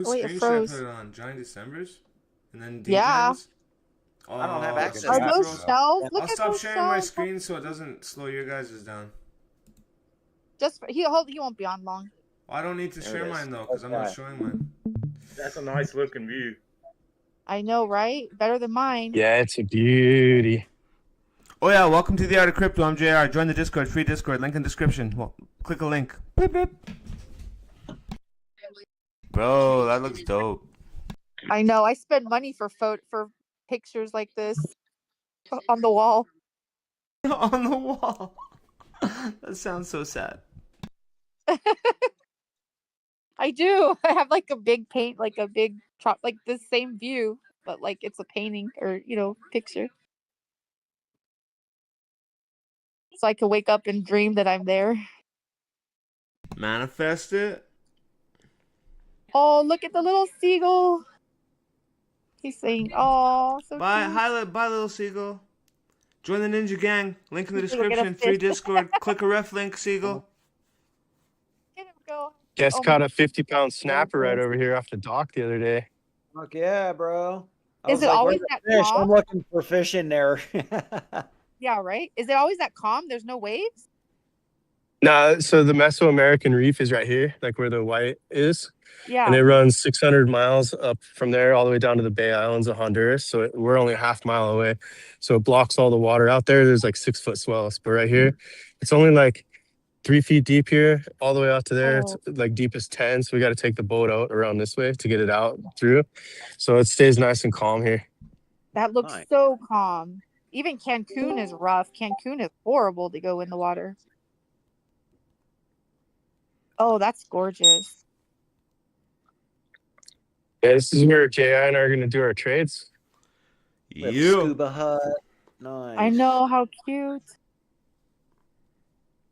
What Wait, screen it should I froze. put it on? Johnny December's? And then Yeah. DJs? Oh, I don't have access Are to that, those bro. shells? Look I'll at stop those sharing my shells. screen so it doesn't slow your guys' down. Just he won't be on long. I don't need to There share it is. mine though, because I'm not showing mine. That's a nice looking view. I know, right? Better than mine. Yeah, it's a beauty. Oh yeah, welcome to the Art of Crypto. I'm JR. Join the Discord, free Discord, link in description. Well, click a link. Beep, beep. Bro, that looks dope. I know. I spend money for pictures like this on the wall. On the wall. That sounds so sad. I do. I have like a big paint, like a big like the same view, but like it's a painting or picture. So I can wake up and dream that I'm there. Manifest it. Oh, look at the little seagull. He's saying, "Oh, so Bye, cute." bye, little seagull. Join the Ninja Gang. Link in the He's gonna get a description. Free fish. Discord. Click a ref link, seagull. Get him, go. Just Oh caught my- a 50-pound snapper right over here off the dock the other day. Fuck yeah, bro. I Is was it like, always "Where's that the fish? calm? I'm looking for fish in there. Yeah, right. Is it always that calm? There's no waves. Nah, so the Mesoamerican Reef is right here, like where the white is. Yeah. And it runs 600 miles up from there all the way down to the Bay Islands of Honduras. So we're only a half mile away. So it blocks all the water out there. There's like 6-foot swells. But right here, it's only like 3 feet deep here, all the way out to there. It's like deep as 10. So we got to take the boat out around this way to get it out through. So it stays nice and calm here. That looks Nice. so calm. Even Cancun is rough. Cancun is horrible to go in the water. Oh, that's gorgeous. Yeah, this is where JI and I are going to do our trades. We have a You. scuba hut. Nice. I know, how cute.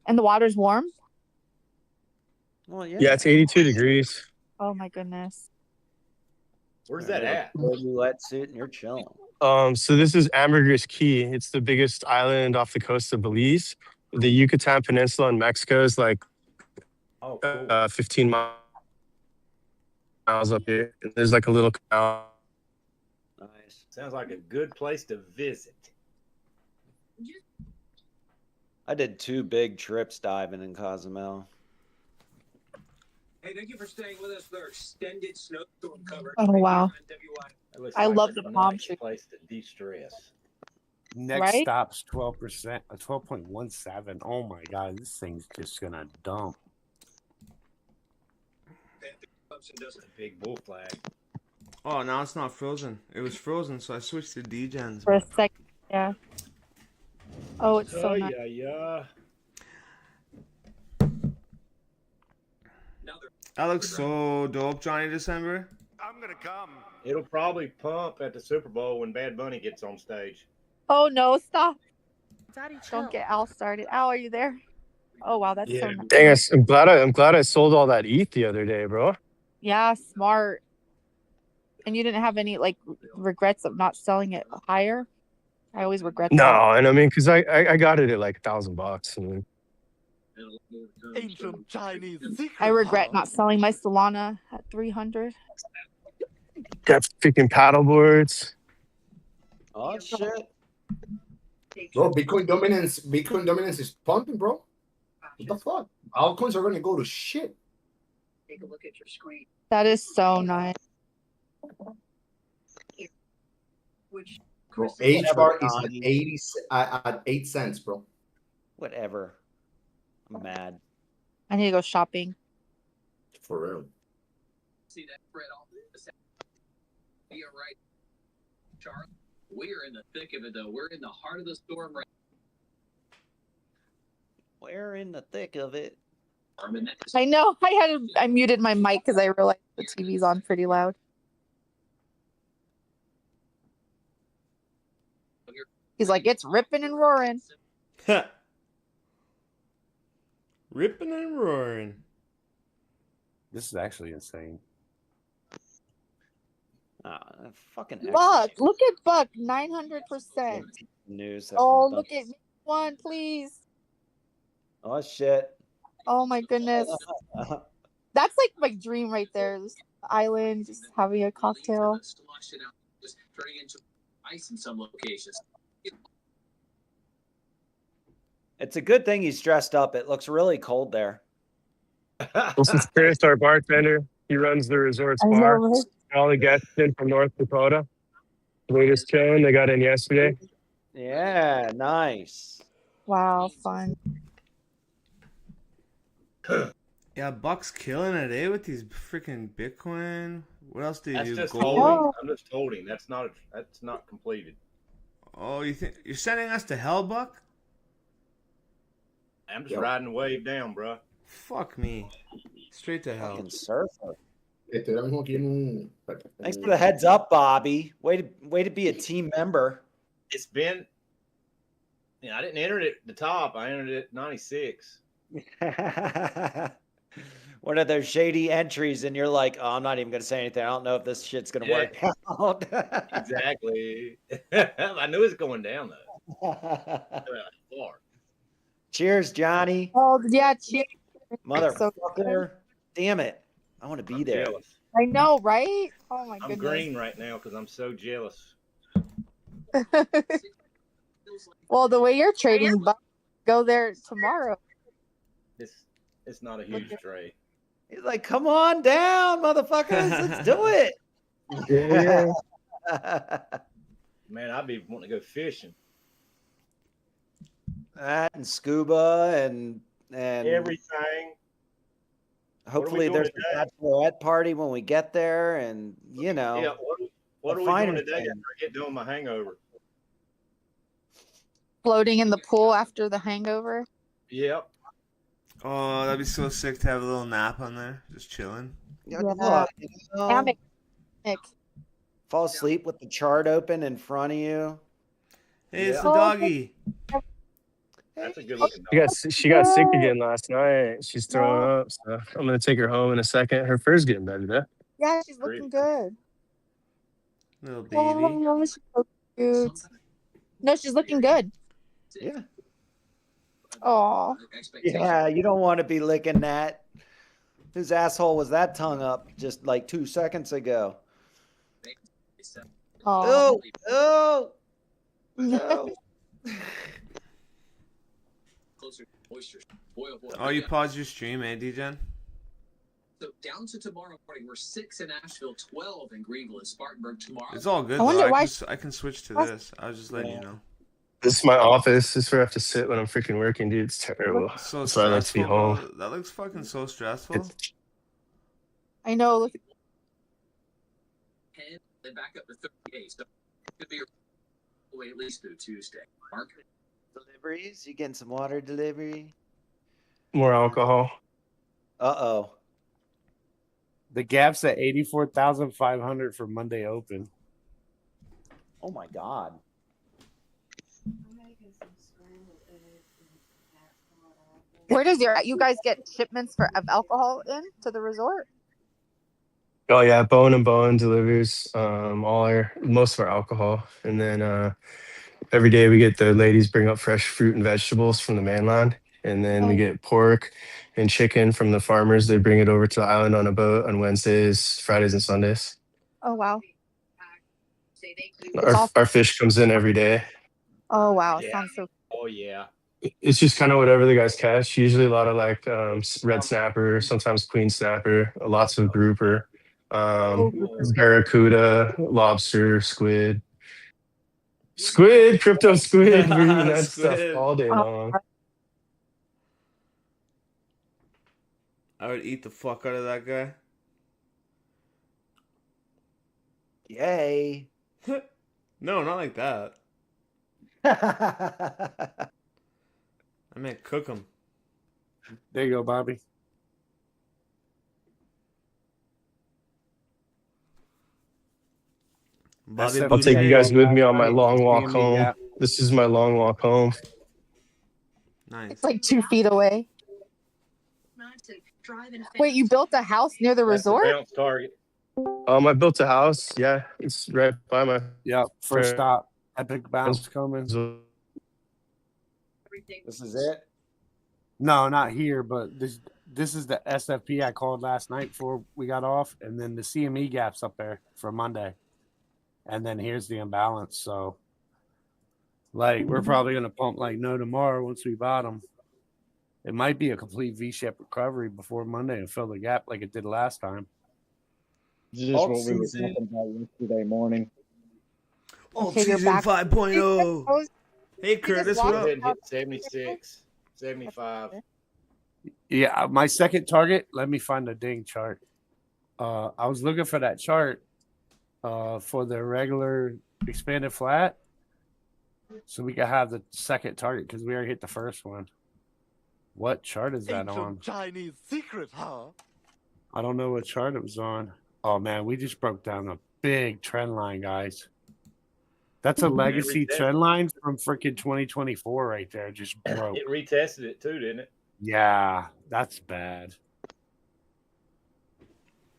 And the water's warm? Well, yeah. Yeah, it's 82 degrees. Oh my goodness. Where's that at? Wetsuit and you're chilling. So this is Ambergris Key. It's the biggest island off the coast of Belize. The Yucatan Peninsula in Mexico is like Oh, cool. 15 miles up here. And there's like a little canal. Nice. Sounds like a good place to visit. I did 2 big trips diving in Cozumel. Hey, thank you for staying with us for our extended snowstorm coverage. Oh, wow. That looks I like love a the palm nice tree. place to de-stress. Next Right? stop's 12%, 12.17. Oh my god, this thing's just gonna dump. That's a big bull flag. Oh, now it's not frozen. It was frozen, so I switched to DGens. For a second, yeah. Oh, it's so nice. yeah. That looks so dope, Johnny December. I'm gonna come. It'll probably pump at the Super Bowl when Bad Bunny gets on stage. Oh no, stop. Daddy, chill. Don't get Al started. Al, are you there? Oh wow, that's so nice. Dang, I'm glad I sold all that ETH the other day, bro. Yeah, smart. And you didn't have any like regrets of not selling it higher? I always regret that. No, and I mean, because I got it at like $1,000. And Ancient Chinese secret I regret house. not selling my Solana at 300. got freaking paddle boards. Oh, shit. Bro, Bitcoin dominance is pumping, bro. What the fuck? Altcoins are gonna go to shit. Take a look at your screen. That is so nice. Which Bro, H bar is at 8 cents, bro. Whatever. I'm mad. I need to go shopping. For real. see that spread on this. You're right, Charlie. We're in the thick of it, though. We're in the heart of the storm right We're in the thick of it. now. I know. I muted my mic because I realized the TV's on pretty loud. He's like, it's ripping and roaring. Ripping and roaring. This is actually insane. Fucking Buck, look at Buck, 900%. news. Oh, look at me. One, please. Oh shit. Oh my goodness. That's like my dream right there. island, just having a cocktail. Just turning into ice in some locations. It's a good thing he's dressed up. It looks really cold there. This is Chris, our bartender. He runs the resort's I know, bar. right? All the guests in from North Dakota. We just chilling. They got in yesterday. Yeah, nice. Wow, fun. Yeah, Buck's killing it, eh? With these freaking Bitcoin. What else do you That's do? just Gold? holding. I'm just holding. That's not completed. Oh, you think you're sending us to hell, Buck? I'm just riding the wave down, bro. Fuck me. Straight to hell. Fucking surfer. Este, ahora mismo aquí en un- Thanks for the heads up, Bobby. Way to be a team member. It's been. I didn't enter it at the top. I entered it at 96. One of those shady entries, and you're like, "Oh, I'm not even gonna say anything. I don't know if this shit's gonna work out." Exactly. I knew it was going down though. Far. Cheers, Johnny. Oh yeah, cheers. Motherfucker. Damn it. I want to be there. Jealous. I know, right? Oh my I'm goodness. green right now because I'm so jealous. Well, the way you're trading, go there tomorrow. It's not a huge trade. He's like, "Come on down, motherfuckers. Let's do it." Yeah. Man, I'd be wanting to go fishing. That and scuba and Everything. hopefully there's a bachelorette party when we get there, and Yeah. What are we finer doing today thing. after I get doing my hangover? Floating in the pool after the hangover. Yep. Oh, that'd be so sick to have a little nap on there, just chilling. Yeah, Yeah. look, you know, Hammock. fall asleep with the chart open in front of you. Hey, it's Yeah. the doggy. That's a good looking dog. She got sick again last night. She's throwing up. So I'm gonna take her home in a second. Her fur's getting better, though. Yeah, she's looking good. Little baby. Oh, she's so cute. No, she's looking good. Yeah. Oh, Yeah, you don't want to be licking that. Whose asshole was that tongue up just like 2 seconds ago? oh. Oh, oh. Oh, you paused your stream, eh, DJen? So down to tomorrow morning, we're 6 in Asheville, 12 in Greenville and Spartanburg tomorrow. It's all good, I wonder though. why I can switch to this. I was just letting you know. This is my office. This is where I have to sit when I'm freaking working, dude. It's terrible. So That's why I like to be stressful, home. bro. That looks fucking so stressful. I know. Look, 10, then back up to 38. So it could be away at least through Tuesday. Mark? Deliveries? You getting some water delivery? More alcohol. Uh-oh. The gap's at 84,500 for Monday open. Oh, my God. where does you guys get shipments of alcohol in to the resort? Oh yeah, Bone and Bone delivers most of our alcohol, and then every day we get the ladies bring up fresh fruit and vegetables from the mainland, and then we get pork and chicken from the farmers. They bring it over to the island on a boat on Wednesdays, Fridays, and Sundays. Oh wow. Our fish comes in every day. Oh wow, Yeah. sounds so. Oh yeah. It's just kind of whatever the guys catch. Usually a lot of like red snapper, sometimes queen snapper, lots of grouper, barracuda, lobster, squid, crypto squid. We're eating that stuff all day long. I would eat the fuck out of that guy. Yay. No, not like that. I meant cook them. There you go, Bobby. Bobby I'll take you guys with me on my long walk Damn, home. yeah. This is my long walk home. Nice. It's like 2 feet away. Wait, you built a house near the That's the resort? bounce target. I built a house. Yeah, it's right by my. Yeah, first Fair. stop. Epic bounce coming. This is it? No, not here, but this this is the SFP I called last night before we got off, and then the CME gaps up there for Monday, and then here's the imbalance. So, like, we're probably gonna pump like no tomorrow once we bottom. It might be a complete V-shaped recovery before Monday and fill the gap like it did last time. This is what we were talking about yesterday morning. Alt Okay, you're season back. 5.0. Hey, Curtis, what walked up? Hit 76, 75. Yeah, my second target. Let me find the dang chart. I was looking for that chart for the regular expanded flat, so we could have the second target because we already hit the first one. What chart is that on? Chinese secret, huh? I don't know what chart it was on. Oh man, we just broke down a big trend line, guys. That's a legacy trend line from freaking 2024 right there. Just broke. It retested it too, didn't it? Yeah, that's bad.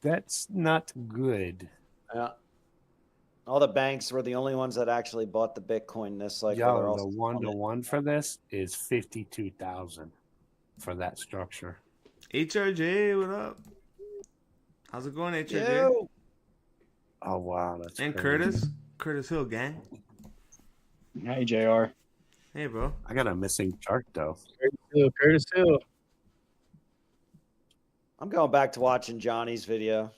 That's not good. Yeah. All the banks were the only ones that actually bought the Bitcoin this cycle. They're Yo, also the 1-to-1 for this is 52,000 for that structure. HRJ, what up? How's it going, HRJ? Yo. Oh wow, that's And crazy. Curtis Hill gang. Hey, JR. Hey, bro. I got a missing chart though. Curtis Hill. I'm going back to watching Johnny's video.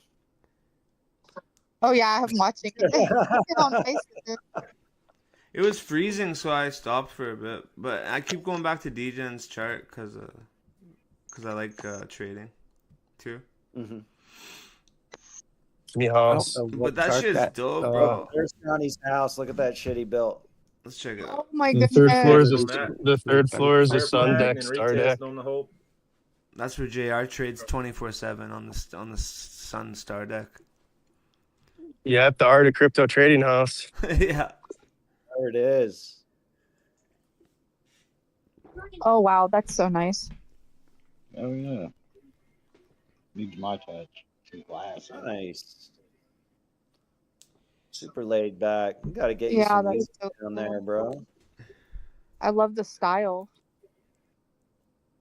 Oh yeah, I'm watching it. It's on Facebook. It was freezing, so I stopped for a bit. But I keep going back to DJ's chart because I like trading too. Mm-hmm. Me I don't house. know what But that chart shit's that, dope, bro. There's Johnny's house. Look at that shit he built. Let's check it Oh out. my The goodness. third floor is The the Fair sun flag deck, and star deck. retest on the whole. That's where JR trades 24/7 on the Sun Star deck. Yep, the art of crypto trading house. Yeah. There it is. Oh wow, that's so nice. Oh, yeah. Needs my touch. Too glass. Nice. Super laid back. You got to get you Yeah, some that's music so down cool. there, bro. I love the style.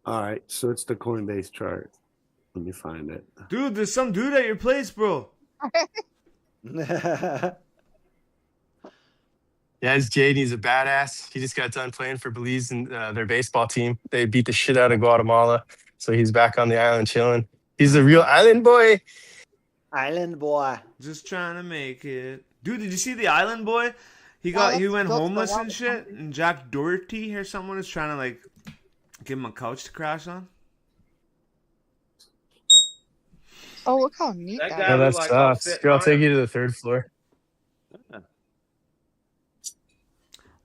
All right, so it's the Coinbase chart. Let me find it. Dude, there's some dude at your place, bro. Yeah, his JD's a badass. He just got done playing for Belize and their baseball team. They beat the shit out of Guatemala, so he's back on the island chilling. He's a real island boy. Island boy. Just trying to make it. Dude, did you see the island boy? He Wow, went that's built for homeless a and lot. shit. And Jack Doherty or someone is trying to like give him a couch to crash on. Oh, look how neat That that guy No, is. that looked like a sucks. fit Here, I'll take miner. you to the third floor.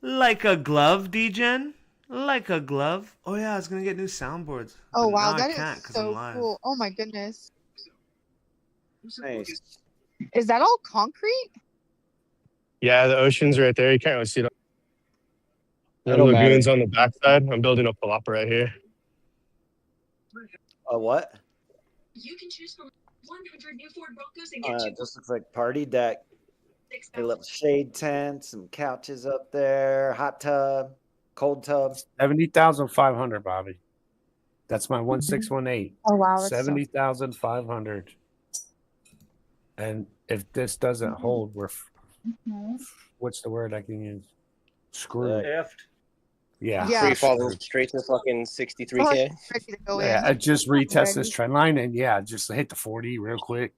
Like a glove, DGen? Like a glove? Oh yeah, I was gonna get new soundboards. Oh but wow, now that I can't is 'cause I'm so live. cool. Oh my goodness. Nice. Is that all concrete? Yeah, the ocean's right there. You can't really see it. It The don't matter. lagoon's on the backside. I'm building a palapa right here. A what? You can choose from 100 new Ford Broncos and get It just looks like party deck. A little shade tent, some couches up there, hot tub, cold tub. 70,500, Bobby. That's my 1618. Oh wow, that's 70,500. And if this doesn't hold, we're what's the word I can use? Screwed. Effed. Yeah. Yeah. So you fall straight to fucking 63K. ready to go Yeah, in. I just retest Ready. this trend line and yeah, just hit the 40 real quick.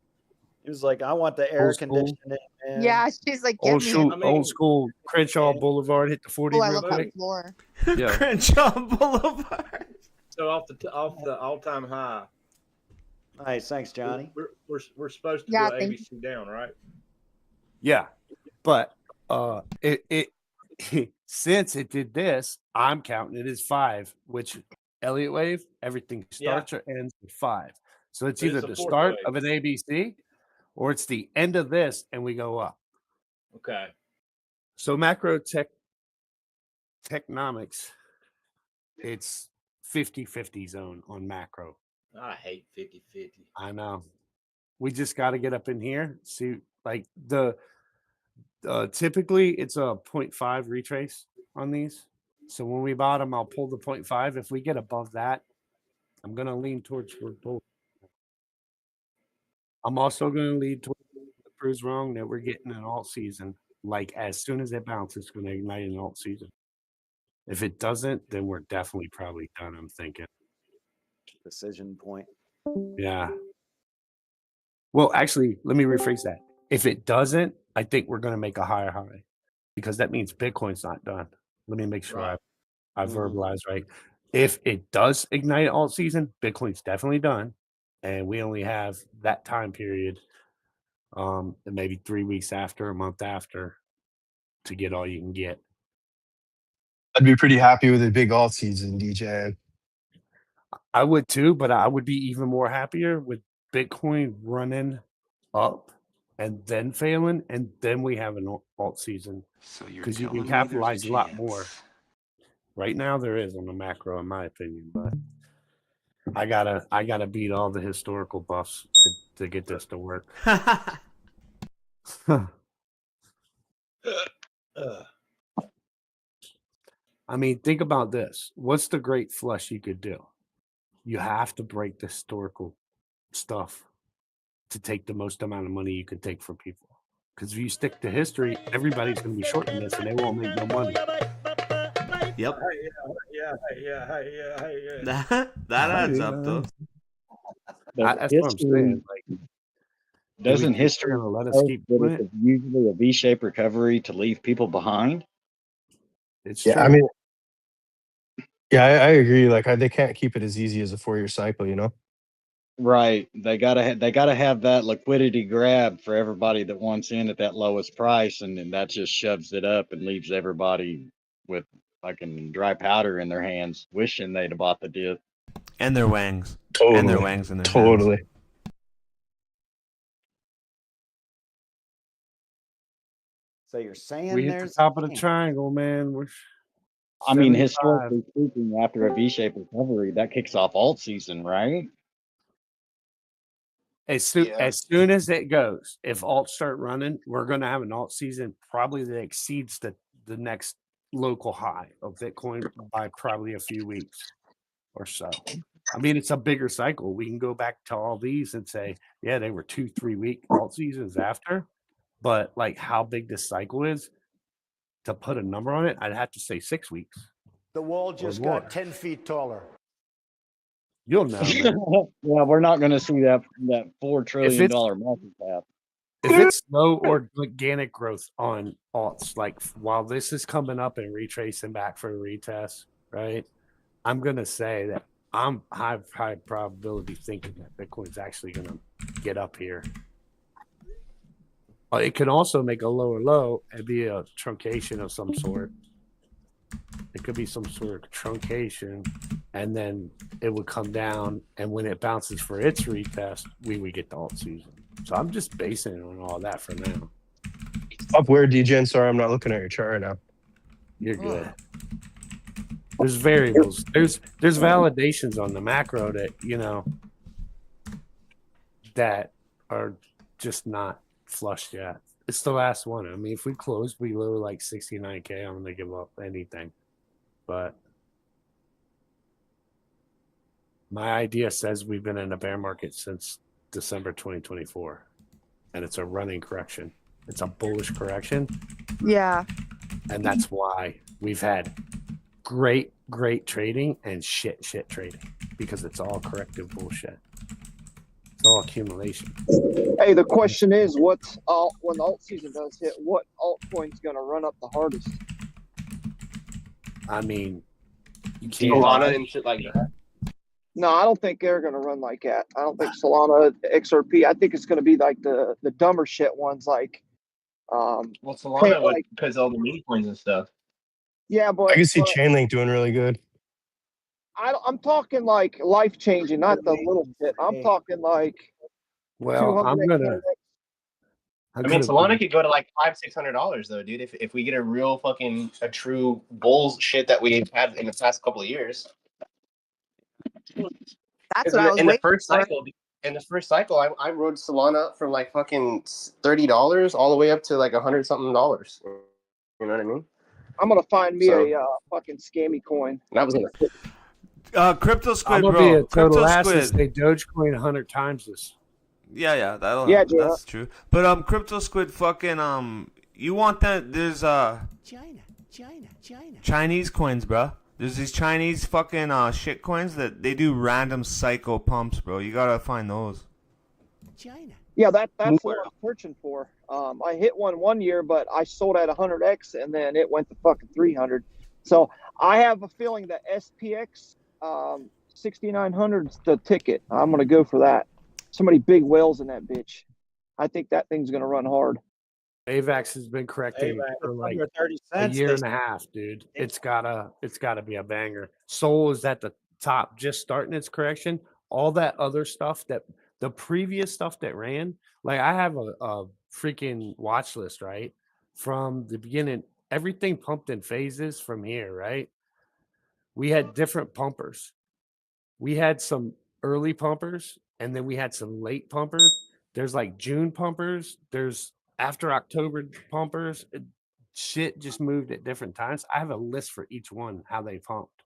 He was like, I want the air Old school. conditioning. Man. Yeah, she's like, get Old me. school, I mean- old school Crenshaw Boulevard, hit the 40 Oh, I real love that quick. floor. Yeah. Crenshaw Boulevard. So off the all-time high, Nice. Thanks, Johnny. we're supposed to Yeah, go thank ABC down, right? Yeah. But it since it did this, I'm counting it as 5, which Elliott wave, everything starts or ends with 5. So it's But either it's a the fourth start wave. of an ABC or it's the end of this and we go up. Okay. So technomics, it's 50-50 zone on macro. I hate 50-50. I know. We just got to get up in here. See, like typically it's a 0.5 retrace on these. So when we bottom, I'll pull the 0.5. If we get above that, I'm gonna lean towards both. I'm also gonna lean towards the proves wrong that we're getting an alt season. Like as soon as it bounces, it's gonna ignite an alt season. If it doesn't, then we're definitely probably done. I'm thinking. Decision point. Yeah. Well, actually, let me rephrase that. If it doesn't, I think we're gonna make a higher high because that means Bitcoin's not done. Let me make sure I verbalize right. If it does ignite alt season, Bitcoin's definitely done, and we only have that time period, and maybe 3 weeks after, a month after, to get all you can get. I'd be pretty happy with a big alt season, DJ. I would too, but I would be even more happier with Bitcoin running up and then failing, and then we have an alt season. So because you can capitalize a lot more. Right now, there is on the macro, in my opinion, but I gotta beat all the historical buffs to get this to work. I mean, think about this. What's the great flush you could do? You have to break the historical stuff to take the most amount of money you can take from people. Because if you stick to history, everybody's going to be shorting this and they won't make no money. Yep. Yeah. That adds up though. That's what I'm saying. Like, doesn't history let us keep doing it? it's usually a V-shaped recovery to leave people behind? It's Yeah, true. I mean, yeah, I agree. Like, they can't keep it as easy as a 4-year cycle, you know? Right. They gotta have that liquidity grab for everybody that wants in at that lowest price, and then that just shoves it up and leaves everybody with fucking dry powder in their hands, wishing they'd have bought the dip. And their wangs. Totally. And their wangs in their hands. Totally. So you're saying We hit the top of the triangle, man. We're I mean, 75. historically speaking, after a V-shaped recovery, that kicks off alt season, right? As soon as it goes, if alts start running, we're going to have an alt season probably that exceeds the next local high of Bitcoin by probably a few weeks or so. I mean, it's a bigger cycle. We can go back to all these and say, yeah, they were 2-3 week alt seasons after, but like how big this cycle is to put a number on it, I'd have to say 6 weeks. The wall just more. got 10 feet taller. You'll know. Yeah, we're not going to see that $4 trillion market cap. If it's slow organic growth on alts, like while this is coming up and retracing back for a retest, right? I'm gonna say that I'm high probability thinking that Bitcoin's actually gonna get up here. It can also make a lower low and be a truncation of some sort. It could be some sort of truncation, and then it would come down. And when it bounces for its retest, we would get the alt season. So I'm just basing it on all that for now. Up where, DJ? Sorry, I'm not looking at your chart right now. You're good. There's variables. There's validations on the macro that, you know, that are just not flushed yet. It's the last one. I mean, if we close below like 69K, I'm gonna give up anything. But my idea says we've been in a bear market since December 2024, and it's a running correction. It's a bullish correction. Yeah. And that's why we've had great trading and shit trading, because it's all corrective bullshit. It's all accumulation. Hey, the question is, when the alt season does hit, what altcoin's going to run up the hardest? I mean, you can't. Solana and shit like that. No, I don't think they're going to run like that. I don't think Solana, XRP. I think it's going to be like the dumber shit ones, like. Well, Solana would, because all the meme coins and stuff. Yeah, but I can see Chainlink doing really good. I'm talking like life changing, not the little shit. I'm talking like. Well, I mean, Solana could go to like $500-$600 though, dude. If we get a true bulls shit that we've had in the past couple of years. That's what I was in the waiting first for. cycle. In the first cycle, I rode Solana from like fucking $30 all the way up to like $100-something. You know what I mean? I'm gonna find me a fucking scammy coin. That was Crypto I'm Squid, gonna be bro. a Crypto total ass and Squid. say Dogecoin 100 times this. Yeah, Yeah, J-Rock. that's true. But Crypto Squid, fucking you want that? There's China. Chinese coins, bro. There's these Chinese fucking shit coins that they do random psycho pumps, bro. You gotta find those. China. Yeah, that's what I'm searching for. I hit one year, but I sold at 100x, and then it went to fucking 300. So I have a feeling that SPX 6900 is the ticket. I'm gonna go for that. So many big whales in that bitch. I think that thing's gonna run hard. AVAX has been correcting for like Under 30 a cents. year and a half, dude. It's gotta be a banger. Soul is at the top, just starting its correction. All that other stuff that the previous stuff that ran, like I have a freaking watch list, right? From the beginning, everything pumped in phases from here, right? We had different pumpers. We had some early pumpers, and then we had some late pumpers. There's like June pumpers. There's after October pumpers. Shit just moved at different times. I have a list for each one, how they pumped.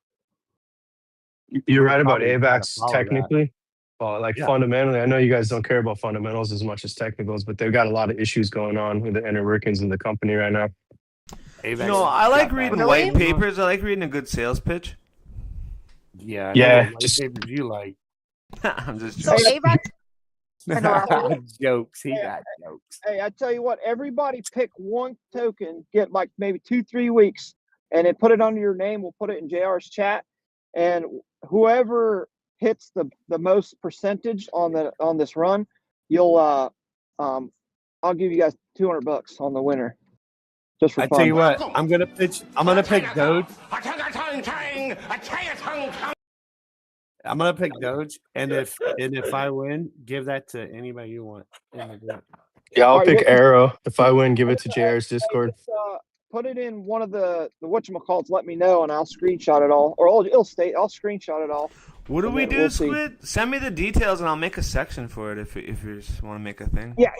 You're right about Probably gotta AVAX follow that. technically. Well, like Yeah. fundamentally, I know you guys don't care about fundamentals as much as technicals, but they've got a lot of issues going on with the inner workings of the company right now. AVAX No, I like got reading that. white papers. I like reading a good sales pitch. Yeah, I know Yeah, what just- papers you like. I'm just So joking. AVAX. Jokes. He got jokes. Hey, I tell you what, everybody pick one token, get like maybe 2-3 weeks, and then put it under your name. We'll put it in JR's chat, and whoever hits the most percentage on this run, you'll I'll give you guys $200 on the winner, just for I fun. tell you what, I'm gonna pick Doge. I'm gonna pick Doge, and if I win, give that to anybody you want in the group. Yeah, I'll All right, pick what- Arrow. If I win, give it to JR's Hey, Discord. just, put it in one of the whatchamacallits, let me know, and I'll screenshot it all, or I'll screenshot it all. What do and we then do, we'll see. Squid? Send me the details and I'll make a section for it if you just want to make a thing. Yeah.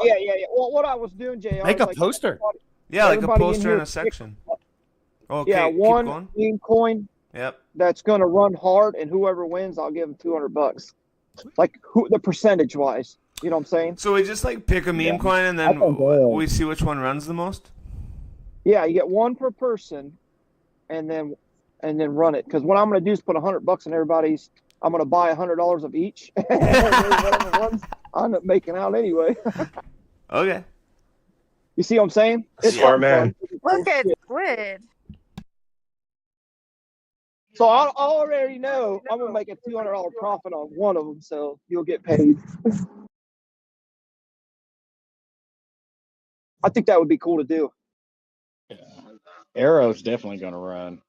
Well, what I was doing, JR, Make is a like, poster. Yeah, like a everybody in poster here and a pick- section. Okay, Yeah, keep one going. meme coin Yep. that's going to run hard, and whoever wins, I'll give them $200. Like the percentage wise, you know what I'm saying? So we just like pick a meme coin and then we see which one runs the most. Yeah, you get one per person, and then run it. Because what I'm going to do is put $100 in everybody's. I'm going to buy $100 of each. And whatever ones I end up making out anyway. Okay. You see what I'm saying? It's Smart fun. man. Look at Squid. So I already know I'm gonna make a $200 profit on one of them, so you'll get paid. I think that would be cool to do. Arrow's definitely going to run.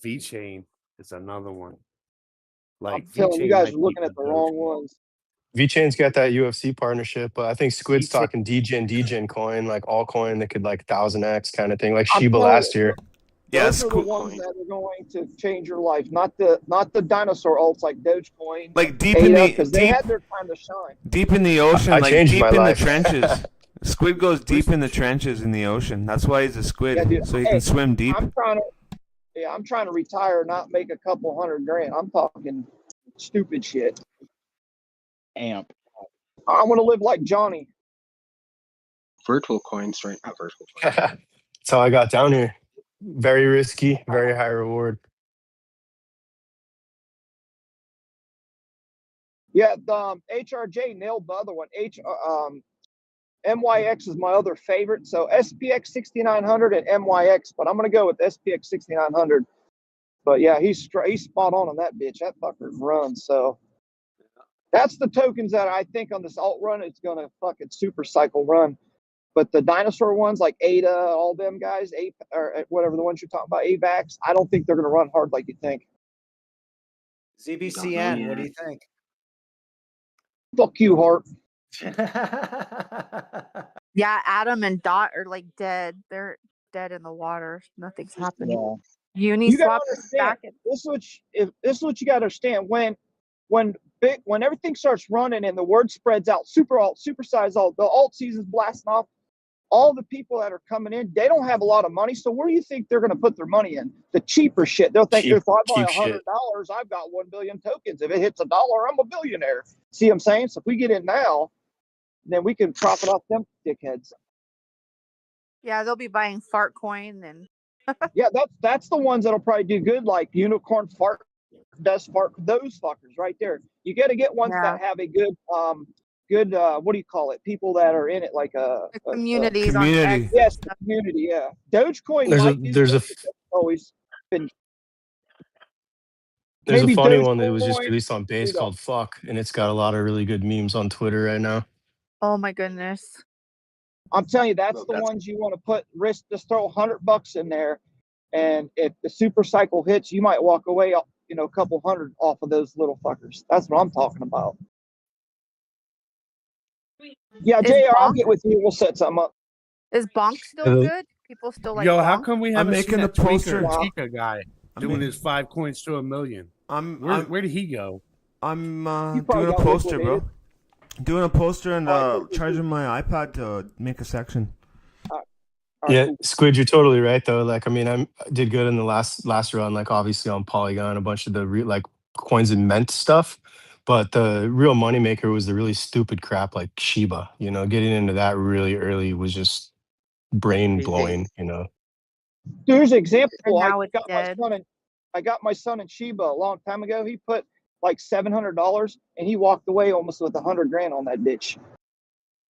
V Chain is another one. I'm Like telling you VeChain guys might are looking beat at the Doge. wrong ones. V-Chain's got that UFC partnership, but I think Squid's V-Chain- talking DGen coin, like all coin that could like 1000x kind of thing, like I'm Shiba telling last you, year. Yeah, Those are the cool. ones that are going to change your life, not the dinosaur alts like Dogecoin, Like deep in the because they had their time to shine. deep in the ocean, I like changed deep my in life. the trenches. Squid goes deep in the trenches in the ocean. That's why he's a squid, Yeah, dude. so he Hey, can swim deep. I'm trying to retire, not make a couple $100,000. I'm talking stupid shit. Amp. I want to live like Johnny. Virtual coins, right? Not virtual. That's how I got down here. Very risky, very high reward. Yeah, the HRJ nailed the other one. MYX is my other favorite. So SPX 6900 and MYX, but I'm gonna go with SPX 6900. But yeah, he's spot on that bitch. That fucker runs. So that's the tokens that I think on this alt run it's gonna fucking super cycle run. But the dinosaur ones like ADA, all them guys, or whatever the ones you're talking about, AVAX, I don't think they're gonna run hard like you think. ZBCN, what do you think? Fuck you, Hart. Yeah, Adam and Dot are like dead. They're dead in the water. Nothing's happening. You gotta Uniswap is understand. back. This is what you gotta understand. When everything starts running and the word spreads out, super alt, super size alt, the alt season's blasting off. all the people that are coming in, they don't have a lot of money. So where do you think they're going to put their money in? The cheaper shit. They'll think if I buy $100, I've got 1 billion tokens. If it hits $1, I'm a billionaire. See what I'm saying? So if we get in now, then we can profit off them dickheads. Yeah, they'll be buying fart coin and Yeah, that's the ones that'll probably do good, like unicorn fart, dust fart, those fuckers right there. You got to get ones that have a good what do you call it? People that are in it, like a communities community. on X. Yes, community. Yeah, Dogecoin. Always been. There's Maybe a funny one that was just Dogecoin, released on base called Fuck, and it's got a lot of really good memes on Twitter right now. Oh my goodness. I'm telling you, that's the ones you want to put risk. Just throw $100 in there, and if the super cycle hits, you might walk away, a couple hundred off of those little fuckers. That's what I'm talking about. Yeah, JR, I'll get with you. We'll set something up. Is Bonk still good? People still like Yo, how Bonk? come we I'm haven't making seen a that poster. Chica guy doing his 5 coins to $1 million? Where did he go? I'm probably doing a got poster, bro. liquidated. Doing a poster and charging my iPad to make a section. Yeah, Squid, you're totally right though. Like, I mean, I did good in the last run. Like, obviously on Polygon, a bunch of the coins and mint stuff. But the real moneymaker was the really stupid crap like Shiba. Getting into that really early was just brain blowing. Here's an example. Now I it's got dead. I got my son in Shiba a long time ago. He put like $700, and he walked away almost with $100,000 on that bitch.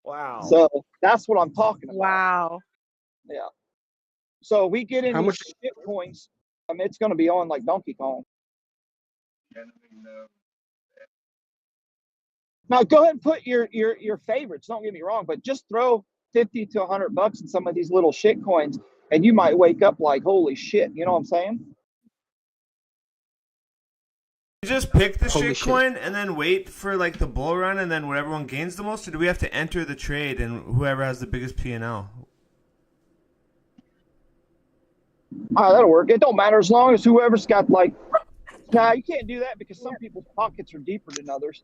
Wow. So that's what I'm talking about. Wow. Yeah. So we get in How these much- shit coins. I mean, it's going to be on like Donkey Kong. Now go ahead and put your favorites. Don't get me wrong, but just throw $50 to $100 in some of these little shit coins, and you might wake up like, holy shit. You know what I'm saying? You just pick the Holy shit shit. coin and then wait for like the bull run and then whatever one gains the most, or do we have to enter the trade and whoever has the biggest P&L? That'll work. It don't matter as long as whoever's got like. Nah, you can't do that because some people's pockets are deeper than others.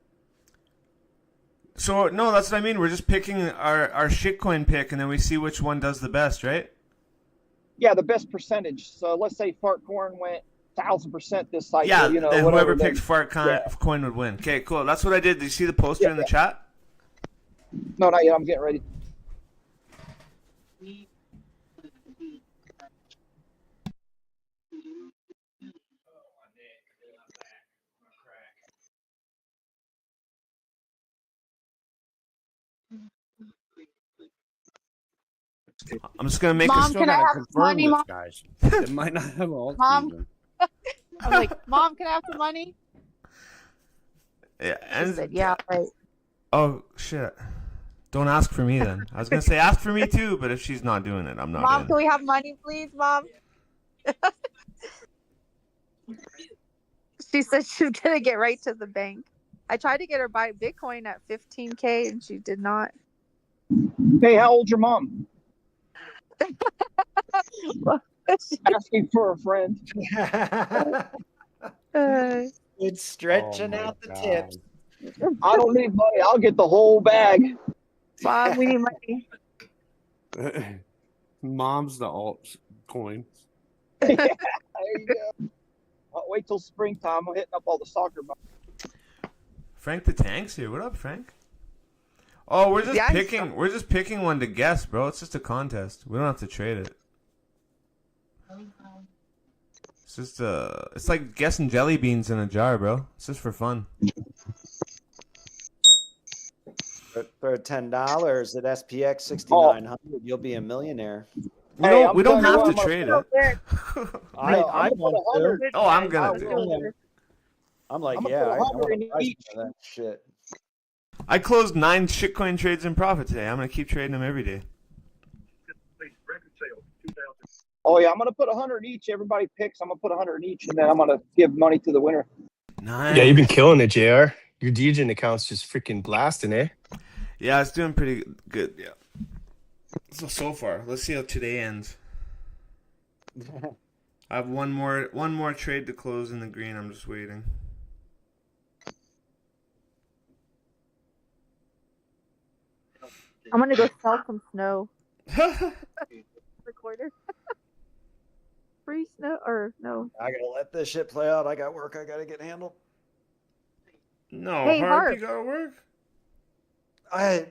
So no, that's what I mean. We're just picking our shitcoin pick, and then we see which one does the best, right? Yeah, the best percentage. So let's say Fartcorn went 1,000% this cycle. Yeah, then whoever whatever, picked fart coin would win. Okay, cool. That's what I did. Did you see the poster in the chat? No, not yet. I'm getting ready. I'm just gonna make Mom, a. Still can I gotta have confirm money, this, Mom? guys. It might not have all Mom? season. I'm like, Mom, can I have some money? Yeah, She and said, yeah, right. oh shit! Don't ask for me then. I was gonna say ask for me too, but if she's not doing it, I'm not. Mom, doing can we have money, please, Mom? She said she's gonna get right to the bank. I tried to get her buy Bitcoin at 15K, and she did not. Hey, how old's your mom? Asking for a friend. It's stretching Oh my out the God. tips. I don't need money. I'll get the whole bag. Mom, we need money. Mom's the alt coin. There you go. I'll wait till springtime. I'm hitting up all the soccer balls. Frank the Tank's here. What up, Frank? Oh, we're just picking. We're just picking one to guess, bro. It's just a contest. We don't have to trade it. It's just it's like guessing jelly beans in a jar, bro. It's just for fun. For $10 at SPX 6900, you'll be a millionaire. We don't have to trade it. I want to. Oh, I'm gonna do it. I'm like, I'm yeah, gonna I put want 100 to price each. for that shit. I closed 9 shitcoin trades in profit today. I'm gonna keep trading them every day. Oh yeah, I'm gonna put 100 each. Everybody picks. I'm gonna put 100 each, and then I'm gonna give money to the winner. Nice. Yeah, you've been killing it, JR. Your DJing account's just freaking blasting, eh? Yeah, it's doing pretty good. Yeah. So far, let's see how today ends. I have one more trade to close in the green. I'm just waiting. I'm gonna go sell some snow. Recorder. Free snow or no? I gotta let this shit play out. I got work I gotta get handled. No, Hey, Harp, Harp. you gotta work?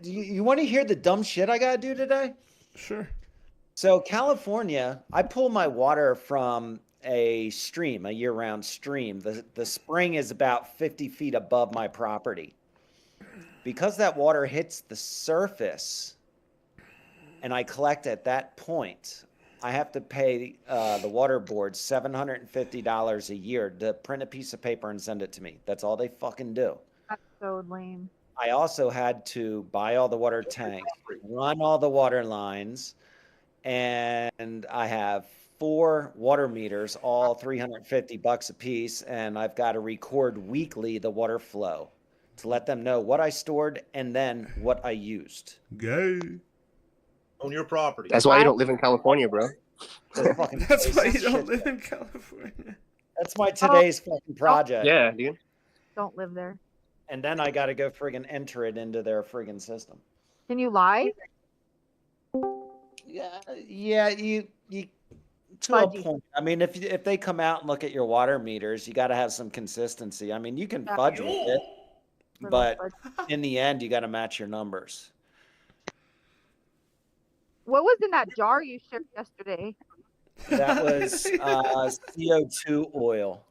You want to hear the dumb shit I gotta do today? Sure. So California, I pull my water from a stream, a year-round stream. The spring is about 50 feet above my property. Because that water hits the surface and I collect at that point, I have to pay the water board $750 a year to print a piece of paper and send it to me. That's all they fucking do. That's so lame. I also had to buy all the water tanks, run all the water lines, and I have 4 water meters, all $350 a piece, and I've got to record weekly the water flow to let them know what I stored and then what I used. Gay. On your property. That's why you don't live in California, bro. That's why you don't live in California. That's my today's fucking project. Yeah, dude. Don't live there. And then I got to go friggin' enter it into their friggin' system. Can you lie? Yeah, you to a point. I mean, if they come out and look at your water meters, you got to have some consistency. I mean, you can fudge with it, but in the end, you got to match your numbers. What was in that jar you shared yesterday? That was CO2 oil.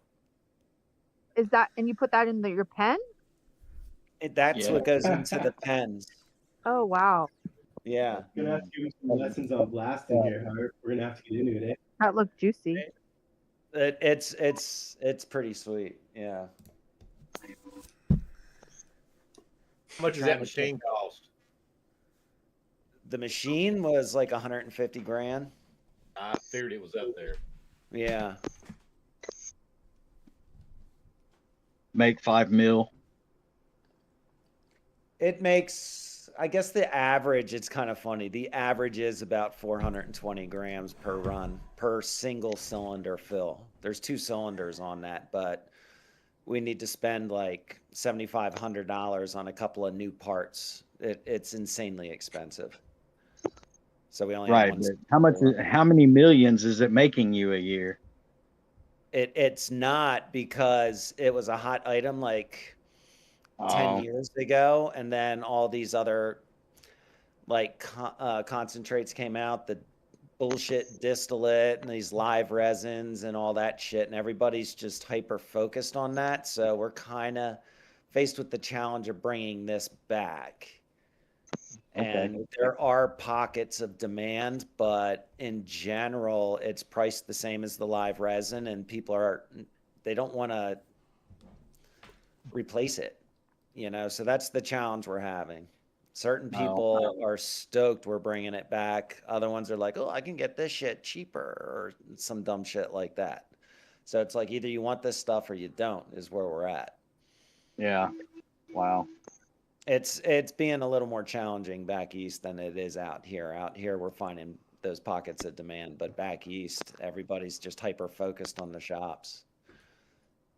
Is that, and you put that in your pen? That's what goes into the pens. Oh, wow. Yeah. We're gonna have to give some lessons on blasting here, Howard. We're gonna have to get into it. That looked juicy. It's pretty sweet. Yeah. How much does that machine cost? The machine was like 150 grand. I figured it was up there. Yeah. Make 5 mil. It makes, I guess the average, it's kind of funny. The average is about 420 grams per run, per single cylinder fill. There's 2 cylinders on that, but we need to spend like $7,500 on a couple of new parts. It's insanely expensive. So we only have one. But how many millions is it making you a year? It's not, because it was a hot item like 10 years ago, and then all these other like concentrates came out, the bullshit distillate and these live resins and all that shit, and everybody's just hyper focused on that. So we're kind of faced with the challenge of bringing this back. And there are pockets of demand, but in general, it's priced the same as the live resin, and people they don't want to replace it, so that's the challenge we're having. Certain people are stoked we're bringing it back. Other ones are like, oh, I can get this shit cheaper, or some dumb shit like that. So it's like, either you want this stuff or you don't, is where we're at. Yeah. Wow. It's being a little more challenging back east than it is out here. Out here, we're finding those pockets of demand, but back east, everybody's just hyper focused on the shops,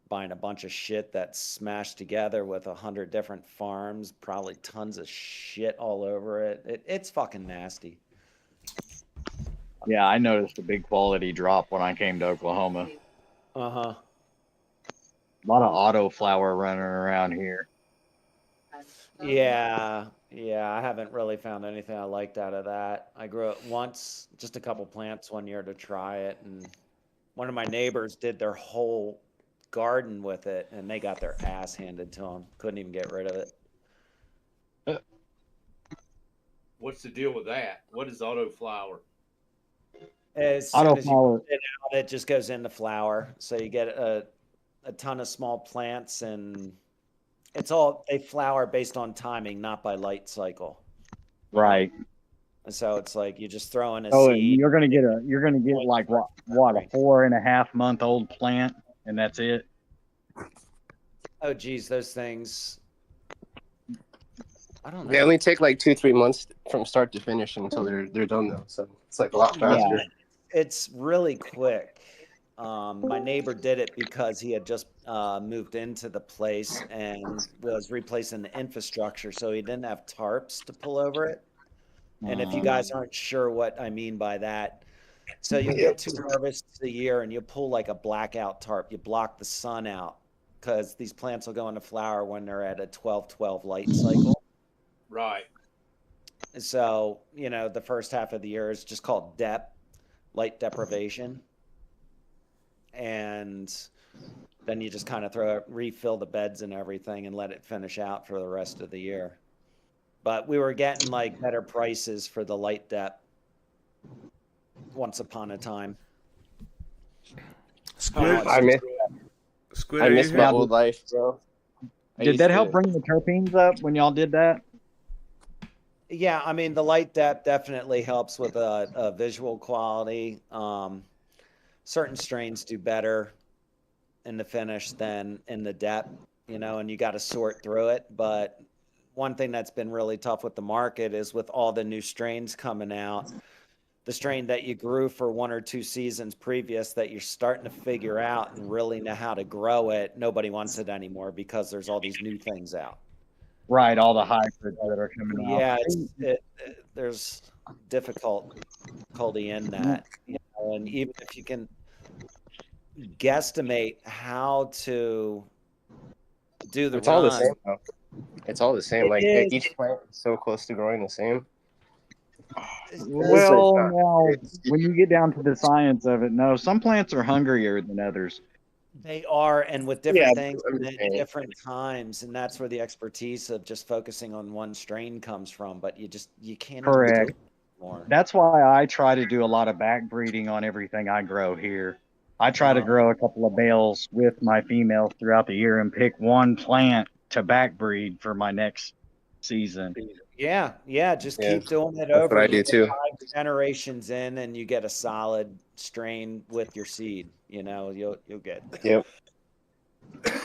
buying a bunch of shit that's smashed together with 100 different farms, probably tons of shit all over it. It's fucking nasty. Yeah, I noticed a big quality drop when I came to Oklahoma. Uh-huh. A lot of auto flower running around here. Yeah, I haven't really found anything I liked out of that. I grew it once, just a couple plants one year to try it, and one of my neighbors did their whole garden with it, and they got their ass handed to them. Couldn't even get rid of it. What's the deal with that? What is auto flower? As soon as you put it out, it just goes into flower. So you get a ton of small plants, and they flower based on timing, not by light cycle. Right. And so it's like you just throw in a Oh, seed. you're gonna get like what a 4.5-month-old plant, and that's it. Oh geez, those things. I don't know. They only take like 2-3 months from start to finish until they're done though. So it's like a lot faster. Yeah, it's really quick. My neighbor did it because he had just moved into the place and was replacing the infrastructure, so he didn't have tarps to pull over it. And if you guys aren't sure what I mean by that, so you'll get 2 harvests a year and you pull like a blackout tarp. You block the sun out because these plants will go into flower when they're at a 12-12 light cycle. Right. So, you know, the first half of the year is just called DEP, light deprivation. And then you just kind of refill the beds and everything and let it finish out for the rest of the year. But we were getting like better prices for the light DEP once upon a time. Squid, I miss Squid, I are miss you my here? old life, bro. Did that help bring the terpenes up when y'all did that? Yeah, I mean, the light DEP definitely helps with a visual quality. Certain strains do better in the finish than in the DEP, you know, and you got to sort through it. But one thing that's been really tough with the market is with all the new strains coming out, the strain that you grew for 1 or 2 seasons previous that you're starting to figure out and really know how to grow it, nobody wants it anymore because there's all these new things out. Right, all the hybrids that are coming out. Yeah, there's difficulty in that, you know, and even if you can guesstimate how to do the It's all the run. same, though. It's all the same. It Like is. each plant is so close to growing the same. Well, now, when you get down to the science of it, no, some plants are hungrier than others. They are, and with different Yeah, things I'm and just at saying. different times, and that's where the expertise of just focusing on one strain comes from. But you can't even do Correct. it anymore. That's why I try to do a lot of back breeding on everything I grow here. I try to grow a couple of bales with my females throughout the year and pick one plant to back breed for my next season. Yeah, just Yeah, keep doing it that's over. what I You do get too. 5 generations in, and you get a solid strain with your seed. You know, you'll get. Yep.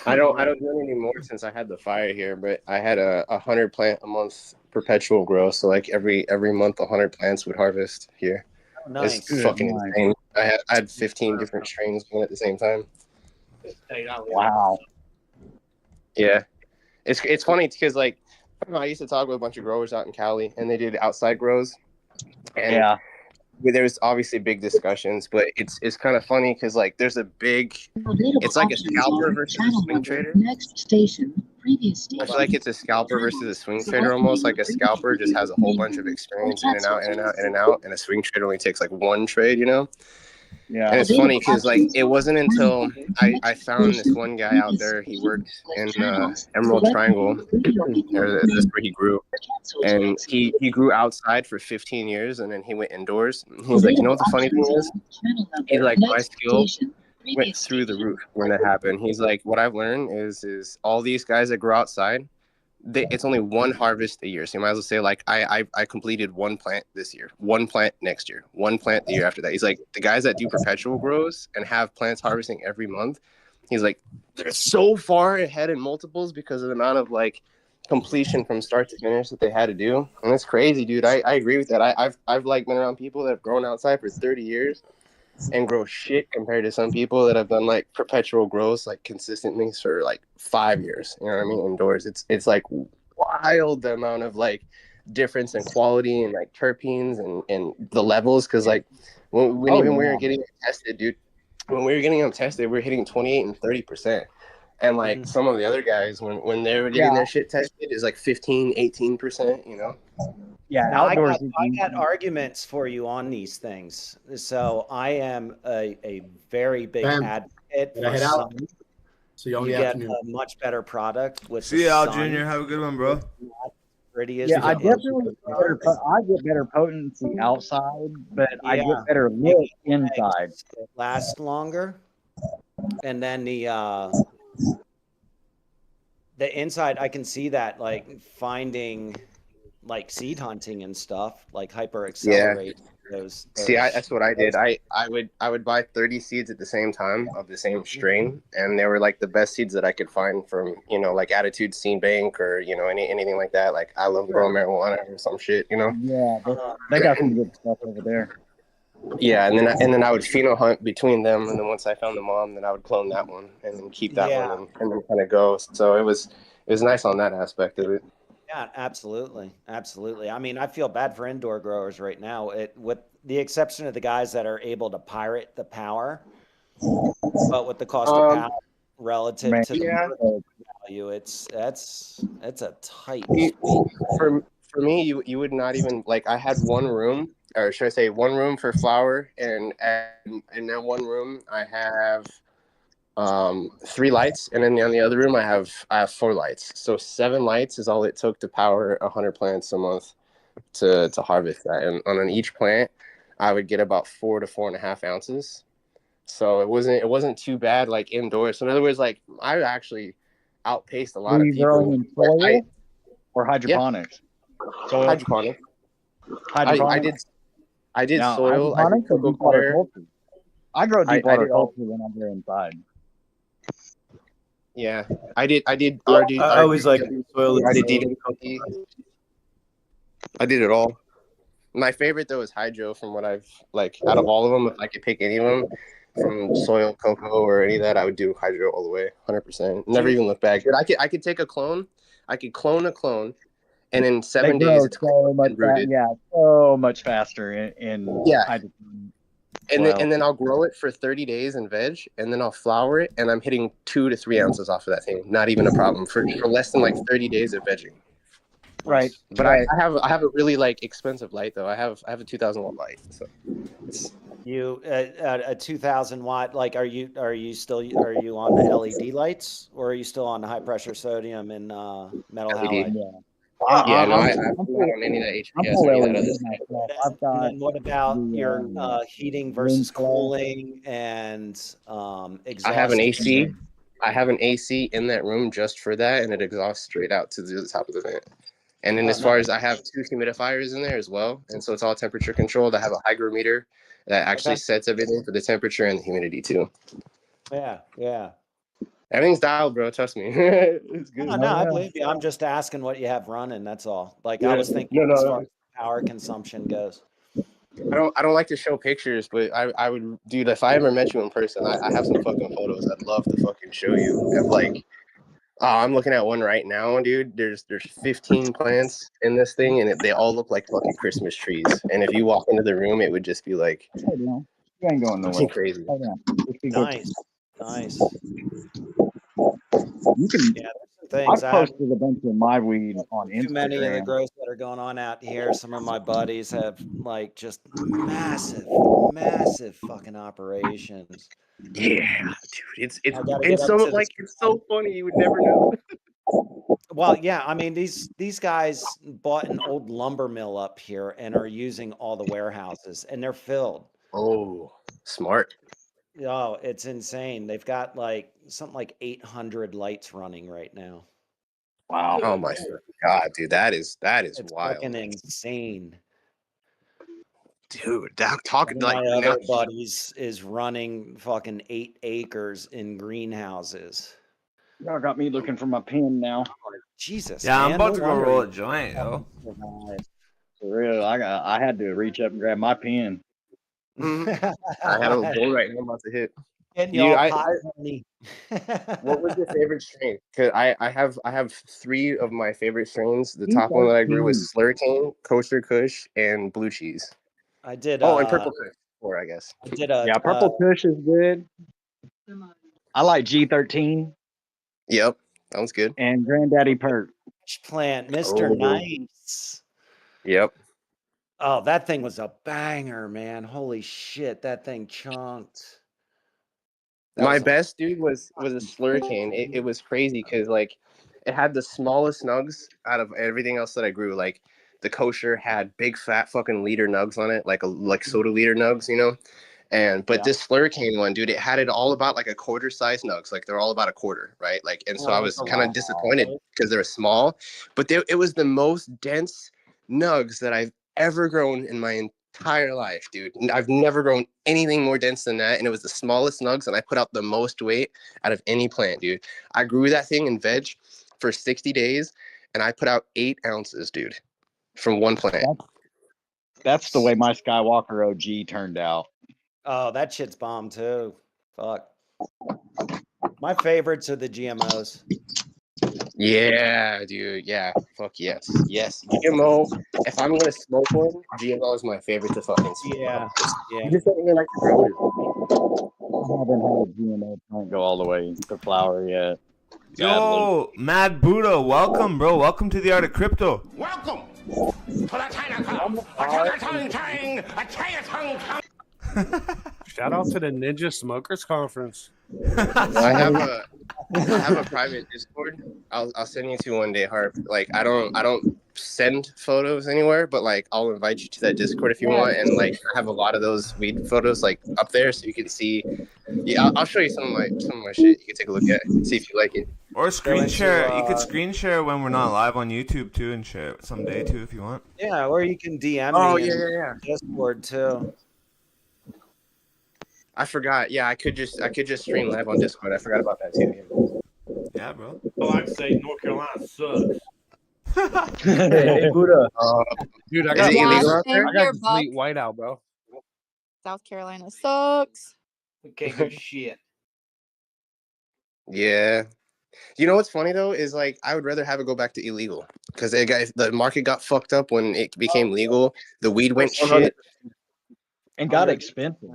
I don't do it anymore since I had the fire here, but I had a 100 plant a month perpetual grow, so like every month 100 plants would harvest here. Oh, nice. It's fucking insane. I had 15 different strains going at the same time. Wow. Yeah, it's funny because like I used to talk with a bunch of growers out in Cali, and they did outside grows, and Yeah. there's obviously big discussions, but it's kind of funny because like there's a big, it's like a scalper versus a swing trader. Next station, previous I station. feel like it's a scalper versus a swing trader almost. Like a scalper just has a whole bunch of experience in and out, in and out, in and out, and a swing trader only takes like one trade, you know? Yeah. And it's funny because like it wasn't until I found this one guy out there. He worked in the Emerald Triangle, that's where he grew, and he grew outside for 15 years, and then he went indoors. He's like, you know what the funny thing is? He's like, my skill went through the roof when that happened. He's like, what I've learned is all these guys that grow outside, it's only one harvest a year. So you might as well say like I completed one plant this year, one plant next year, one plant the year after that. He's like, the guys that do perpetual grows and have plants harvesting every month, he's like, they're so far ahead in multiples because of the amount of like completion from start to finish that they had to do. And it's crazy, dude. I agree with that. I've like been around people that have grown outside for 30 years and grow shit compared to some people that have done like perpetual growth like consistently for like 5 years. You know what I mean? Indoors, it's like wild the amount of like difference in quality and like terpenes and the levels. Because like when we were getting tested, dude, when we were getting them tested, we were hitting 28 and 30%. And like some of the other guys, when they were getting their shit tested, is like 15, 18%. You know? Yeah, Now, I outdoors. got arguments for you on these things. So I am a very big advocate for head out? sun. See you on You the get afternoon. a much better product with See the you out, sun. Junior. Have a good one, bro. Pretty as Yeah, I it is. definitely I get better potency outside, but I Yeah. get better look inside. It lasts longer, and then the inside, I can see that like finding like seed hunting and stuff like hyper accelerate those. See, that's what I did. I would buy 30 seeds at the same time of the same strain, and they were like the best seeds that I could find from, you know, like Attitude Seed Bank or, you know, anything like that. Like I love growing marijuana or some shit, you know. Yeah, they got some good stuff over there. Yeah, and then I would pheno hunt between them, and then once I found the mom, then I would clone that one and then keep that one and then kind of go. So it was nice on that aspect of it. Yeah, absolutely, absolutely. I mean, I feel bad for indoor growers right now. With the exception of the guys that are able to pirate the power, but with the cost of power relative to the Yeah. market value, it's a tight You- squeeze. for me, you would not even like. I had one room, or should I say, one room for flour, and in that one room, I have 3 lights, and then on the other room, I have 4 lights. So 7 lights is all it took to power 100 plants a month to harvest that. And on each plant, I would get about 4 to 4.5 ounces. So it wasn't too bad like indoors. So in other words, like I actually outpaced a lot Were of you growing people. in Like, soil or hydroponics? Soil. hydroponic. Hydroponics. I did Now, soil. I did hydroponics or cocoa deep water coir. culture? I grow deep I water did all. culture when I go inside. Yeah, I did I always like soil. I did DWP. I did it all. My favorite though is hydro. From what I've like, out of all of them, if I could pick any of them, from soil, cocoa, or any of that, I would do hydro all the way, 100%. Never even look back. Dude, I could take a clone. I could clone a clone, and in 7 They days grow it's so much, rooted. so much faster in Yeah. hydroponics. And then I'll grow it for 30 days in veg, and then I'll flower it, and I'm hitting 2 to 3 ounces off of that thing. Not even a problem for less than like 30 days of vegging. Right. But right. I have a really like expensive light though. I have a 2,000 watt light. So it's You a 2,000 watt. Like, are you on the LED lights, or are you still on the high pressure sodium and metal LED. halide? Yeah, no, I'm I'm not full, on any of that I'm HPS full or any of that LED other stuff. myself. I've And got then what about the your heating room versus flow. cooling and exhaust? I have an AC. I have an AC in that room just for that, and it exhausts straight out to the top of the vent. And then as far as I have 2 humidifiers in there as well, and so it's all temperature controlled. I have a hygrometer that actually sets everything for the temperature and the humidity too. Yeah, yeah. Everything's dialed, bro. Trust me. It's good. No, I believe you. I'm just asking what you have running. That's all. Like, I Yeah. was thinking No, as no. far as power consumption goes. I don't like to show pictures, but I would, dude, if I ever met you in person, I have some fucking photos I'd love to fucking show you of like, I'm looking at one right now, dude. There's 15 plants in this thing, and they all look like fucking Christmas trees. And if you walk into the room, it would just be like, Hold on. You ain't going nowhere. crazy. Hold on. Just be good. Nice, nice. You can. Yeah, there's some things. I've posted a bunch of my weed on Instagram. Too many of the growths that are going on out here. Some of my buddies have like just massive fucking operations. Yeah, dude, it's get up so to the like it's so funny. You would never know. Well, yeah, I mean these guys bought an old lumber mill up here and are using all the warehouses, and they're filled. Oh, smart. Oh, it's insane. They've got like something like 800 lights running right now. Wow. Oh my God, dude, that is It's wild, fucking insane. dude. That talking One of like my now, other buddies is running fucking 8 acres in greenhouses. Y'all got me looking for my pen now. Jesus, Yeah, I'm man, about no to go wonder roll a you- joint, yo. For real, I had to reach up and grab my pen. I had a bowl right now. I'm about to hit. Getting You, y'all I, pot I, honey. what was your favorite strain? Because I have 3 of my favorite strains. The top one that I grew was Slurricane, Kosher Kush, and Blue Cheese. I did. Oh, and Purple Kush, 4, I guess. I did a Yeah, Purple Kush is good. I like G13 Yep, that was good. and Granddaddy Perk. plant, Mr. Oh. Nice. Yep. Oh, that thing was a banger, man. Holy shit, that thing chunked. My best dude was a Slurricane. It was crazy because like it had the smallest nugs out of everything else that I grew. Like the Kosher had big fat fucking liter nugs on it, like soda liter nugs, you know. But this Slurricane one, dude, it had it all about like a quarter size nugs. Like they're all about a quarter, right? Like, and so I was kind of disappointed because they were small, but it was the most dense nugs that I've ever grown in my entire life, dude. I've never grown anything more dense than that, and it was the smallest nugs, and I put out the most weight out of any plant, dude. I grew that thing in veg for 60 days, and I put out 8 ounces, dude, from one plant. That's the way my Skywalker OG turned out. Oh, that shit's bomb too. Fuck. My favorites are the GMOs. Yeah, dude. Yeah. Fuck yes. Yes. GMO. If I'm gonna smoke one, GMO is my favorite to fucking smoke. Yeah. You just don't really like the produce. I haven't had a GMO plant go all the way to flower yet. Sadly. Yo, Mad Buddha, welcome, bro. Welcome to the Art of Crypto. Welcome to the Chinatown. Shout out to the Ninja Smokers Conference. I have a private Discord. I'll send you to one day, Harp. Like I don't send photos anywhere, but like I'll invite you to that Discord if you want, and like I have a lot of those weed photos like up there, so you can see. Yeah, I'll show you some of my shit. You can take a look at it, see if you like it. Or screen share. You could screen share when we're not live on YouTube too, and share it someday too if you want. Yeah, or you can DM me in Discord too. I forgot. Yeah, I could just stream live on Discord. I forgot about that too. Yeah, bro. Oh, I'd say North Carolina sucks. Hey, Buddha. Dude, I Is got it illegal out there? I got complete whiteout, bro. South Carolina sucks. We can't do shit. Yeah. You know what's funny though is like I would rather have it go back to illegal because the market got fucked up when it became legal. The weed went shit and got expensive.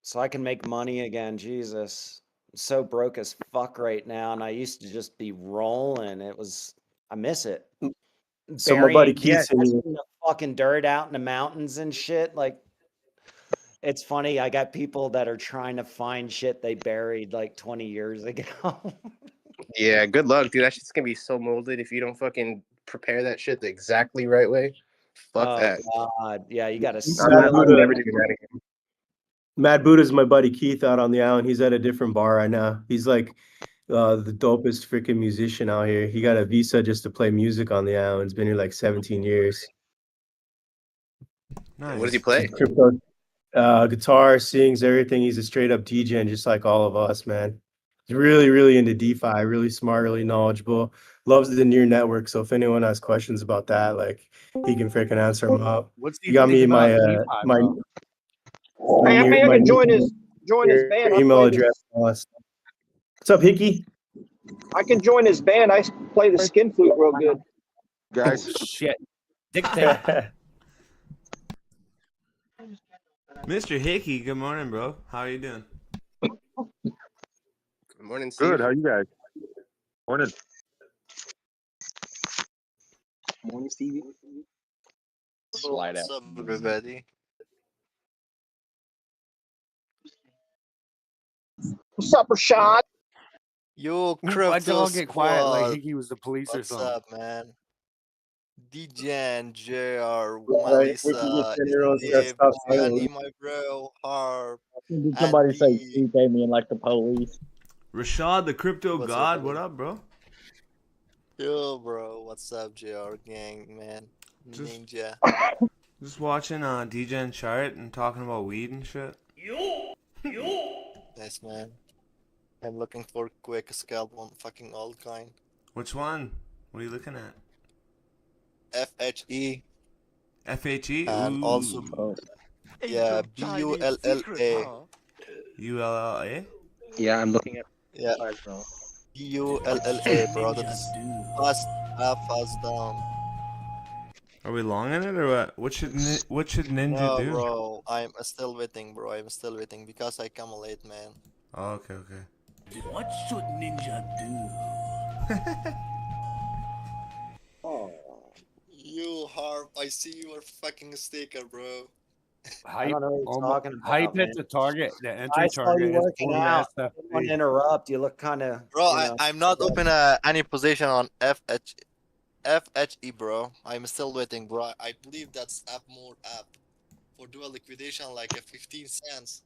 So I can make money again. Jesus, I'm so broke as fuck right now, and I used to just be rolling. I miss it. So my buddy Keith said catching the fucking dirt out in the mountains and shit. Like, it's funny. I got people that are trying to find shit they buried like 20 years ago. Yeah, good luck, dude. That shit's gonna be so molded if you don't fucking prepare that shit the exactly right way. Fuck that. God. Yeah, you gotta. I'll do everything right again. Mad Buddha's my buddy Keith out on the island. He's at a different bar right now. He's like the dopest freaking musician out here. He got a visa just to play music on the island. He's been here like 17 years. Nice. What does he play? Crypto, guitar, sings, everything. He's a straight up DJ, and just like all of us, man. He's really, really into DeFi, really smart, really knowledgeable. Loves the near network. So if anyone has questions about that, like he can freaking answer them up. What's he got me my my. Hey, I mean, I can join his band. I Email play address. What's up, Hickey? I can join his band. I play the skin flute real good. Guys, shit. Mr. Hickey, good morning, bro. How are you doing? Good morning, Steve. Good. How you guys? Morning. Morning, Stevie. Slide out. What's up, everybody? What's up, Rashad? Yo, Why'd Crypto y'all get quiet like Squad. Hickey was the police or What's something? up, man? DJan, JR, Right, Hickey Melissa, just said your own stuff. Steve, Stop saying Manny, it. my bro, Harp, Did somebody say Andy. Steve gave me in like the police? Rashad, the crypto What's god. up, What up, bro? Yo, bro, what's up, JR gang, man? Just- Ninja. Just watching DJ and Chart and talking about weed and shit. Yes, man. I'm looking for quick scalp on fucking altcoin. Which one? What are you looking at? FHE FHE? and Ooh. also yeah, BULLA. ULLA? Yeah, I'm looking at. Yeah. BULLA, bro. That's fast up, fast down. Are we long in it or what? What should Ninja No, do? bro. I'm still waiting, bro. I'm still waiting because I come late, man. Oh, okay, okay. What should Ninja do? Oh. You, Harp. I see your fucking sticker, bro. I don't know what you're talking about. Hype man. at the target, the entry I saw target you is working 40 out. SF. Don't interrupt. You look kind of. Bro, I'm not open any position on FHE, bro. I'm still waiting, bro. I believe that's more app for dual liquidation, like a 15 cents.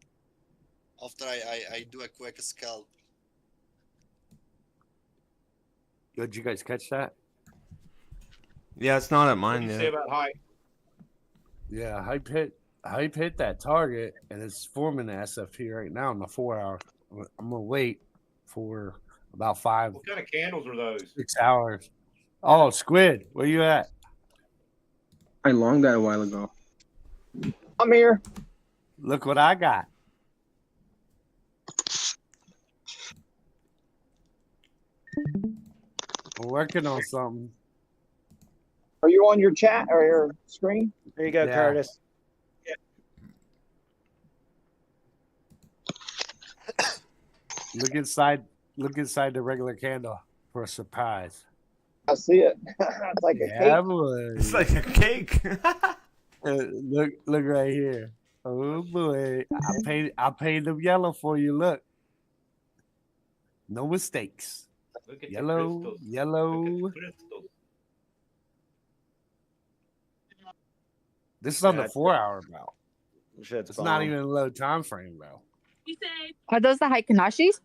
After I do a quick scalp. Did you guys catch that? Yeah, it's not at What mine do you yet. say about hype? Yeah, hype hit that target, and it's forming the SFP right now in the 4 hour. I'm gonna wait for about 5, What kind of candles are those? 6 hours. Oh, Squid, where you at? I longed that a while ago. I'm here. Look what I got. I'm working on something. Are you on your chat or your screen? There you go, Yeah. Curtis. Look inside the regular candle for a surprise. I see it. It's like a Yeah, cake. boy. It's like a cake. Look right here. Oh boy. I paid them yellow for you. Look. No mistakes. Look at Yellow, the crystals. yellow. Look at the crystals. This is on Yeah, the 4-hour, bro. Shit's It's not bomb. even a low time frame, bro. Are those the Haikanashis?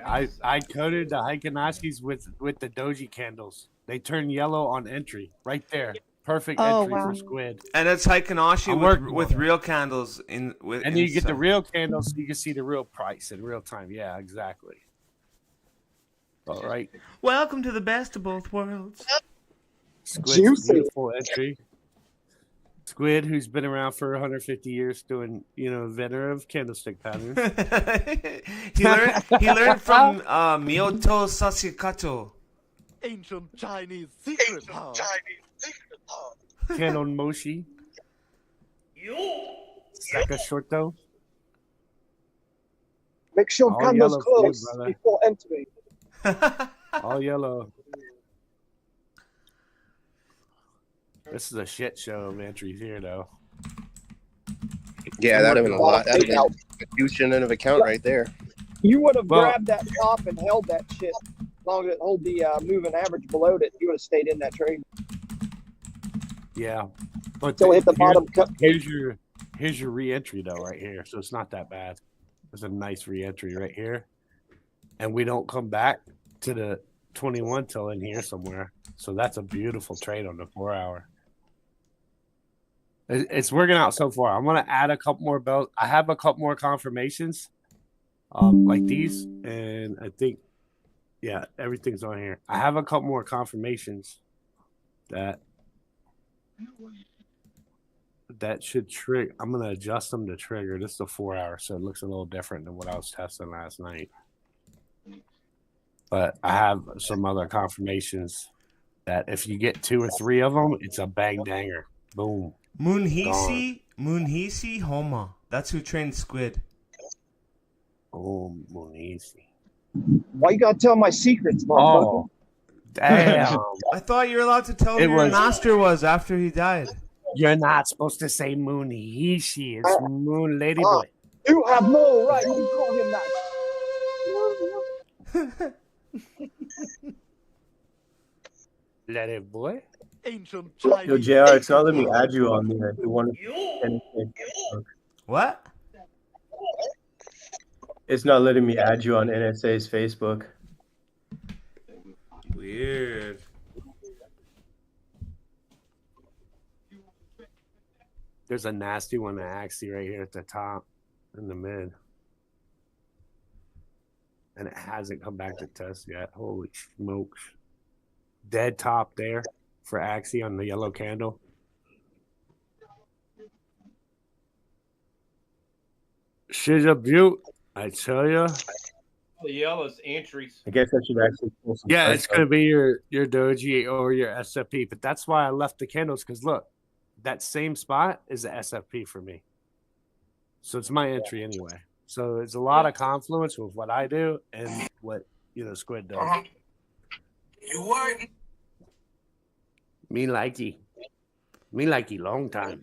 I coded the Haikanashis with the doji candles. They turn yellow on entry. Right there. Perfect Oh, entry wow. for squid. And it's Haikanashi I'm working with on it. real candles with. And you get the inside. real candles so you can see the real price in real time. Yeah, exactly. All right. Welcome to the best of both worlds. Squid's Juicy. beautiful entry. Squid, who's been around for 150 years doing, inventor of candlestick patterns. he learned from Miyoto Sasikato. Ancient Chinese secret power. Canon Moshi. Sakashoto. Make sure All candles yellow for you, close brother. before entering. All yellow. This is a shit show of entries here, though. Yeah, that'd have been a lot. That'd have been a huge of account right there. You would have Well- grabbed that top and held that shit as long as it hold the moving average below it. You would have stayed in that trade. Yeah. But Until it hit the bottom cut. here's your re-entry, though, right here. So it's not that bad. It's a nice re-entry right here. And we don't come back to the 21 till in here somewhere. So that's a beautiful trade on the 4-hour. It's working out so far. I'm gonna add a couple more bells. I have a couple more confirmations, like these, and I think, yeah, everything's on here. I have a couple more confirmations that should trigger. I'm gonna adjust them to trigger. This is a 4-hour, so it looks a little different than what I was testing last night. But I have some other confirmations that if you get 2 or 3 of them, it's a bang danger. Boom. Moonhisi Homa. That's who trained Squid. Oh, Moonhisi. Why you gotta tell my secrets, motherfucker? Oh, damn. I thought you were allowed to tell It who your was- master was after he died. You're not supposed to say Moonhisi. It's Moon Ladyboy. You have no right to call him that. Ladyboy? Ancient Yo, Chinese. JR, it's not letting me add you on there. You want What? It's not letting me add you on NSA's Facebook. Weird. There's a nasty one to Axie right here at the top in the mid. And it hasn't come back to test yet. Holy smokes. Dead top there for Axie on the yellow candle. She's a beaut, I tell you. The yellow's entries. I guess I should actually pull some Yeah, price it's going to be your doji or your SFP. But that's why I left the candles, because look, that same spot is the SFP for me. So it's my entry anyway. So it's a lot of confluence with what I do and what Squid does. You weren't. Me likey long time.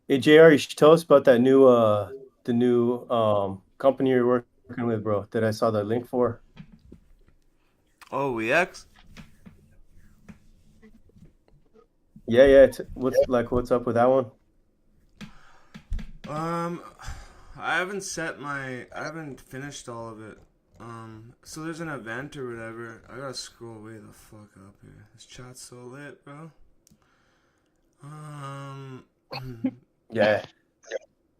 Hey, JR, you should tell us about that new the new company you're working with, bro, that I saw the link for. Oh, EX? Yeah. What's up with that one? I haven't finished all of it. So there's an event or whatever. I gotta scroll way the fuck up here. This chat's so lit, bro. Yeah.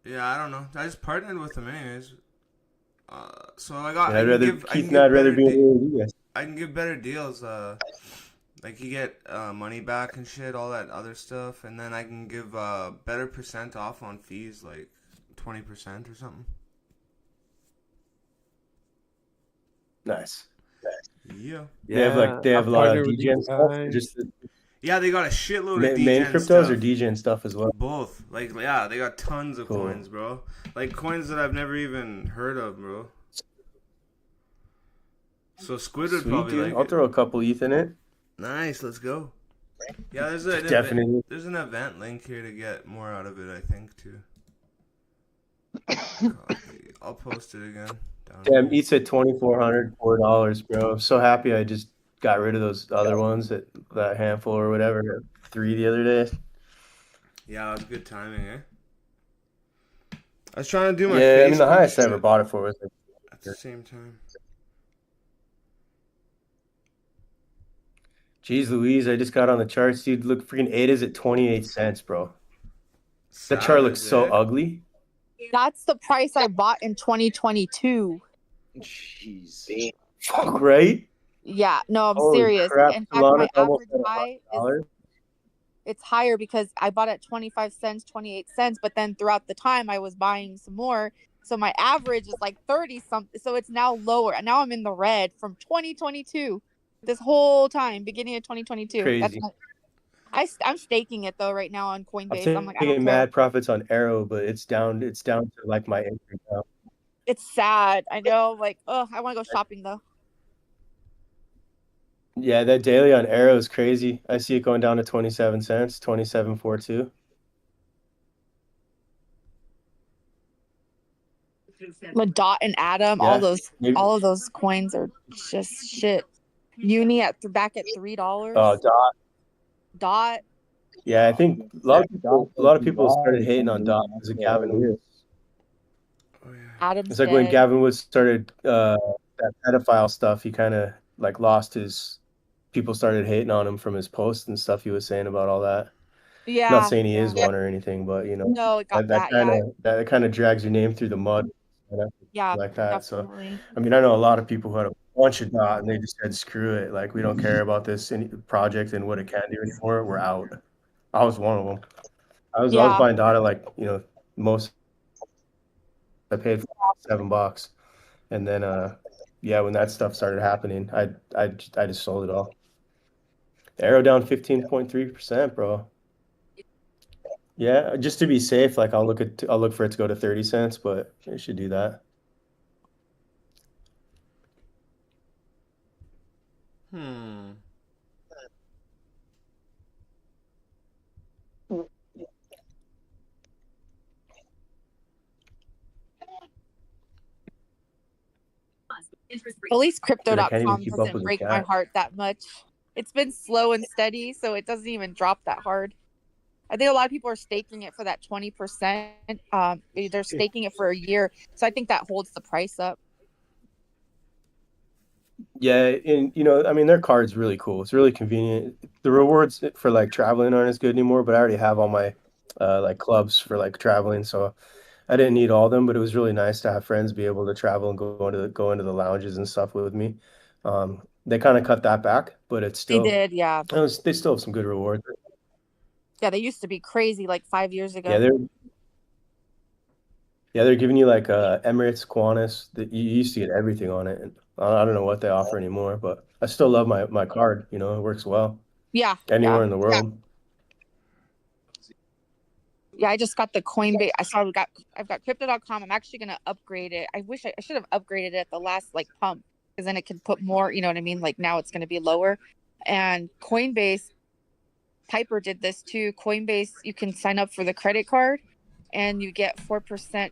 Yeah, I don't know. I just partnered with him anyways. So I got. Yeah, I'd rather be in you guys. I can give better deals. Like you get money back and shit, all that other stuff, and then I can give better percent off on fees, like 20% or something. Nice. Yeah. They have like they have a lot of DGen stuff. Or just Yeah, they got a shitload of main DGen cryptos stuff. or DGen stuff as well. Both. Like, yeah, they got tons of Cool. coins, bro. Like coins that I've never even heard of, bro. So Squid would Sweet, probably dude. like I'll it. throw a couple ETH in it. Nice, let's go. Yeah, there's an Definitely. event, there's an event link here to get more out of it, I think, too. Copy. I'll post it again. Down Damn, here. ETH's at $2,404, bro. I'm so happy I just got rid of those other ones, that handful or whatever, 3 the other day. Yeah, it was good timing, eh? I was trying to do my Yeah, I mean, the Facebook highest I shit ever bought it for was like, at the same time. Jeez Louise, I just got on the charts, dude. Look, freaking ADA's at 28 cents, bro. That chart looks so Savage, eh? ugly. That's the price I bought in 2022. Jeez. Fuck, right? Yeah, no, I'm Holy serious. crap, In fact, Solana my almost average at buy is $100. it's higher because I bought at 25 cents, 28 cents, but then throughout the time I was buying some more. So my average is like 30 something. So it's now lower. And now I'm in the red from 2022. This whole time, beginning of 2022. Crazy. I'm staking it though right now on I'm Coinbase. I'm like, I taking don't care. mad profits on Arrow, but it's down to like my entry now. It's sad. I know, like, oh, I want to go shopping though. Yeah, that daily on Arrow is crazy. I see it going down to 27 cents, 27.42. But Dot and Atom, Yeah, all of those coins are just shit. Uni back at $3. Oh, Dot. Dot. Yeah, I think a lot of people started hating on Dot because of Gavin Woods. Adam's It's like when dead. Gavin Woods started that pedophile stuff, he kind of like lost his. People started hating on him from his posts and stuff he was saying about all that. Yeah. I'm not saying he is one or anything, but you know, No, it got that kind of drags your name through the mud. Yeah, Like that. definitely. So, I mean, I know a lot of people who had a bunch of Dot and they just said, screw it. Like, we don't care about this project and what it can do anymore. We're out. I was one of them. I was buying Dot at like, you know, most I paid $7. And then, yeah, when that stuff started happening, I just sold it all. Arrow down 15.3%, bro. Yeah, just to be safe, like I'll look for it to go to 30 cents, but it should do that. At least Dude, I can't even crypto.com keep up doesn't with the break my chat. heart that much. It's been slow and steady, so it doesn't even drop that hard. I think a lot of people are staking it for that 20%. They're staking it for a year, so I think that holds the price up. Yeah, and you know, I mean, their card's really cool. It's really convenient. The rewards for like traveling aren't as good anymore, but I already have all my like clubs for like traveling, so I didn't need all of them. But it was really nice to have friends be able to travel and go into the lounges and stuff with me. They kind of cut that back, but it's still They did, yeah. they still have some good rewards. Yeah, they used to be crazy like 5 years ago. Yeah, they're giving you like Emirates, Qantas. You used to get everything on it. And I don't know what they offer anymore, but I still love my card. You know, it works well. Yeah. Anywhere in the world. Yeah, I just got the Coinbase. I've got crypto.com. I'm actually gonna upgrade it. I wish I should have upgraded it at the last like pump, because then it could put more, you know what I mean? Like now it's gonna be lower. And Coinbase, Piper did this too. Coinbase, you can sign up for the credit card and you get 4%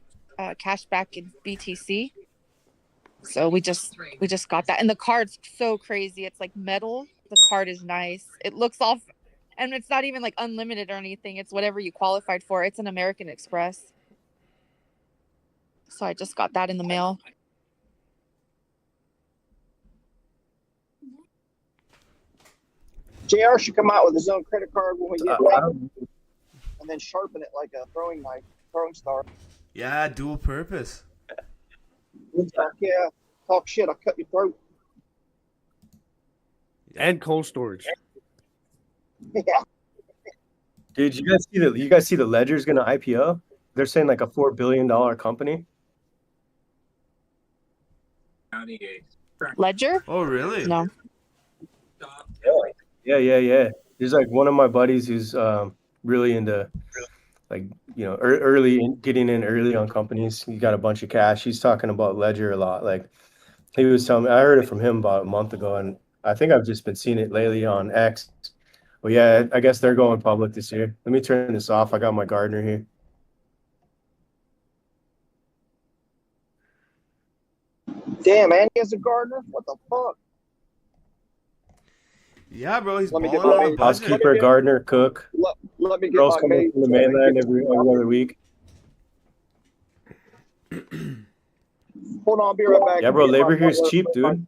cash back in BTC. So we just got that. And the card's so crazy. It's like metal. The card is nice. It looks off, and it's not even like unlimited or anything. It's whatever you qualified for. It's an American Express. So I just got that in the mail. JR should come out with his own credit card when we get back, and then sharpen it like a throwing knife, throwing star. Yeah, dual purpose. Yeah, talk shit, I'll cut your throat. And cold storage. Yeah. Dude, you guys see the Ledger's gonna IPO? They're saying like a $4 billion company. Ledger? Oh, really? No. Yeah. There's like one of my buddies who's really into like early getting in early on companies. He got a bunch of cash. He's talking about Ledger a lot. Like he was telling me, I heard it from him about a month ago, and I think I've just been seeing it lately on X. But yeah, I guess they're going public this year. Let me turn this off. I got my gardener here. Damn, Andy has a gardener? What the fuck? Yeah, bro, he's Let me balling get on my- a budget. Housekeeper, gardener, cook. Let me get Girls my coming maid. from the mainland every other week. Hold on, I'll be right back. Yeah, bro, labor here is cheap, dude.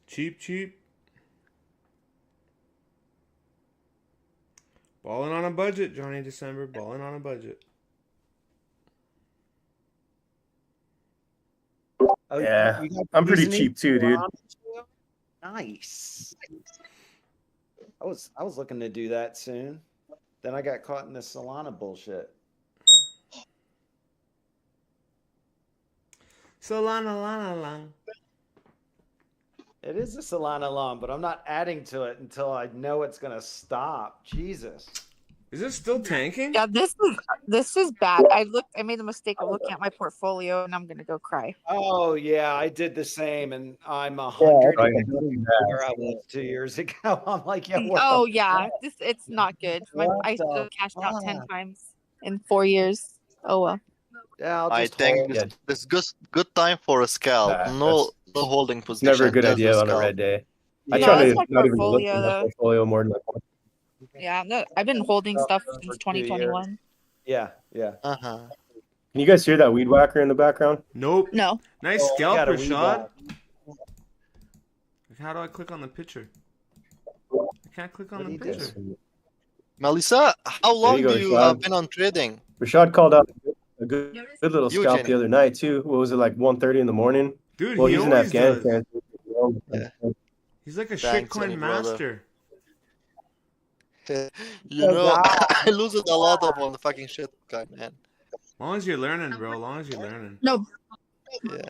Cheap. Balling on a budget, Johnny December. Balling on a budget. Oh, Yeah, you got I'm pretty using cheap these too, dude. salons? Nice. I was looking to do that soon. Then I got caught in this Solana bullshit. Solana. It is a Solana long, but I'm not adding to it until I know it's gonna stop. Jesus. Is it still tanking? Yeah, this is bad. I made the mistake of looking at my portfolio, and I'm gonna go cry. Oh yeah, I did the same, and I'm 100 Yeah. where I was 2 years ago. I'm like, yeah. What Oh the yeah, fuck? it's not good. What I should the have cashed out 10 fuck? times in 4 years. Oh well. Yeah, I'll I just think hold. this good time for a scalp. No holding It's position. never a good just idea on a scalp. red day. I No, try that's to my not even look portfolio at my though. portfolio more than like once. Yeah, no, I've been holding stuff since For 2 years. 2021. Yeah. Uh-huh. Can you guys hear that weed whacker in the background? Nope. No. Nice Oh, I scalp, got a weed Rashad. whack. How do I click on the picture? I can't click on the picture. Melissa, how There long you go, do you Rashad. have been on trading? Rashad called out a good little scalp Eugene. the other night too. What was it, like 1:30 in the morning? Dude, Well, he he's in always Afghanistan. He's like a Thanks, shitcoin Annie, brother. master. You know, I lose it a lot of on the fucking shit guy, man. As long as you're learning, bro. As long as you're learning. No, Yeah.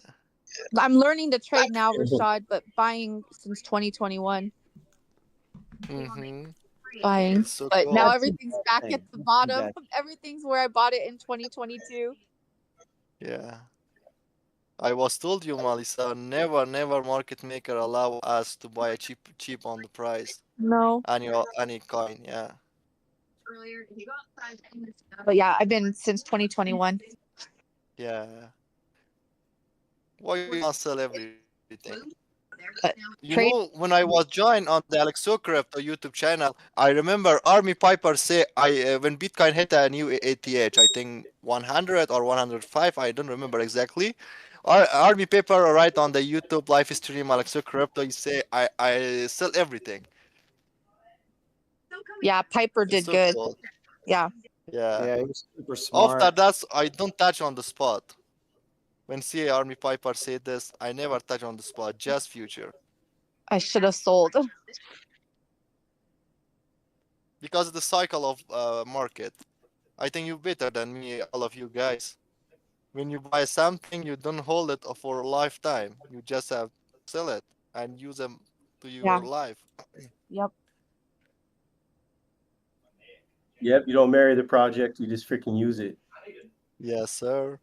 I'm learning to trade now, Rashad, but buying since 2021. Mm-hmm. Buying, So but cool. now That's everything's back at the bottom. Everything's where I bought it in 2022. Yeah. I was told you, Melissa, never market maker allow us to buy a cheap on the price. No. Any coin, yeah. But yeah, I've been since 2021. Yeah. Why you not sell everything? But You trade. know, when I was joined on the Alexo Crypto YouTube channel, I remember Army Piper say when Bitcoin hit a new ATH, I think 100 or 105, I don't remember exactly. Army Piper write on the YouTube live stream Alexo Crypto, he say I sell everything. Yeah, Piper It's did so good. cool. Yeah. Yeah. He was super smart. After that, I don't touch on the spot. When CA Army Piper said this, I never touch on the spot, just future. I should have sold. Because of the cycle of market. I think you're better than me, all of you guys. When you buy something, you don't hold it for a lifetime. You just have to sell it and use them to your life. Yep. Yep, you don't marry the project, you just freaking use it. Yes, sir.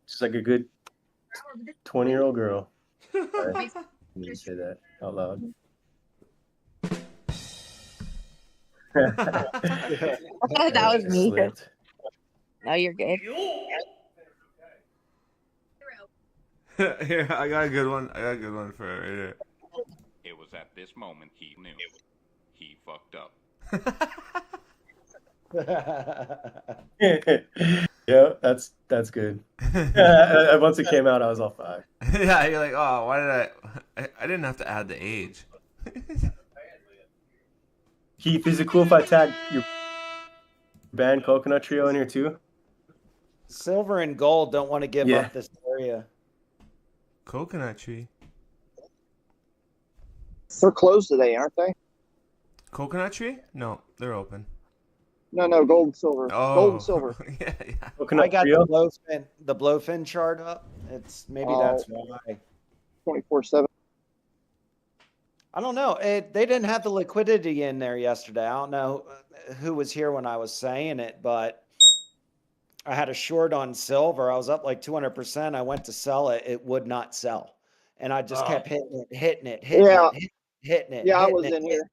Just like a good 20-year-old girl. Sorry. I didn't say that out loud. That was me. Slipped. No, you're good. Here, I got a good one. For it right here. It was at this moment he knew. He fucked up. Yeah, that's good. Once it came out, I was all five. Yeah, you're like, oh, why did I didn't have to add the age. Keith, is it cool if I tag your band Coconut Trio in here too? Silver and gold don't want to give up this area. Coconut Tree. They're closed today, aren't they? Coconut Tree? No, they're open. No, gold and silver. Gold and Oh, silver. yeah, yeah. I Coconut got Trio? the BloFin chart up. It's maybe that's why. 24/7. I don't know. They didn't have the liquidity in there yesterday. I don't know who was here when I was saying it, but I had a short on silver. I was up like 200%. I went to sell it. It would not sell. And I just kept hitting it. Yeah. Hitting it. Yeah, I hitting was it, in here.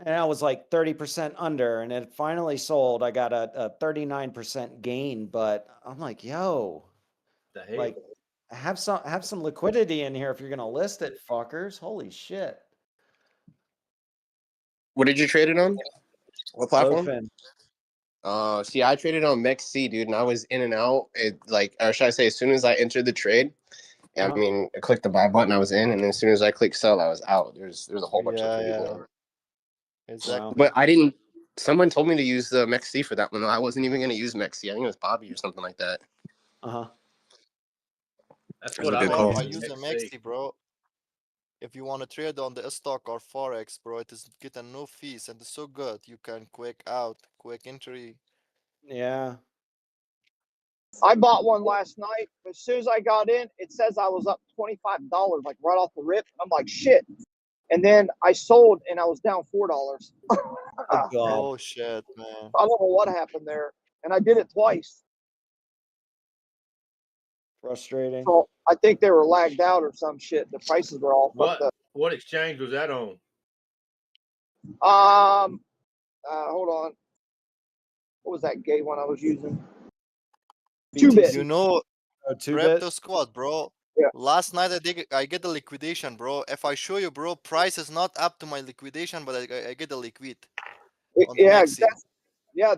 And I was like 30% under, and it finally sold. I got a 39% gain, but I'm like, yo, The hell? like have some liquidity in here if you're gonna list it, fuckers. Holy shit. What did you trade it on? What platform? BloFin. See, I traded on MEXC, dude, and I was in and out. Or should I say, as soon as I entered the trade, I mean, I clicked the buy button, I was in, and as soon as I clicked sell, I was out. There's a whole bunch of people. Exactly. But I didn't. Someone told me to use the MEXC for that one. I wasn't even going to use MEXC. I think it was Bobby or something like that. That's It was what a I good like. call. I use a Maxi, bro. If you want to trade on the stock or forex, bro, it is getting no fees and it's so good. You can quick out, quick entry. Yeah. I bought one last night. As soon as I got in, it says I was up $25, like right off the rip. I'm like, shit. And then I sold and I was down $4. Oh shit, man. I don't know what happened there. And I did it twice. Frustrating. So I think they were lagged out or some shit. The prices were all fucked up. What exchange was that on? Hold on. What was that gay one I was using? 2-bit. You know, 2-bit? Crypto Squad, bro. Yeah. Last night I get the liquidation, bro. If I show you, bro, price is not up to my liquidation, but I get the liquid. On the Yeah, Maxi.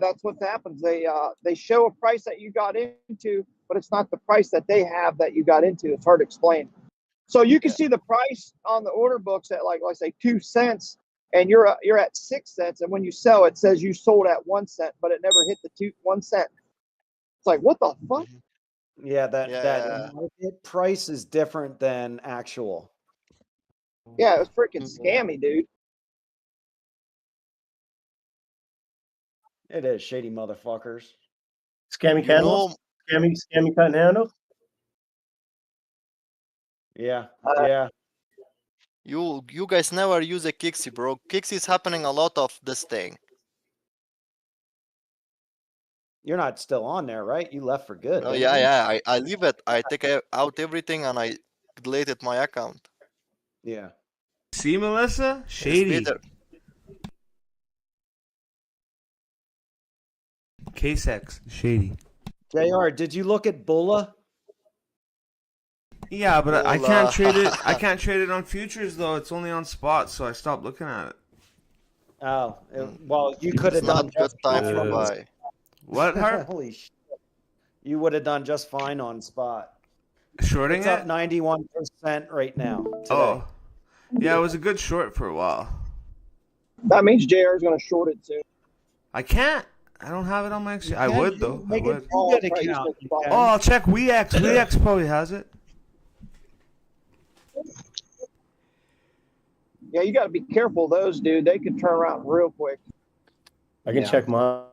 that's what happens. They show a price that you got into, but it's not the price that they have that you got into. It's hard to explain. So you can see the price on the order books at like let's say 2 cents, and you're at 6 cents, and when you sell, it says you sold at 1 cent, but it never hit the 1 cent. It's like, what the fuck? Yeah, that market price is different than actual. Yeah, it was freaking scammy, dude. It is shady motherfuckers. Scammy candles? Scammy cotton handle? Yeah, yeah. You guys never use a Kixi, bro. Kixi is happening a lot of this thing. You're not still on there, right? You left for good. Oh didn't yeah, you? yeah. I leave it. I take out everything and I deleted my account. Yeah. See, Melissa? Shady. K-Sex. Shady. JR, did you look at Bulla? Yeah, but I can't trade it. I can't trade it on futures though. It's only on spot, so I stopped looking at it. Oh, well, you could have It's not done a good just time fine. for buy. What, Hart? Holy shit. You would have done just fine on spot. Shorting It's up it? 91% right now. Today. Oh. Yeah, it was a good short for a while. That means JR is going to short it soon. I can't. I don't have it on my exchange. I would though. I would. Oh, account. I'll check WeX. WeX probably has it. Yeah, you got to be careful of those, dude. They can turn around real quick. I can check mine.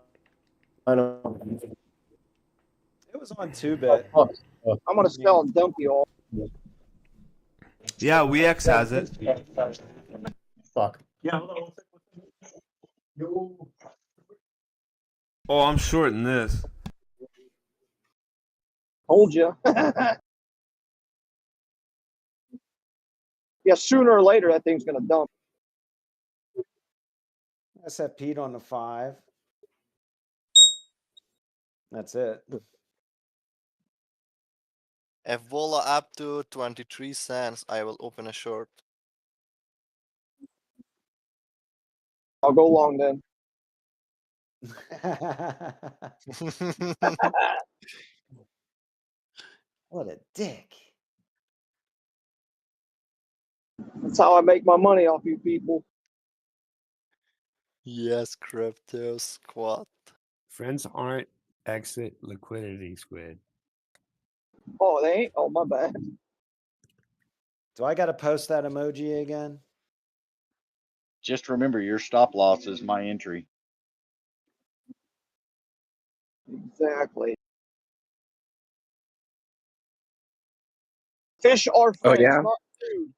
I know. It was on 2-bit. I'm going to sell and dump you all. Yeah, WeX has it. Fuck. Yeah, hold on. Yo. Oh, I'm shorting this. Told you. Yeah, sooner or later that thing's going to dump. I set Pete on the 5. That's it. If Vola up to 23 cents, I will open a short. I'll go long then. What a dick. That's how I make my money off you people. Yes, Crypto Squad. Friends aren't exit liquidity squid. Oh, they ain't? Oh, my bad. Do I got to post that emoji again? Just remember, your stop loss is my entry. Exactly. Fish are Oh, friends, yeah? not food.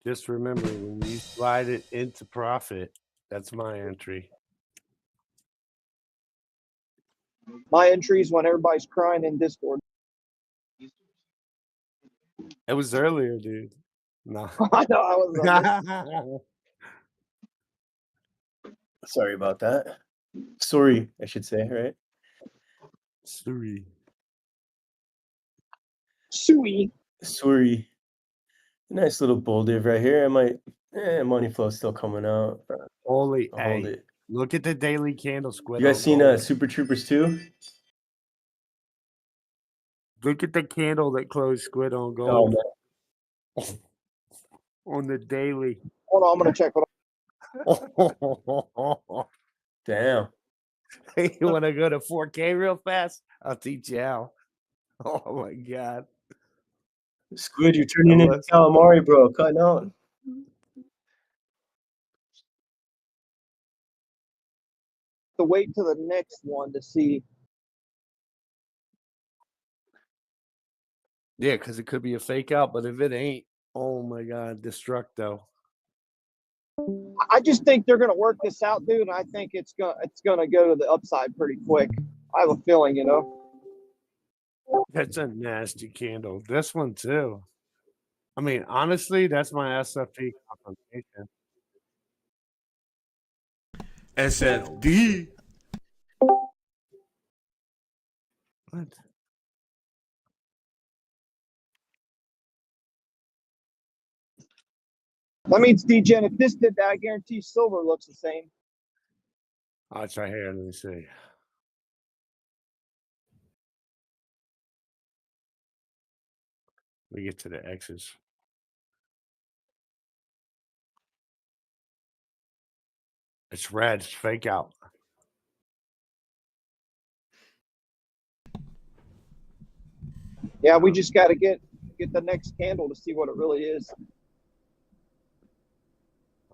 Just remember, when you slide it into profit, that's my entry. My entries when everybody's crying in Discord. It was earlier, dude. No. I know I was. Sorry about that. Sorry, I should say, right? Sorry. Sorry. Nice little bull div right here. I might. Money flow still coming out. Holy, I'll hold hey, it. look at the daily candle squid. You guys on seen gold. Super Troopers 2? Look at the candle that closed squid on Oh, gold. man. On the daily. Hold on, I'm gonna check what. Damn. Hey, you want to go to 4K real fast? I'll teach you how. Oh my god. Squid, you're turning into calamari, bro. Cutting out. To wait to the next one to see. Yeah, because it could be a fake out, but if it ain't, oh my god, destructo. I just think they're gonna work this out, dude. And I think it's gonna go to the upside pretty quick. I have a feeling, you know. That's a nasty candle. This one too. I mean, honestly, that's my SFP confirmation. SFD. What? That means DGen, if this did that, I guarantee silver looks the same. Oh, it's right here. Let me see. We get to the X's. It's red. It's fake out. Yeah, we just got to get the next candle to see what it really is.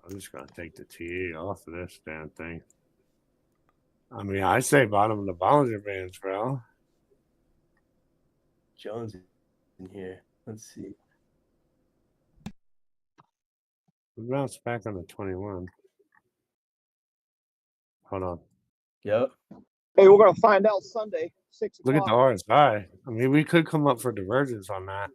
I'm just gonna take the TA off of this damn thing. I mean, I say bottom of the Bollinger Bands, bro. Jones in here. Let's see. We bounced back on the 21. Hold on. Yep. Hey, we're gonna find out Sunday, 6 Look at the o'clock. RSI. I mean, we could come up for divergence on that.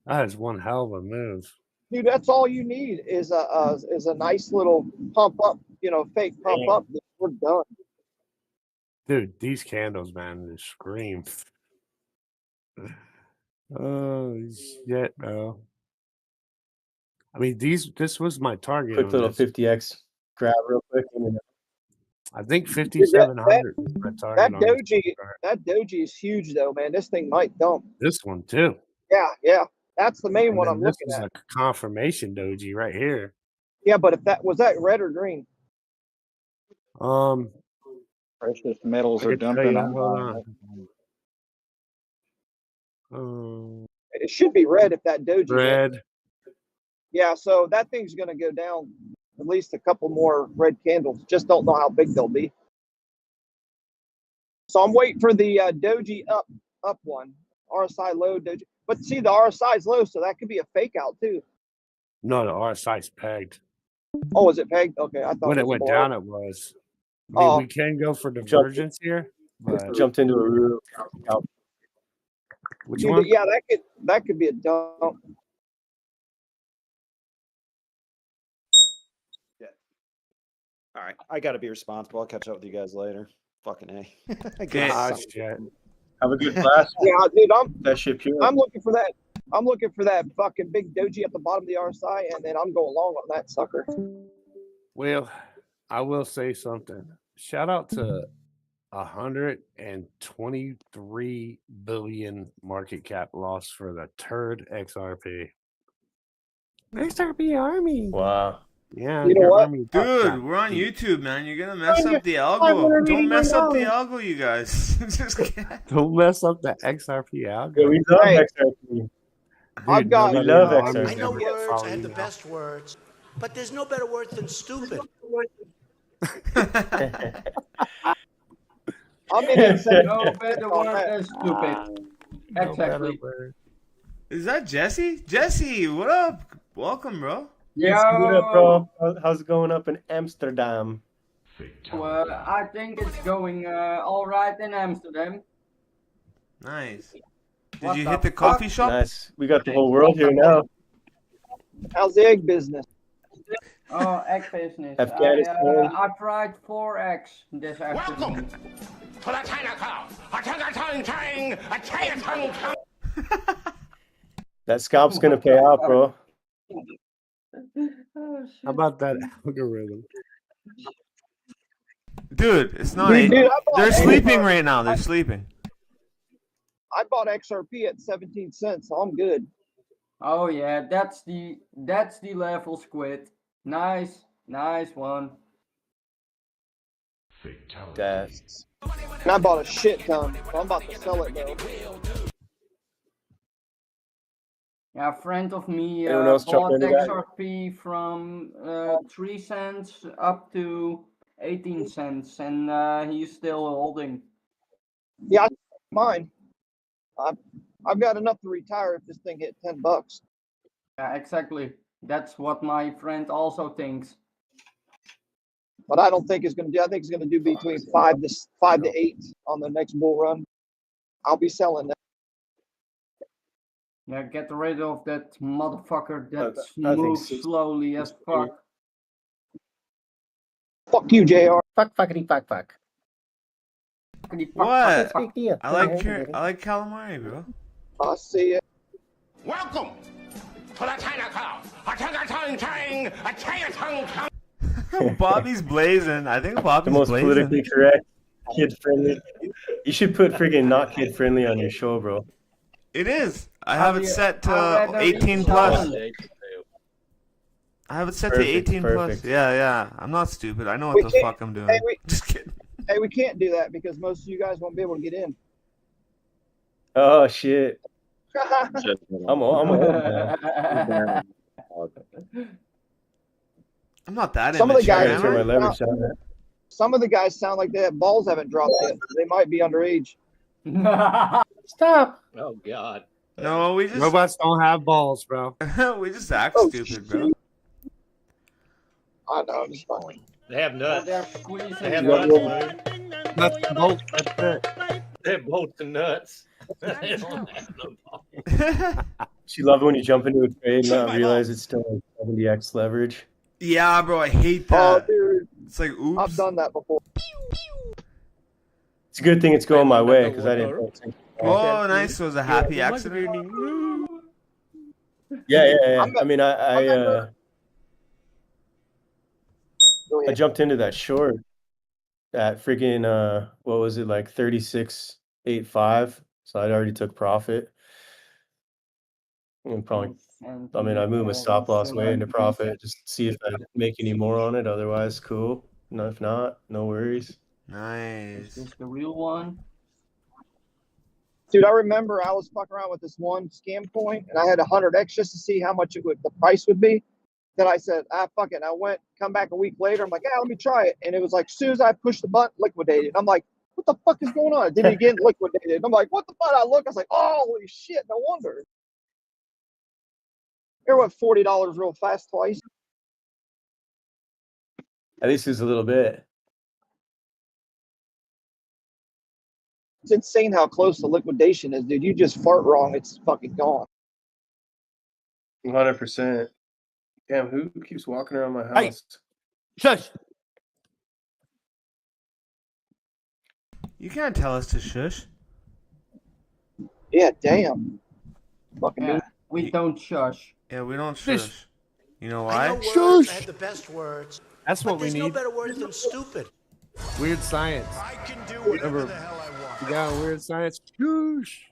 That is one hell of a move. Dude, that's all you need is a nice little pump up, you know, fake pump up. We're done. Dude, these candles, man, they scream. Oh shit, bro. I mean, this was my target. Quick on little this. 50x grab real quick. I think 5,700 is my target on this. That doji is huge though, man. This thing might dump. This one too. Yeah. That's the main And one then I'm this looking is at. a confirmation doji right here. Yeah, but if that was that red or green? Precious metals I are can tell dumping you, on. hold on. It should be red if that doji. Red. Yeah, so that thing's gonna go down at least a couple more red candles. Just don't know how big they'll be. So I'm waiting for the doji up one. RSI low doji. But see, the RSI is low, so that could be a fake out too. No, the RSI's pegged. Oh, is it pegged? Okay, I thought When it went below. down, it was. I mean, we can go for divergence here, but Jumped into a real. Which Dude, one? Yeah, that could be a dump. All right, I got to be responsible. I'll catch up with you guys later. Fucking A. Shit. Have a good class. Yeah, dude, That shit pure. I'm looking for that. I'm looking for that fucking big doji at the bottom of the RSI, and then I'm going long on that sucker. Well, I will say something. Shout out to 123 billion market cap loss for the turd XRP. XRP Army. Wow. Yeah, You know your what? army got Dude, that we're on beat. YouTube, man. You're gonna mess up the algo. Don't mess up the algo, you guys. Just can't. Don't mess up the XRP algo. Yeah, we love Hey. XRP. I've got. We love army's XRP. never gonna follow you now. words. but there's no better word than stupid. I'm in at No better word than stupid. Exactly. Is that Jesse? Jesse, what up? Welcome, bro. What up, bro? How's it going up in Amsterdam? Well, I think it's going all right in Amsterdam. Nice. Did What you the hit the fuck? coffee shop? Nice. We got the whole world here now. How's the egg business? Oh, egg business. Afghanistan. I fried 4 eggs this afternoon. That scalp's gonna pay out, bro. Oh, How about that algorithm? Dude, it's not. Dude, I bought They're eggs sleeping for- right now. They're sleeping. I bought XRP at 17 cents, so I'm good. Oh yeah, that's the level, Squid. Nice one. That's And I bought a shit ton, so I'm about to sell it though. Yeah, a friend of me Anyone else jump bought into that? XRP from 3 cents up to 18 cents, and he's still holding. Yeah, mine. I've got enough to retire if this thing hit $10. Yeah, exactly. That's what my friend also thinks. But I don't think it's gonna do. I think it's gonna do between 5 to 8 on the next bull run. I'll be selling that. Yeah, get rid of that motherfucker that I think moves 60. slowly as fuck. Fuck you, JR. Fuck, fuckity, fuck, fuck. What? Big deal. I like calamari, bro. I see it. Welcome to the Chinatown. Bobby's blazing. I think Bobby's The most blazing. politically correct, kid friendly. You should put freaking not kid friendly on your show, bro. It is. I have it set to I'd rather 18 eat plus. salmon. I have it set to Perfect, 18 plus. perfect. Yeah. I'm not stupid. I know what We the can't- fuck I'm doing. Hey, Just kidding. Hey, we can't do that because most of you guys won't be able to get in. Oh shit. I'm on. I'm not that Some of the immature, guys- am Turn my I? leverage on that. Some of the guys sound like they have balls haven't dropped yet. They might be underage. Stop. Oh God. No, we just Robots don't have balls, bro. we just act Oh, stupid, bro. I know. It's fine. They have nuts. They're squeezing They have you. nuts, Lou. Nuts and bolts. That's it. They have bolts and nuts. They don't have no balls. She loved when you jump into a trade and not realize it's still like 70x leverage. Yeah, bro, I hate Oh, that. dude, It's like, oops. I've done that before. It's a good thing it's going my way because I didn't. Oh, nice. So it was a happy accident. Yeah. I mean, I Go ahead. jumped into that short at freaking what was it, like 36.85. So I'd already took profit. And probably, I mean, I moved my stop loss way into profit just to see if I make any more on it. Otherwise, cool. No, if not, no worries. Nice. Is this the real one? Dude, I remember I was fucking around with this one scam coin, and I had 100x just to see how much the price would be. Then I said, fuck it. And I come back a week later. I'm like, let me try it. And it was like, as soon as I pushed the button, liquidated. I'm like, what the fuck is going on? It did it again, liquidated. I'm like, what the fuck? I look, I was like, oh, holy shit, no wonder. It went $40 real fast twice. At least it's a little bit. It's insane how close the liquidation is, dude. You just fart wrong, it's fucking gone. 100%. Damn, who keeps walking around my house? Hey. Shush. You can't tell us to shush. Yeah, damn. Fucking Yeah, dude. we don't shush. Yeah, we don't Shush. shush. You know I know why? words. I have the best words. That's But what we there's no need. better word than stupid. Weird science. I can do whatever Remember, the hell I want. you got weird science. Shush.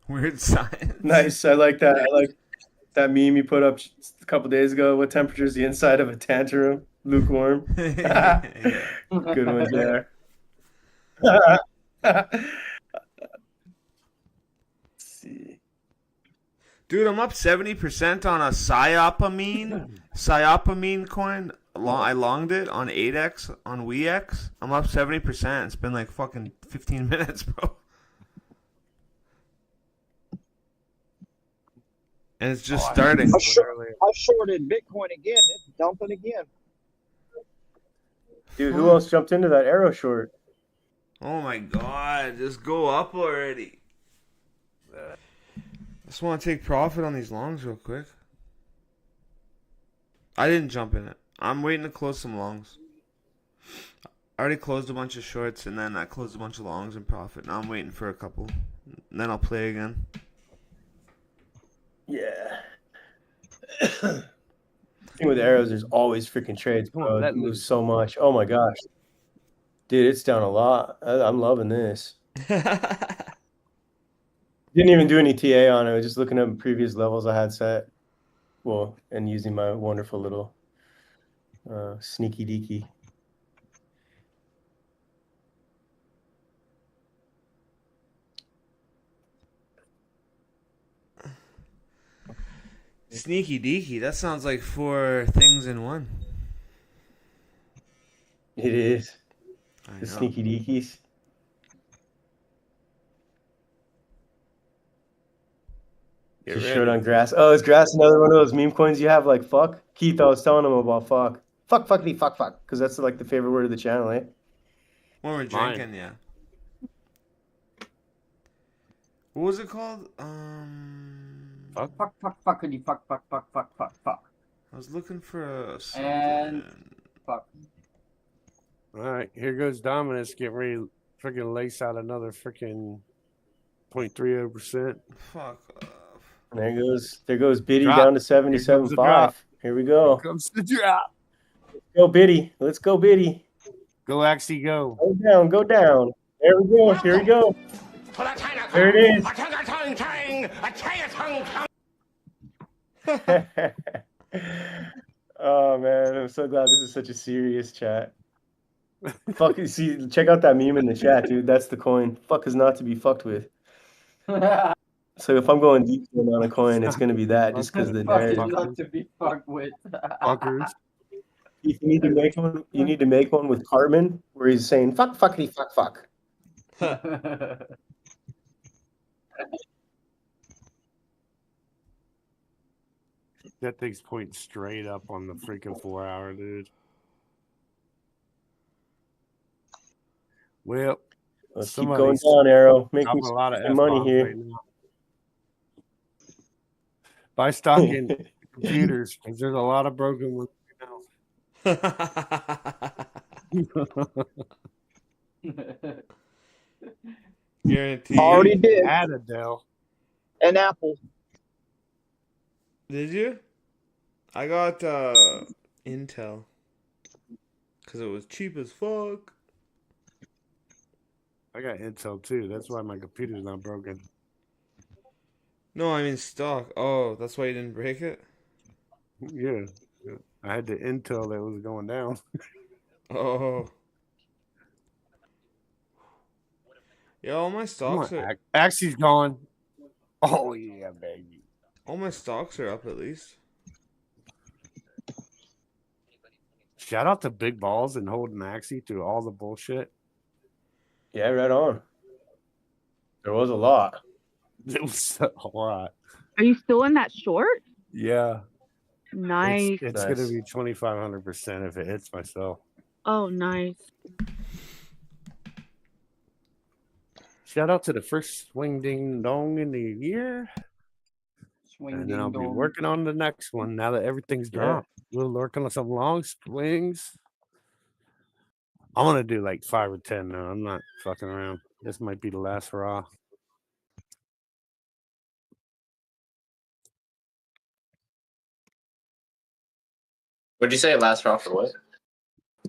Weird science. Nice. I like that. I like that meme you put up a couple days ago. What temperature is the inside of a tantalum? Lukewarm. Good one there. Let's see. Dude, I'm up 70% on a Cyopamine coin. I longed it on 8x on WeX. I'm up 70%. It's been like fucking 15 minutes, bro. And it's just starting. I shorted Bitcoin again. It's dumping again. Dude, who else jumped into that arrow short? Oh my god, just go up already. I just want to take profit on these longs real quick. I didn't jump in it. I'm waiting to close some longs. I already closed a bunch of shorts and then I closed a bunch of longs in profit. Now I'm waiting for a couple. And then I'll play again. Yeah. Thing with arrows, there's always freaking trades, bro. It moves so much. Oh my gosh. Dude, it's down a lot. I'm loving this. Didn't even do any TA on it. I was just looking at previous levels I had set. Well, and using my wonderful little sneaky deaky. Sneaky deaky. That sounds like 4 things in one. It is. I The know. sneaky deakies. Get Just ready. short on grass. Oh, is grass another one of those meme coins you have? Like fuck? Keith, I was telling him about fuck. Fuckity, fuck. Because that's like the favorite word of the channel, eh? When we're drinking, yeah. What was it called? Fuckity, fuck. I was looking for a something. And fuck. All right, here goes Dominus. Get ready to freaking lace out another freaking 0.30%. Fuck off. There goes Biddy Drop. down to Here comes the 77.5. drop. Here we go. Here comes the drop. Go Biddy. Let's go Biddy. Go Axie, go. Go down. There we go. Here we go. There it is. Oh man, I'm so glad this is such a serious chat. Fuck, see, check out that meme in the chat, dude. That's the coin. Fuck is not to be fucked with. So if I'm going deep on a coin, it's gonna be that just because of the Fuck is narrative. not to be fucked with. Fuckers. You need to make one. You need to make one with Cartman where he's saying fuck, fuckity, fuck. That thing's pointing straight up on the freaking 4-hour, dude. Well, Let's keep going down, Arrow. Make me a lot of some money F-bombs here. right now. Buy stock in computers because there's a lot of broken ones Guaranteed. Already did. Add Adele. And Apple. Did you? I got Intel because it was cheap as fuck. I got Intel too. That's why my computer's not broken. No, I mean stock. Oh, that's why you didn't break it? Yeah. I had the Intel that was going down. Oh. Yeah, all my stocks are... Axie's gone. Oh, yeah, baby. All my stocks are up at least. Shout out to Big Balls and holding Axie through all the bullshit. Yeah, right on. There was a lot. It was a lot. Are you still in that short? Yeah. Nice. It's going to be 2,500% if it hits myself. Oh, nice. Shout out to the first swing ding dong in the year. Swing And ding then I'll be dong. working on the next one now that everything's dropped. We'll work on some long swings. I'm going to do like 5 or 10 now. I'm not fucking around. This might be the last hurrah. What'd you say? Last round for what?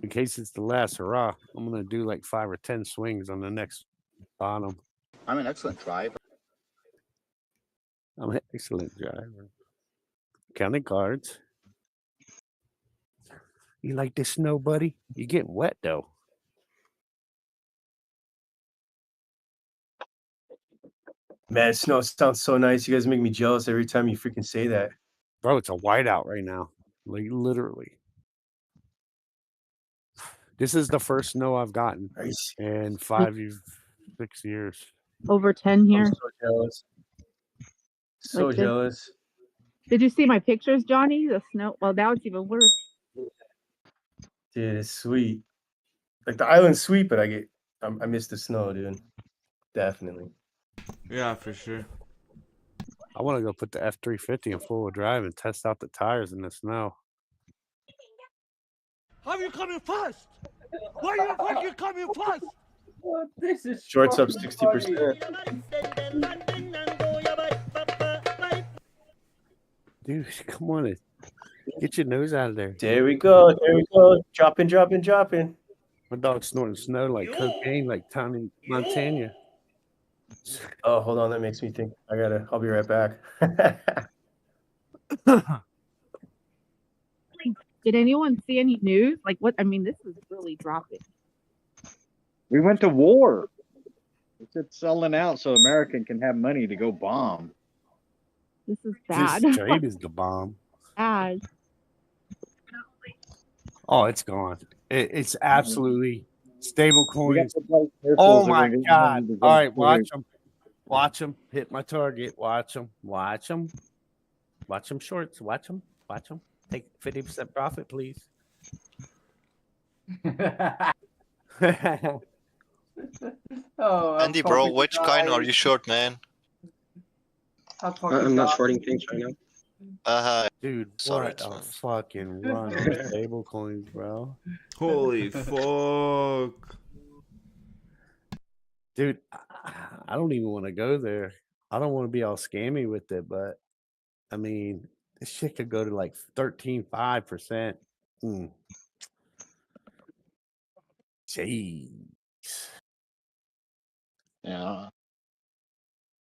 In case it's the last hurrah, I'm going to do like 5 or 10 swings on the next bottom. I'm an excellent driver. I'm an excellent driver. Counting cards. You like this snow, buddy? You're getting wet, though. Man, snow sounds so nice. You guys make me jealous every time you freaking say that. Bro, it's a whiteout right now. Like literally. This is the first snow I've gotten in 6 years. Over 10 here. I'm so jealous. So Like this. jealous. Did you see my pictures, Johnny? The snow. Well, now it's even worse. Dude, it's sweet. Like the island's sweet, but I miss the snow, dude. Definitely. Yeah, for sure. I want to go put the F-350 in full drive and test out the tires in the snow. How you coming fast? Why you fucking coming fast? This is Shorts up fucking 60%. Dude, come on. Get your nose out of there. There we go. There we go. Dropping, dropping, dropping. My dog's snorting snow like cocaine, like Tony Montana. Oh, hold on. That makes me think. I'll be right back. Did anyone see any news? Like what? I mean, this is really dropping. We went to war. It's selling out so America can have money to go bomb. This is bad. This trade is the bomb. Bad. Oh, it's gone. It's absolutely stable We got coins. to play careful Oh so my we can God. get All right, money to watch go them. Watch them. Hit my target. Watch them. Watch them. Watch them shorts. Watch them. Watch them. Take 50% profit, please. Oh, Andy, bro, which kind are you short, man? I'm not shorting things right now. Dude, Sorry, what a fucking run on stable coins, bro. Holy fuck. Dude, I don't even want to go there. I don't want to be all scammy with it, but I mean, this shit could go to like 13.5%. Jeez. Yeah.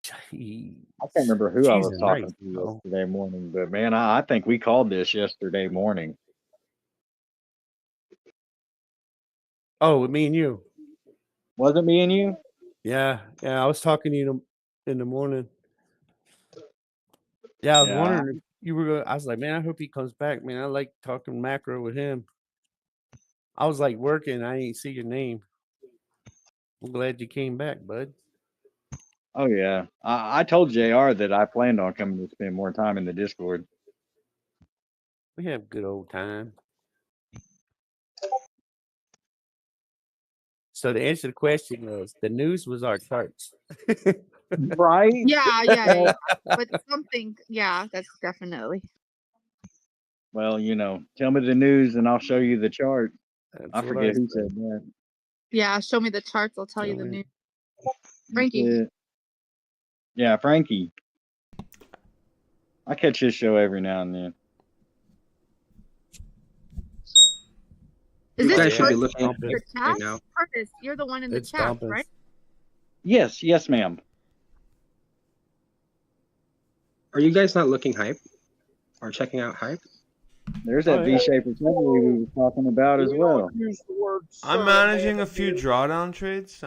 Jeez. I can't remember who I was Cheese and talking rice, to bro. yesterday morning, but man, I think we called this yesterday morning. Oh, with me and you. Was it me and you? Yeah, I was talking to you in the morning. Yeah, I was Yeah. wondering if you were going. I was like, man, I hope he comes back, man. I like talking macro with him. I was like working. I ain't see your name. I'm glad you came back, bud. Oh yeah. I told JR that I planned on coming to spend more time in the Discord. We have a good old time. So the answer to the question was the news was our charts. Right? Yeah. But something, yeah, that's definitely. Well, tell me the news and I'll show you the chart. That's I what forget who said. said that. Yeah, show me the charts. I'll tell you the news. Frankie. Yeah. Yeah, Frankie. I catch his show every now and then. Is You this guys should be Curtis looking at your it chat? right now. Curtis, you're the one in the It's chat, dumping. right? Yes, ma'am. Are you guys not looking hype or checking out hype? There's that V-shaped recovery we were talking about as well. I'm managing a few drawdown trades.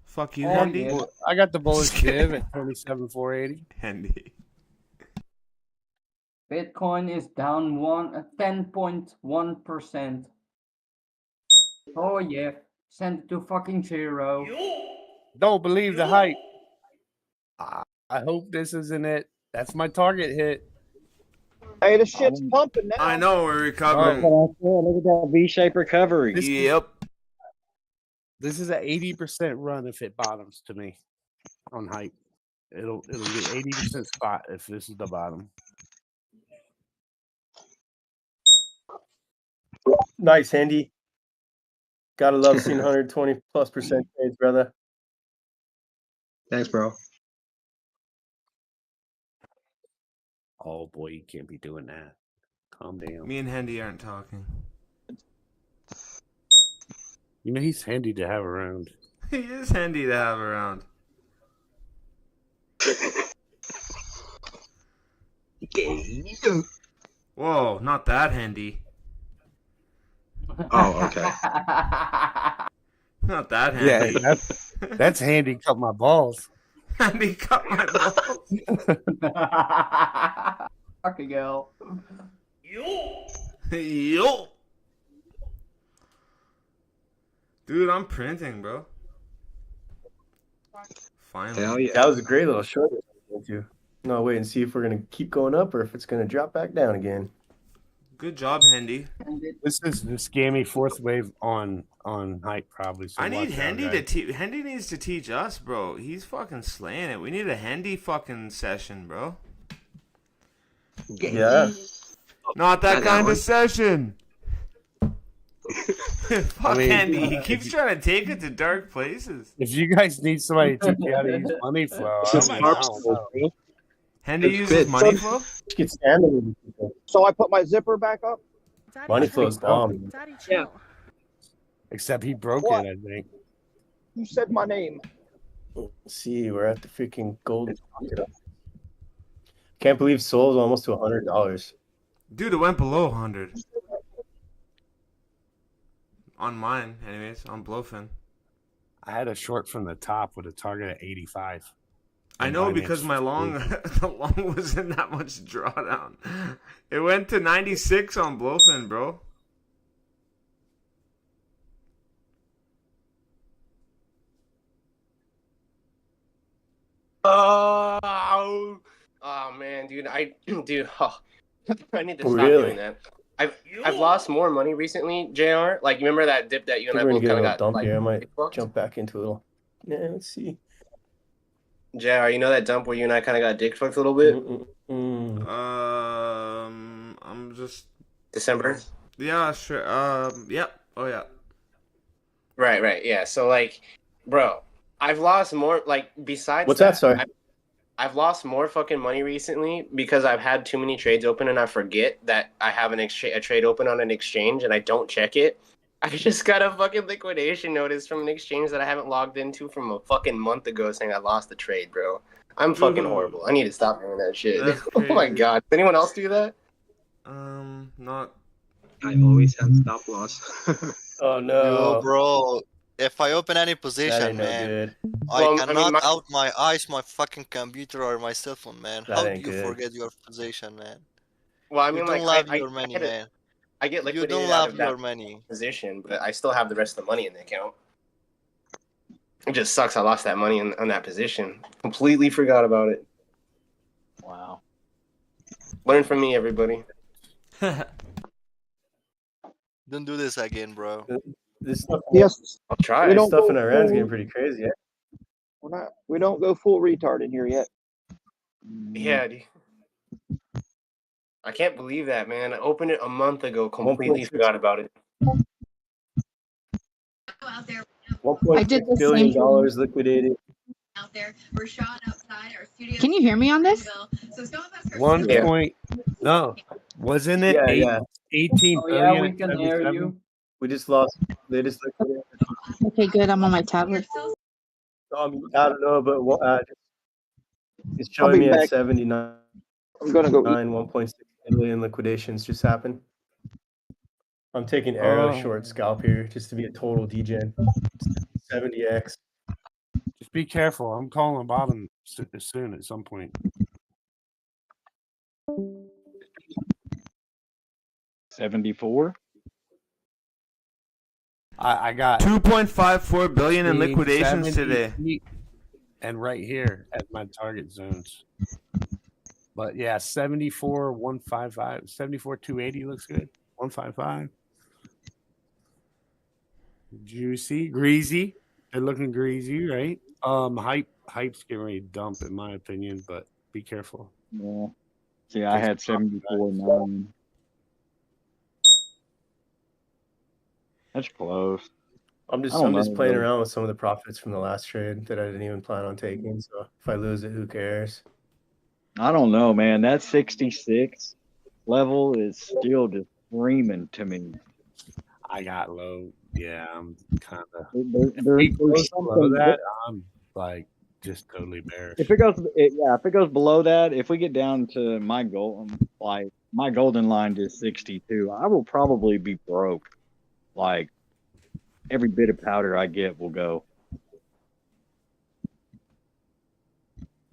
Fuck you, Handy. Yeah. I got the bullish div at 27,480. Handy. Bitcoin is down 10.1%. Oh yeah, send it to fucking zero. Don't believe the hype. I hope this isn't it. That's my target hit. Hey, the shit's pumping now. I know we're recovering. Look at that V-shaped recovery. Yep. This is an 80% run if it bottoms to me on hype. It'll get 80% spot if this is the bottom. Nice, Handy. Gotta love seeing 120+% trades, brother. Thanks, bro. Oh boy, you can't be doing that. Calm down. Me and Handy aren't talking. You know he's handy to have around. He is handy to have around. Whoa, not that handy. Oh, okay. Not that handy. Yeah, that's handy. Cut my balls. Handy cut my balls. Fucking hell. Yo. Dude, I'm printing, bro. Finally. Hell yeah. That was a great little short. No, wait and see if we're gonna keep going up or if it's gonna drop back down again. Good job, Hendy. This is the scammy fourth wave on hype probably. So I need watch out, Hendy guys. to teach. Hendy needs to teach us, bro. He's fucking slaying it. We need a Hendy fucking session, bro. Yeah. Not that Not that kind one. of session. Fuck mean, Hendy. He keeps trying to take it to dark places. If you guys need somebody to teach you how to use money flow, This is I harp don't school, know. bro. Hendy It's uses good. money flow? So I put my zipper back up. Money flow's bomb. Yeah. Except he broke What? it, I think. You said my name. Let's see, we're at the freaking gold. Can't believe Soul's almost to $100. Dude, it went below 100. On mine, anyways. On BloFin. I had a short from the top with a target at 85. I And know Binance because my was long, the long wasn't that much drawdown. It went to 96 on BloFin, bro. Oh man, dude, dude, I need to stop Really? doing that. I've lost more money recently, JR. Like, you remember that dip that you I and think I we're both gonna kind get a of little got dump like here. I might fucked? jump back into a little. Yeah, let's see. JR, you know that dump where you and I kind of got dick fucked a little bit? I'm just December? Yeah, sure. Yep. Oh yeah. Right, yeah. So like, bro, I've lost more. Like, besides What's that? Sorry. I've lost more fucking money recently because I've had too many trades open and I forget that I have a trade open on an exchange and I don't check it. I just got a fucking liquidation notice from an exchange that I haven't logged into from a fucking month ago saying I lost the trade, bro. I'm fucking horrible. I need to stop doing that shit. That's Oh my crazy. god. Does anyone else do that? Not. I always have stop loss. Oh Yo, no. bro. If I open any That position, ain't no man, good. I Well, I mean, cannot out my eyes, my fucking computer or my cell phone, man. That How do ain't you good. forget your position, man? Well, I You mean, don't like, love your money, man. I get You don't liquidated out love of your that money. position, but I still have the rest of the money in the account. It just sucks I lost that money on that position. Completely forgot about it. Wow. Learn from me, everybody. Don't do this again, bro. This stuff, Yes. I'll try. We this don't stuff go in Iran's full- getting pretty crazy. Yeah? We don't go full retard in here yet. Yeah, dude. I can't believe that, man. I opened it a month ago, completely 1.6 forgot about it. I did $1.6 the billion same thing. liquidated. Out there. We're shot outside our studio. Can you hear me on this? So some of us are 1 Yeah. point. No, wasn't it Yeah, eight, yeah. 18 Oh yeah, billion we at can hear 77? you. We just lost. They just liquidated. Okay, good. I'm on my tablet. I don't know, but it's I'll showing be me at back. 79. I'm gonna go eat. 1.6 billion liquidations just happened. I'm taking arrow short scalp here just to be a total degen. 70x. Just be careful. I'm calling bottom soon at some point. 74. I got 2.54 billion in between liquidations 70 today. and right here at my target zones. But yeah, 74 155, 74 280 looks good. 155. Juicy, greasy. They're looking greasy, right? Hype's getting ready to dump in my opinion, but be careful. Yeah. See, I had 74.9. That's close. I'm I just don't know, playing bro. around with some of the profits from the last trade that I didn't even plan on taking. So if I lose it, who cares? I don't know, man. That 66 level is still just screaming to me. I got low. Yeah, I'm kind of. There's Below something that, I'm like just totally bearish. if it goes below that, if we get down to my goal, like my golden line is 62, I will probably be broke. Like every bit of powder I get will go.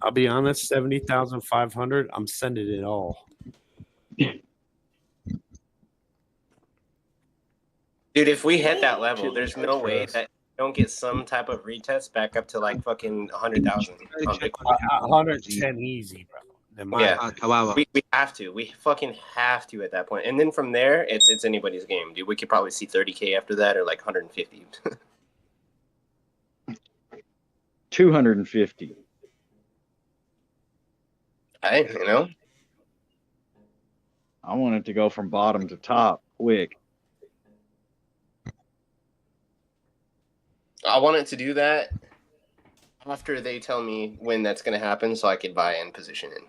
I'll be honest, 70,500. I'm sending it all. Dude, if we hit that level, there's no way that you don't get some type of retest back up to like fucking 100,000 on Bitcoin. 110 easy, bro. Yeah, we have to. We fucking have to at that point. And then from there, it's anybody's game, dude. We could probably see 30K after that, or like 150. 250. You know, I want it to go from bottom to top quick. I want it to do that after they tell me when that's going to happen, so I could buy in position in.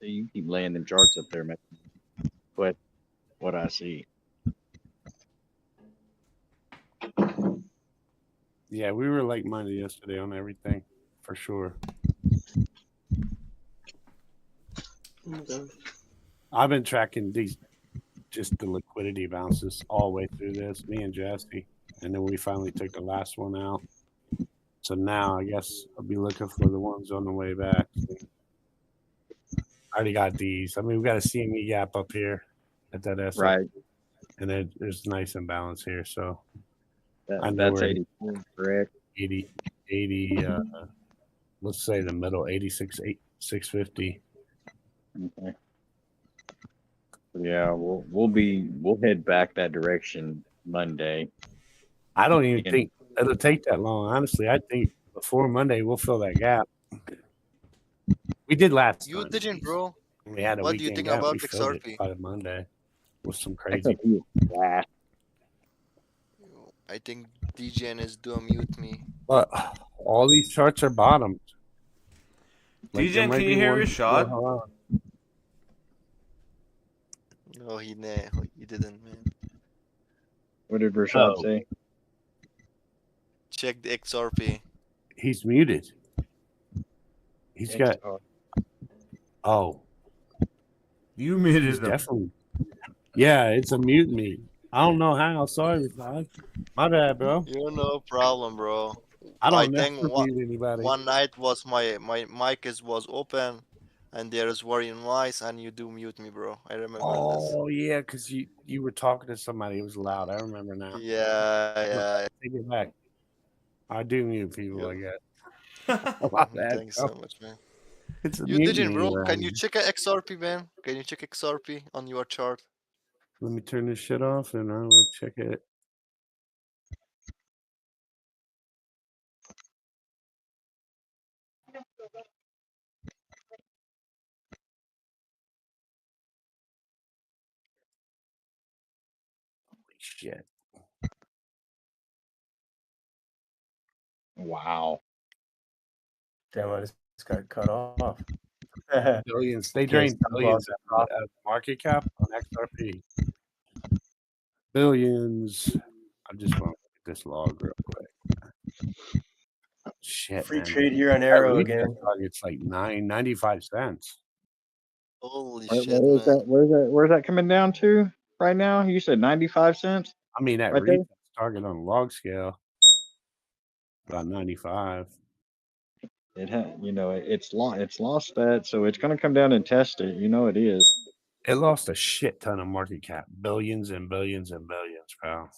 You keep laying them charts up there, man. But what I see. Yeah, we were like-minded yesterday on everything, for sure. I've been tracking these, just the liquidity bounces all the way through this, me and Jesse, and then we finally took the last one out. So now I guess I'll be looking for the ones on the way back. I already got these. I mean, we got a CME gap up here at that S. Right. And then there's nice imbalance here. So that's 80, correct? 80, let's say the middle, 650. Okay. Yeah, we'll head back that direction Monday. I don't even think it'll take that long. Honestly, I think before Monday we'll fill that gap. We did last You time. didn't, bro. We had a What do you weekend think gap. about We filled it XRP? by Monday with some crazy. I think DJN is doing mute me. But all these charts are bottomed. DJN, there might can be you hear one your shot? No, he didn't, man. What did Rashad say? Check the XRP. He's muted. He's got. Oh, you muted he's him. definitely. Yeah, it's a mutiny. I don't know how. Sorry, guys. My bad, bro. You're no problem, bro. I don't think never mute anybody. one night was my mic was open, and there is very noise, and you do mute me, bro. I remember this. Oh yeah, because you were talking to somebody. It was loud. I remember now. Yeah. Take it back. I do mute people, I guess. Thanks so much, man. It's a You didn't, mutiny bro. around Can you here. check a XRP, man? Can you check XRP on your chart? Let me turn this shit off and I will check it. Holy shit. Wow. Damn, I just got cut off. Billions. They drained billions of market cap on XRP. Billions. I just want to look at this log real quick. Shit, Free man. trade here on That Arrow retest again. target's like 95 cents. Holy Where shit, is man. that? Where's that coming down to right now? You said 95 cents. I mean, that right there? retest target on log scale about 95. It had, it's lost that, so it's going to come down and test it. It is. It lost a shit ton of market cap, billions and billions and billions, pal.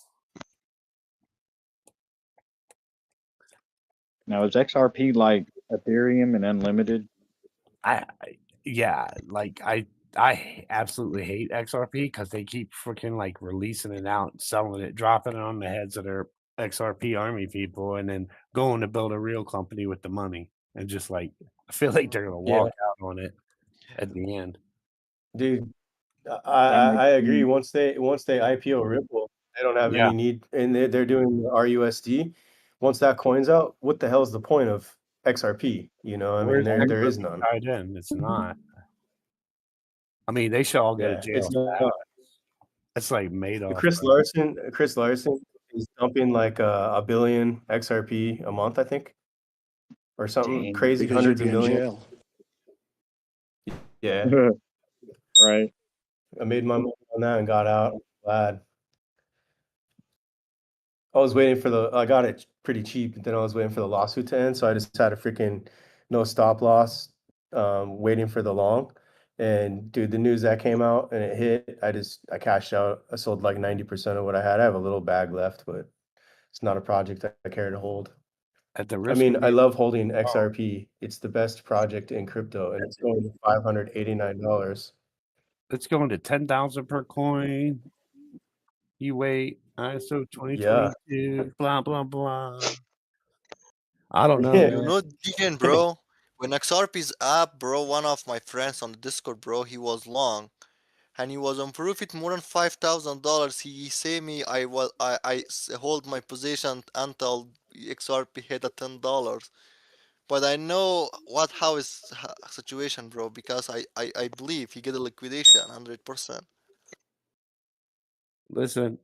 Now is XRP like Ethereum and unlimited? Yeah, like I absolutely hate XRP because they keep freaking like releasing it out, selling it, dropping it on the heads of their XRP army people, and then going to build a real company with the money. And just like I feel like they're gonna walk out on it at the end. Dude, I agree. Once they IPO Ripple, they don't have Yeah. any need, and they're doing the RUSD. once that coin's out, what the hell is the point of XRP? You know, I mean, Where's there is XRP none. tied in? It's not. I mean, they should all go to Yeah, jail. it's for that. not. It's like Madoff. Chris Larson is dumping like a billion XRP a month, I think, or something Dang, crazy, because you'd hundreds of be in millions. jail. Yeah, Right. I made my money on that and got out. I'm glad. I was waiting for I got it pretty cheap, but then I was waiting for the lawsuit to end, so I just had a freaking no stop loss, waiting for the long. And dude, the news that came out and it hit, I cashed out. I sold like 90% of what I had. I have a little bag left, but it's not a project that I care to hold. At the I risk mean, of I being love holding XRP. It's the best project in crypto, and it's going to $589. it's going to 10,000 per coin. You wait. ISO Yeah. 2022. Blah blah blah. I don't know, Yeah. You man. know, Deacon, bro. When XRP's up, bro, one of my friends on the Discord, bro, he was long, and he was on profit more than $5,000. He say me I hold my position until XRP hit at $10. But I know how is situation, bro, because I believe he get a liquidation 100%. Listen,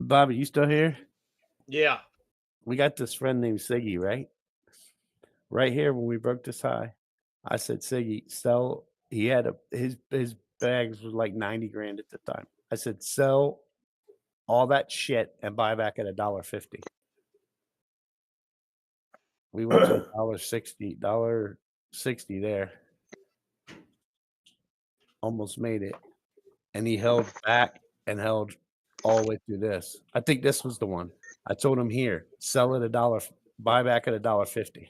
Bobby, you still here? Yeah. We got this friend named Siggy, right? Right here when we broke this high, I said, Siggy, sell. He had his bags was like 90 grand at the time. I said, sell all that shit and buy back at $1.50. We went to $1.60 there. Almost made it. And he held back and held all the way through this. I think this was the one. I told him here, sell at $1, buy back at $1.50.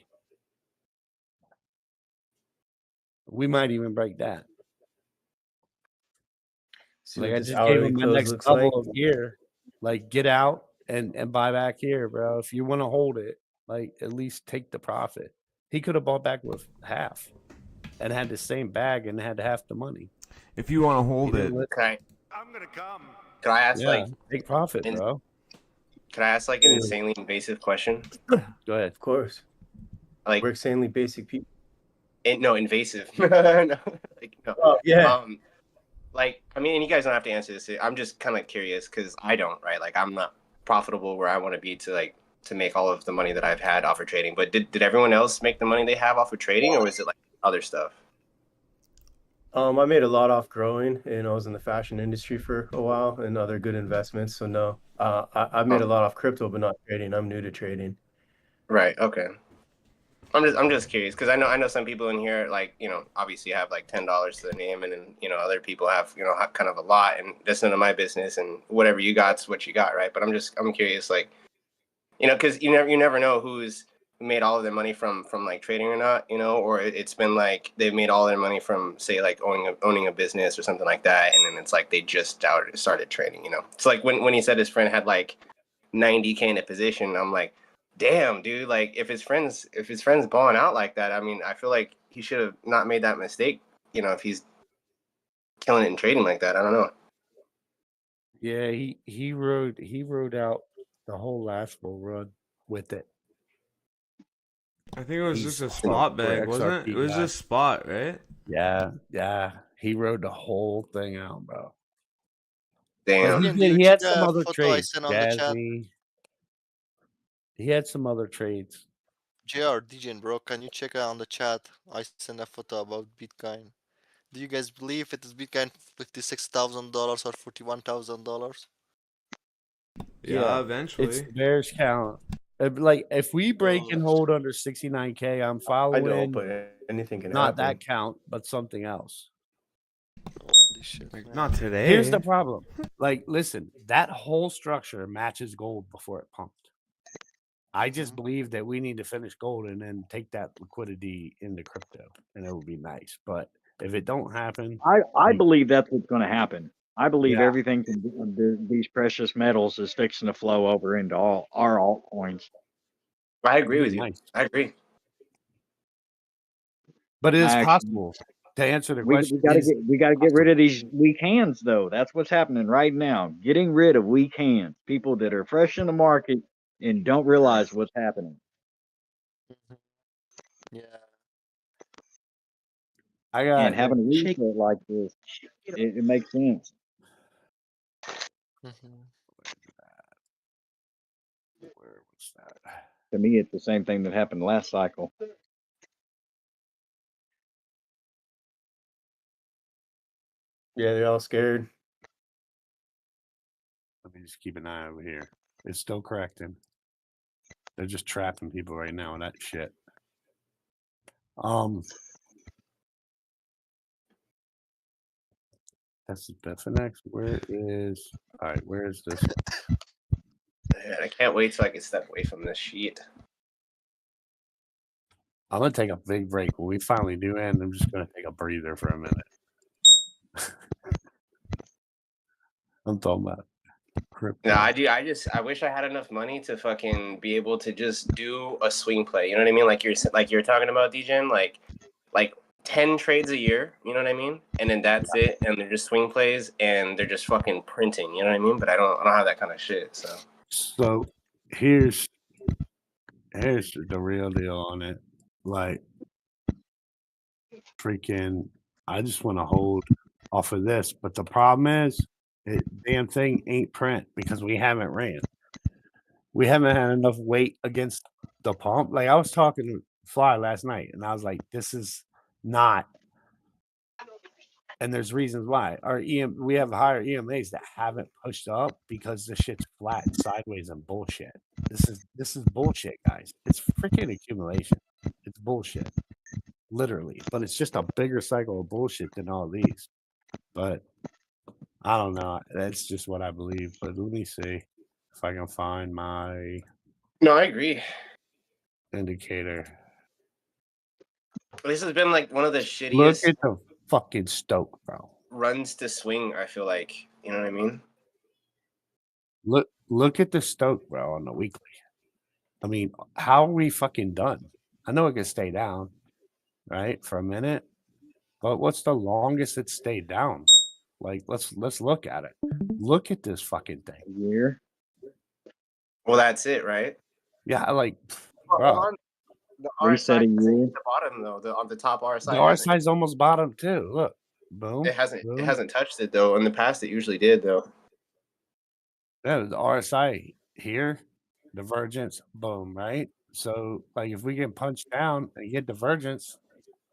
We might even break that. See Like what I this just gave hourly him my close next looks level like. of gear. Like get out and buy back here, bro. If you want to hold it, like at least take the profit. He could have bought back with half and had the same bag and had half the money. If you want to hold it. Okay. I'm gonna come. Could I ask like take profit, bro. Could I ask like an insanely invasive question? Go ahead. Of course. Like we're insanely basic people. No, invasive. no, like, no. Oh, yeah. Like, I mean, and you guys don't have to answer this. I'm just kind of curious because I don't, right? Like, I'm not profitable where I want to be to make all of the money that I've had off of trading. But did everyone else make the money they have off of trading, or was it like other stuff? I made a lot off growing, and I was in the fashion industry for a while and other good investments. So no, I made a lot off crypto, but not trading. I'm new to trading. Right. Okay. I'm just curious because I know some people in here like obviously have like $10 to the name, and then other people have kind of a lot, and that's none of my business, and whatever you got's what you got, right? But I'm curious, like because you never know who's made all of their money from like trading or not, or it's been like they've made all their money from say like owning a business or something like that, and then it's like they just started trading. It's like when he said his friend had like 90K in a position, I'm like, damn, dude, like if his friend's balling out like that, I mean, I feel like he should have not made that mistake, if he's killing it in trading like that. I don't know. Yeah, he rode out the whole last bull run with it. I think it was just a spot bag, wasn't it? It was just spot, right? Yeah. He rode the whole thing out, bro. Damn. He had some other photo I trades. sent on the chat? He had some other trades. JR, DJ, bro, can you check out on the chat? I sent a photo about Bitcoin. Do you guys believe it is Bitcoin $56,000 or $41,000? Yeah, eventually. It's the bears count. Like if we break and hold under 69K, I'm following. I don't, but anything can not happen. that count, but something else. Holy shit, man. Not today. Here's the problem. Like, listen, that whole structure matches gold before it pumped. I just believe that we need to finish gold and then take that liquidity into crypto, and it would be nice. But if it don't happen, I believe that's what's going to happen. I believe Yeah. everything from these precious metals is fixing to flow over into all our altcoins. I agree with you. Nice. I agree. But it is I- possible. To answer the We question, gotta get rid of these weak hands though. That's what's happening right now. Getting rid of weak hands, people that are fresh in the market and don't realize what's happening. Yeah. I got And having a reset like this, it makes sense. Where was that? To me, it's the same thing that happened last cycle. Yeah, they're all scared. Let me just keep an eye over here. It's still correcting. They're just trapping people right now with that shit. That's the Bitunix. Where is all right? Where is this? Man, I can't wait till I can step away from this sheet. I'm gonna take a big break. When we finally do end, I'm just gonna take a breather for a minute. I'm talking about crypto. No, I do. I wish I had enough money to fucking be able to just do a swing play. You know what I mean? Like you're talking about, DJing, like 10 trades a year. You know what I mean? And then that's it. And they're just swing plays, and they're just fucking printing. You know what I mean? But I don't have that kind of shit. So here's the real deal on it. Like freaking, I just want to hold off of this, but the problem is, damn thing ain't print because we haven't ran. We haven't had enough weight against the pump. Like I was talking to Fly last night, and I was like, "This is not." And there's reasons why. We have higher EMAs that haven't pushed up because the shit's flat, sideways, and bullshit. This is bullshit, guys. It's freaking accumulation. It's bullshit, literally. But it's just a bigger cycle of bullshit than all these. But I don't know. That's just what I believe. But let me see if I can find my. No, I agree. Indicator. This has been like one of the Look shittiest at the fucking Stoke, bro. runs to swing. I feel like, you know what I mean? Look at the Stoke, bro, on the weekly. I mean, how are we fucking done? I know it can stay down, right, for a minute, but what's the longest it stayed down? Like, let's look at it. Look at this fucking thing. A year. Well, that's it, right? Yeah, like, Hold bro. on. The Reset a RSI isn't year. at the bottom though. On the top RSI. The RSI's almost bottom too. Look, boom. It hasn't. Boom. It hasn't touched it though. In the past, it usually did though. Yeah, the RSI here, divergence, boom, right? So, like, if we get punched down and get divergence,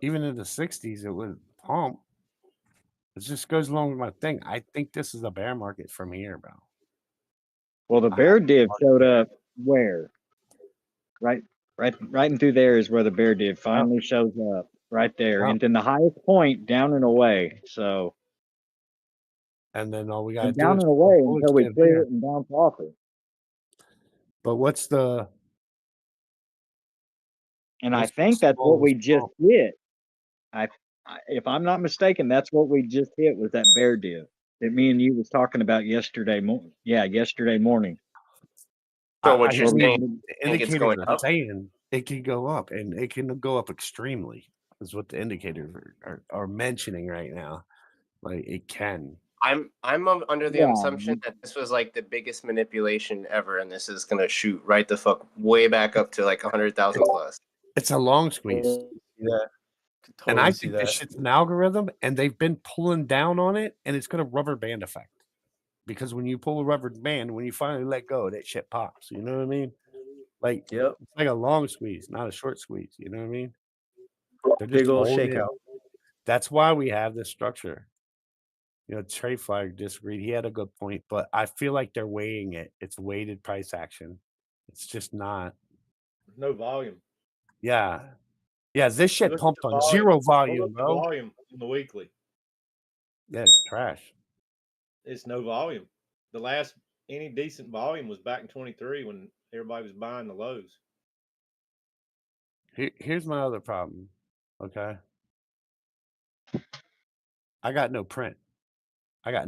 even in the 60s, it would pump. It just goes along with my thing. I think this is a bear market from here, bro. Well, the bear div showed up where? Right and through there is where the bear div finally shows up. Right there. And then the highest point down and away. So and then all we got down and away until we clear it and bounce off it. But what's the and I think that's what we just hit. If I'm not mistaken, that's what we just hit was that bear div that me and you was talking about yesterday morning. Yeah, yesterday morning. So what you're saying, the indicators are saying it can go up, and it can go up extremely. Is what the indicators are mentioning right now. Like it can. I'm under the assumption that this was like the biggest manipulation ever, and this is gonna shoot right the fuck way back up to like 100,000 plus. It's a long squeeze. Yeah. And I think this shit's an algorithm, and they've been pulling down on it, and it's gonna rubber band effect. Because when you pull a rubber band, when you finally let go, that shit pops. You know what I mean? Like, it's like a long squeeze, not a short squeeze. You know what I mean? They're just Big old holding shakeout. it. That's why we have this structure. You know, TradeFly disagreed. He had a good point, but I feel like they're weighing it. It's weighted price action. It's just not. No volume. Yeah. Yeah, this shit Look at pumped the on volume. zero Look volume, at the bro. volume on the weekly. Yeah, it's trash. It's no volume. The last any decent volume was back in 23 when everybody was buying the lows. Here's my other problem. Okay. I got no print. And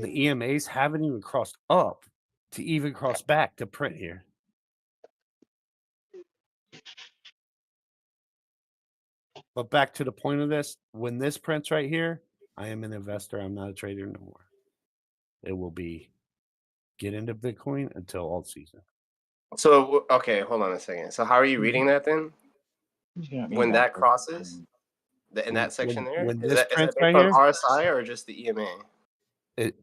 the EMAs haven't even crossed up to even cross back to print here. But back to the point of this, when this prints right here, I am an investor. I'm not a trader no more. It will be get into Bitcoin until alt season. So okay, hold on a second. So how are you reading that then? When that crosses in that section there, When is this that prints based right on here, RSI or just the EMA?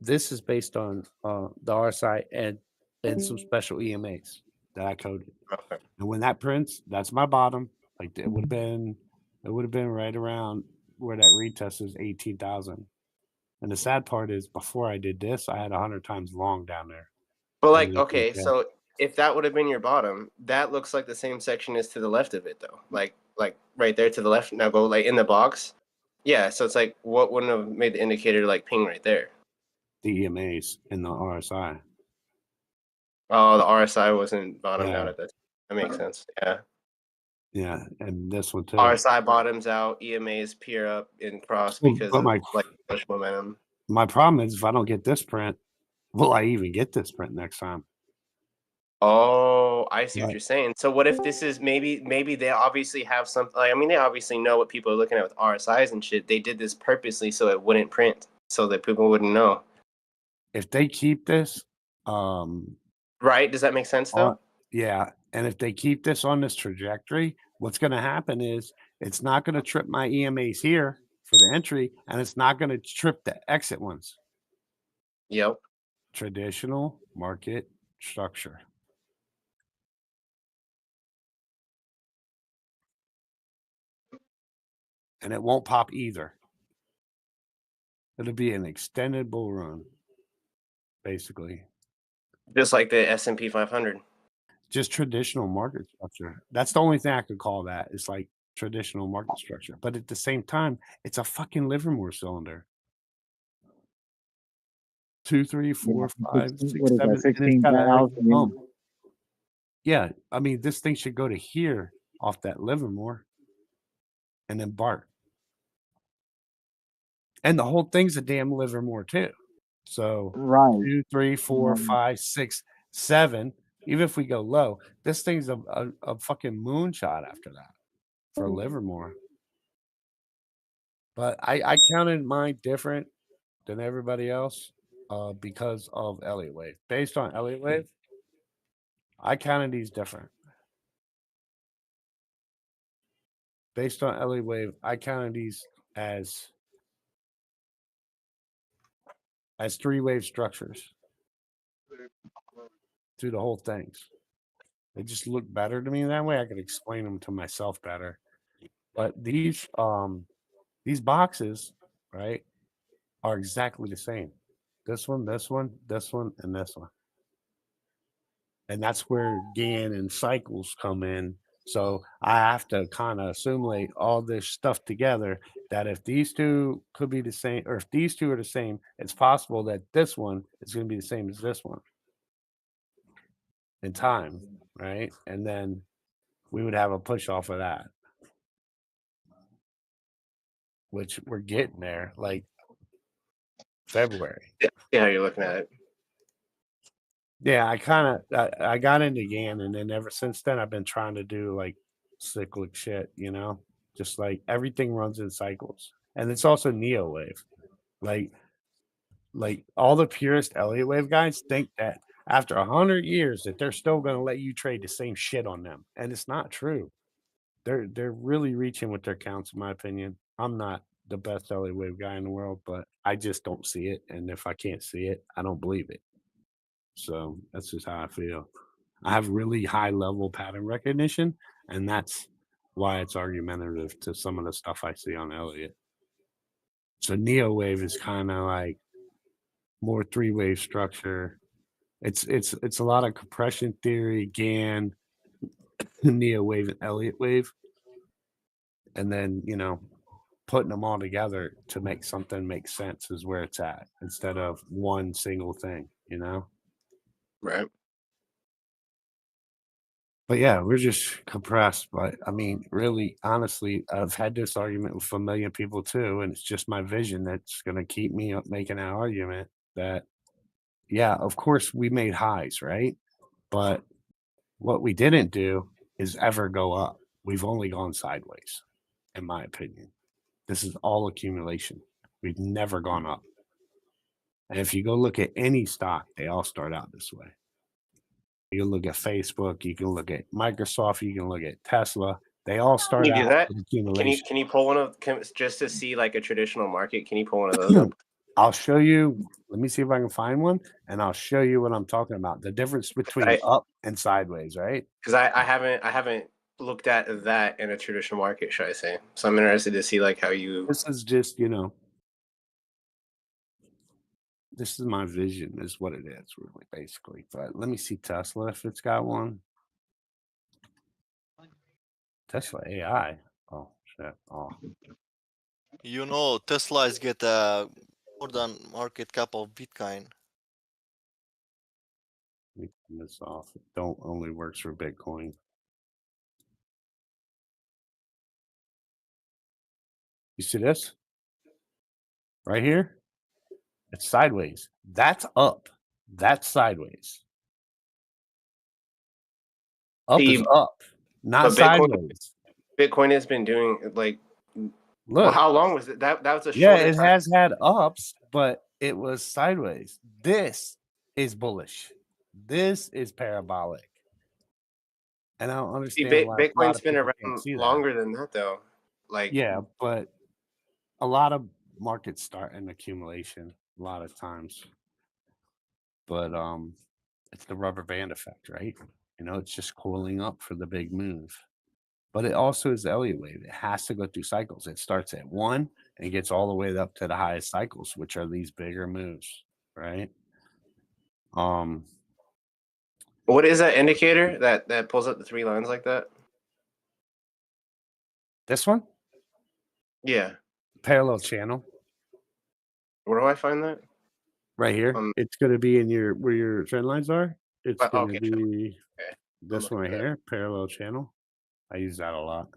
this is based on the RSI and some special EMAs that I coded. Okay. And when that prints, that's my bottom. Like it would have been right around where that retest is 18,000. And the sad part is before I did this, I had 100 times long down there. But And like, it okay, went down. so if that would have been your bottom, that looks like the same section is to the left of it though. Like right there to the left. Now go like in the box. Yeah, so it's like what wouldn't have made the indicator like ping right there? The EMAs and the RSI. Oh, the RSI wasn't bottomed Yeah. out at that. That makes sense. Yeah. Yeah, and this one too. RSI bottoms out, EMAs peer up and cross Well, because but of my like push momentum. my problem is if I don't get this print, will I even get this print next time? Oh, I see what Right. you're saying. So what if this is maybe they obviously have some like, I mean, they obviously know what people are looking at with RSIs and shit. They did this purposely so it wouldn't print, so that people wouldn't know. If they keep this, Right? Does that make sense though? yeah, and if they keep this on this trajectory, what's going to happen is it's not going to trip my EMAs here for the entry, and it's not going to trip the exit ones. Yep. Traditional market structure. And it won't pop either. It'll be an extended bull run, basically. Just like the S&P 500. Just traditional market structure. That's the only thing I could call that. It's like traditional market structure. But at the same time, it's a fucking Livermore cylinder. 2, 3, 4, 5, 6, 7, and it's got a regular pump. Yeah, I mean, this thing should go to here off that Livermore and then Bart. And the whole thing's a damn Livermore too. So Right. 2, 3, 4, 5, 6, 7. Even if we go low, this thing's a fucking moonshot after that for Livermore. But I counted mine different than everybody else because of Elliott Wave. Based on Elliott Wave, I counted these different. Based on Elliott Wave, I counted these as 3-wave structures through the whole things. They just look better to me that way. I can explain them to myself better. But these boxes, right, are exactly the same. This one, this one, this one, and this one. And that's where GAN and cycles come in. So I have to kind of assimilate all this stuff together that if these two could be the same, or if these two are the same, it's possible that this one is going to be the same as this one in time, right? And then we would have a push off of that, which we're getting there, like February. Yeah, you're looking at it. Yeah, I got into GAN, and then ever since then I've been trying to do like cyclic shit, you know, just like everything runs in cycles, and it's also Neo Wave. Like all the purist Elliott Wave guys think that after 100 years that they're still going to let you trade the same shit on them, and it's not true. They're really reaching with their counts, in my opinion. I'm not the best Elliott Wave guy in the world, but I just don't see it, and if I can't see it, I don't believe it. So that's just how I feel. I have really high level pattern recognition, and that's why it's argumentative to some of the stuff I see on Elliott. So Neo Wave is kind of like more 3-wave structure. It's a lot of compression theory, GAN, Neo Wave, and Elliott Wave, and then putting them all together to make something make sense is where it's at instead of one single thing. Right. But yeah, we're just compressed. But I mean, really, honestly, I've had this argument with a million people too, and it's just my vision that's going to keep me up making that argument that, yeah, of course we made highs, right? But what we didn't do is ever go up. We've only gone sideways, in my opinion. This is all accumulation. We've never gone up. And if you go look at any stock, they all start out this way. You can look at Facebook, you can look at Microsoft, you can look at Tesla. They all Can start you do out that? with accumulation. Can you pull one of just to see like a traditional market? Can you pull one of those up? I'll show you. Let me see if I can find one, and I'll show you what I'm talking about. The difference between up and sideways, right? Because I haven't looked at that in a traditional market, should I say? So I'm interested to see like how you. This is just, you know, this is my vision, is what it is, really, basically. But let me see Tesla if it's got one. Tesla AI. Oh shit. Oh, You know, Tesla is get more than market cap of Bitcoin. let me turn this off. It don't only works for Bitcoin. You see this? Right here? It's sideways. That's up. That's sideways. Up is See, up, not but sideways. Bitcoin has been doing like. Well, Look. how long was it? That was a Yeah, shorter it time. has had ups, but it was sideways. This is bullish. This is parabolic. And I don't See, understand why a lot Bitcoin's of been people can't around see that. longer than that, though. Like, Yeah, but a lot of markets start in accumulation a lot of times. But it's the rubber band effect, right? You know, it's just coiling up for the big move. But it also is the Elliott wave. It has to go through cycles. It starts at 1 and gets all the way up to the highest cycles, which are these bigger moves, right? what is that indicator that pulls up the 3 lines like that? This one? Yeah. Parallel channel. Where do I find that? Right here. It's going to be in your where your trend lines are. It's going to be this one right here, parallel channel. I use that a lot.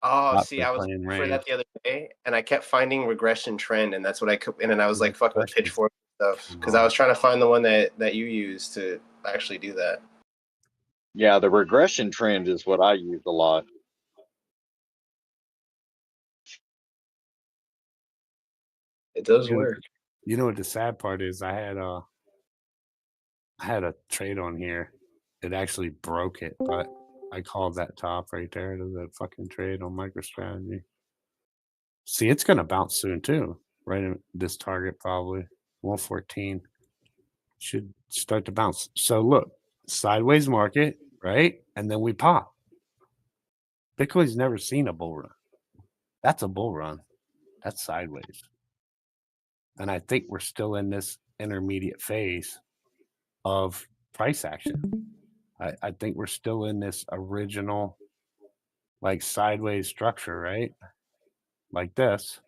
Oh, Not see, for I was playing looking for that range. the other day, and I kept finding regression trend, and that's what I could. And then I was like, fucking with pitchfork stuff, because I was trying to find the one that you use to actually do that. Yeah, the regression trend is what I use a lot. It does work. You know what the sad part is? I had a trade on here. It actually broke it, but I called that top right there to the fucking trade on MicroStrategy. See, it's going to bounce soon too. Right in this target, probably 114 should start to bounce. So look, sideways market, right? And then we pop. Bitcoin's never seen a bull run. That's a bull run. That's sideways. And I think we're still in this intermediate phase of price action. I think we're still in this original, like, sideways structure, right? Like this.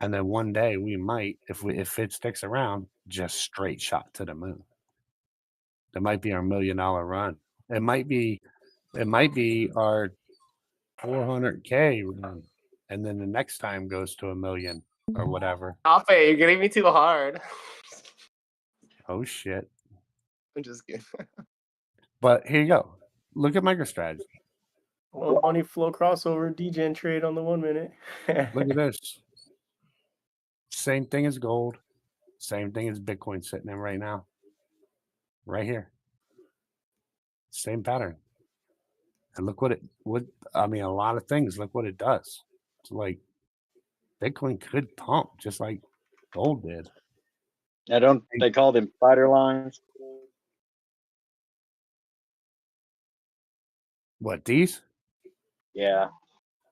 And then one day we might, if it sticks around, just straight shot to the moon. That might be our $1 million run. It might be our 400K run. And then the next time goes to 1 million or whatever. Ape, you're getting me too hard. Oh shit. I'm just kidding. But here you go. Look at MicroStrategy. Well, money flow crossover DGen trade on the 1 minute. Look at this. Same thing as gold. Same thing as Bitcoin sitting in right now. Right here. Same pattern. And look what a lot of things. Look what it does. It's like Bitcoin could pump just like gold did. I don't they call them spider lines? What, these? Yeah.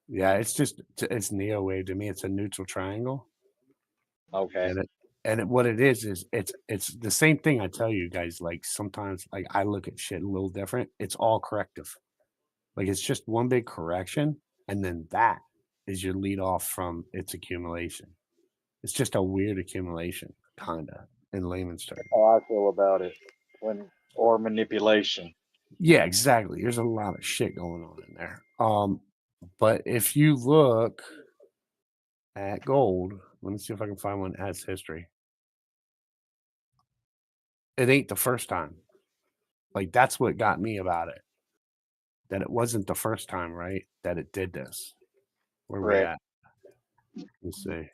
Yeah, it's Neo wave to me. It's a neutral triangle. Okay. And what it is it's the same thing I tell you guys. Like sometimes, like I look at shit a little different. It's all corrective. Like it's just one big correction, and then that is your lead off from its accumulation. It's just a weird accumulation, kinda, in layman's terms. That's how I feel about it. Or manipulation. Yeah, exactly. There's a lot of shit going on in there. But if you look at gold, let me see if I can find one that has history. It ain't the first time. Like that's what got me about it. That it wasn't the first time, right? That it did this. Where we Right. at? Let's see.